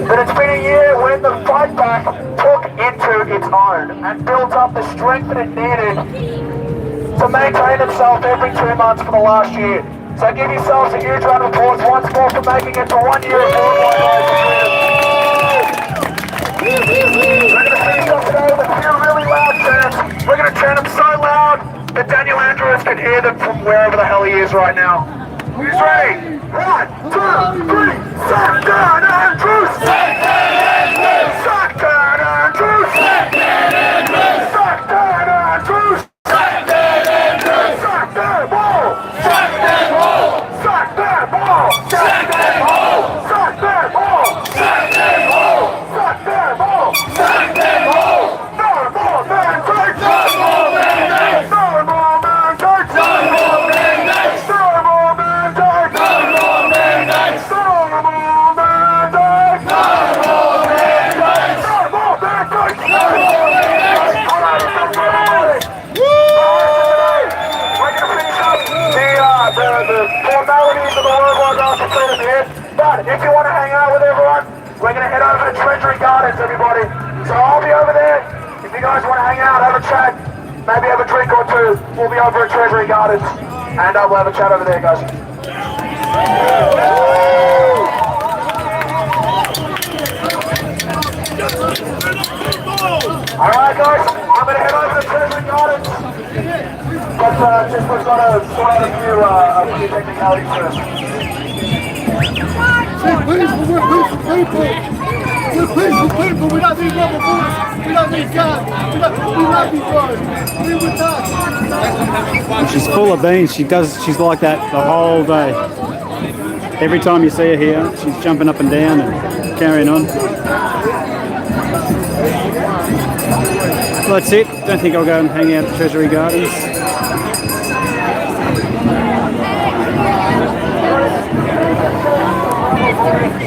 But it's been a year when the fight back took into its own and built up the strength that it needed to maintain itself every 2 months for the last year. So give yourselves a huge round of applause once more for making it to 1 year of worldwide rally for freedom. We're going to finish up today with a few really loud chants. We're going to chant them so loud that Daniel Andrews can hear them from wherever the hell he is right now. Who's ready? 1, 2, 3, suck down Andrews! Suck down Andrews! Suck down Andrews! Suck down Andrews! Suck down Andrews! Suck down Andrews! Suck that ball! Suck that ball! Suck that ball! Suck that ball! Suck that ball! Suck that ball! Suck that ball! Suck that ball! No more mandates! No more mandates! No more mandates! No more mandates! No more mandates! No more mandates! No more mandates! No more mandates! No more mandates! No more mandates! All right, everybody! We're gonna finish up the formalities of the worldwide rally for freedom here. But if you want to hang out with everyone, we're going to head over to Treasury Gardens, everybody. So I'll be over there. If you guys want to hang out, have a chat, maybe have a drink or two, we'll be over at Treasury Gardens. And we'll have a chat over there, guys. Alright, guys, I'm going to head over to Treasury Gardens. But just we've got to sort out a few technicalities first. We're peaceful people. We don't need rubber bullets. We don't need guns. We love these guys. Be with us. She's full of beans. She's like that the whole day. Every time you see her here, she's jumping up and down and carrying on. Well, that's it. Don't think I'll go and hang out at Treasury Gardens.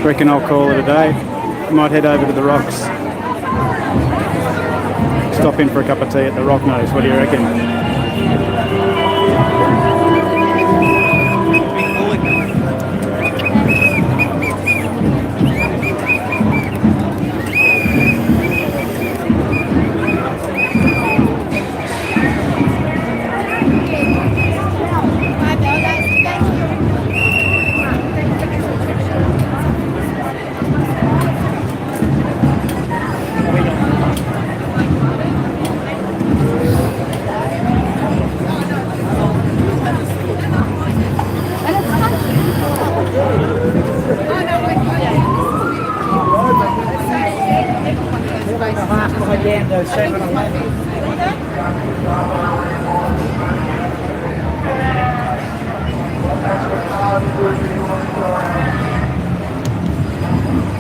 Reckon I'll call it a day. Might head over to the Rocks. Stop in for a cup of tea at the Rock Nose. What do you reckon?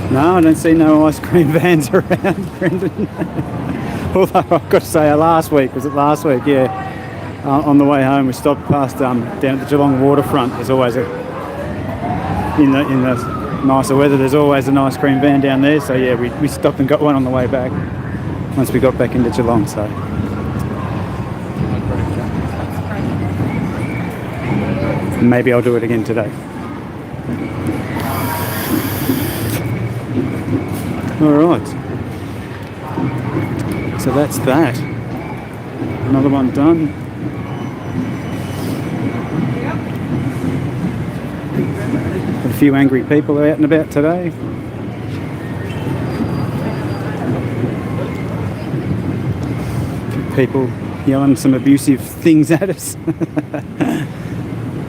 No, I don't see no ice cream vans around, Brendan. Although I've got to say, last week, yeah, on the way home we stopped past down at the Geelong waterfront. There's always in the nicer weather, there's always an ice cream van down there. So yeah, we stopped and got one on the way back once we got back into Geelong. So maybe I'll do it again today. All right, so that's that. Another one done. A few angry people out and about today. People yelling some abusive things at us.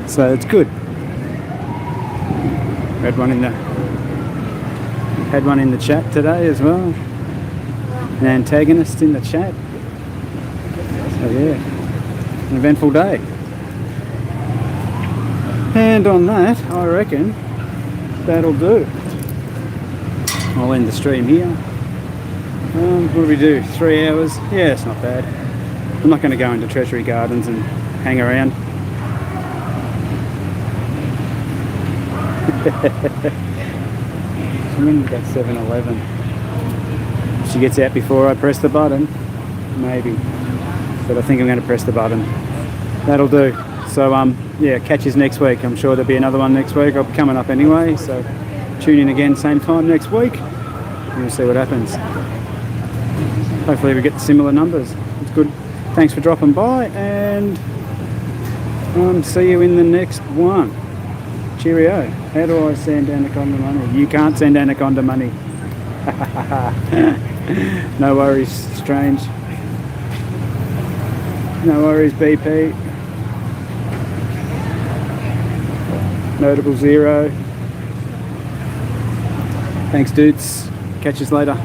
So it's good. We had one in the Had one in the chat today as well. An antagonist in the chat. So yeah, an eventful day. And on that, I reckon that'll do. I'll end the stream here. What do we do? 3 hours? Yeah, it's not bad. I'm not going to go into Treasury Gardens and hang around. I'm going to go 7-Eleven. If she gets out before I press the button, maybe. But I think I'm going to press the button. That'll do. So yeah, catch us next week. I'm sure there'll be another one next week. I'll be coming up anyway, so tune in again same time next week and we'll see what happens. Hopefully we get similar numbers. It's good. Thanks for dropping by, and see you in the next one. Cheerio. How do I send Anaconda money? You can't send Anaconda money. No worries, Strange. No worries, BP. Notable Zero. Thanks, dudes. Catch us later.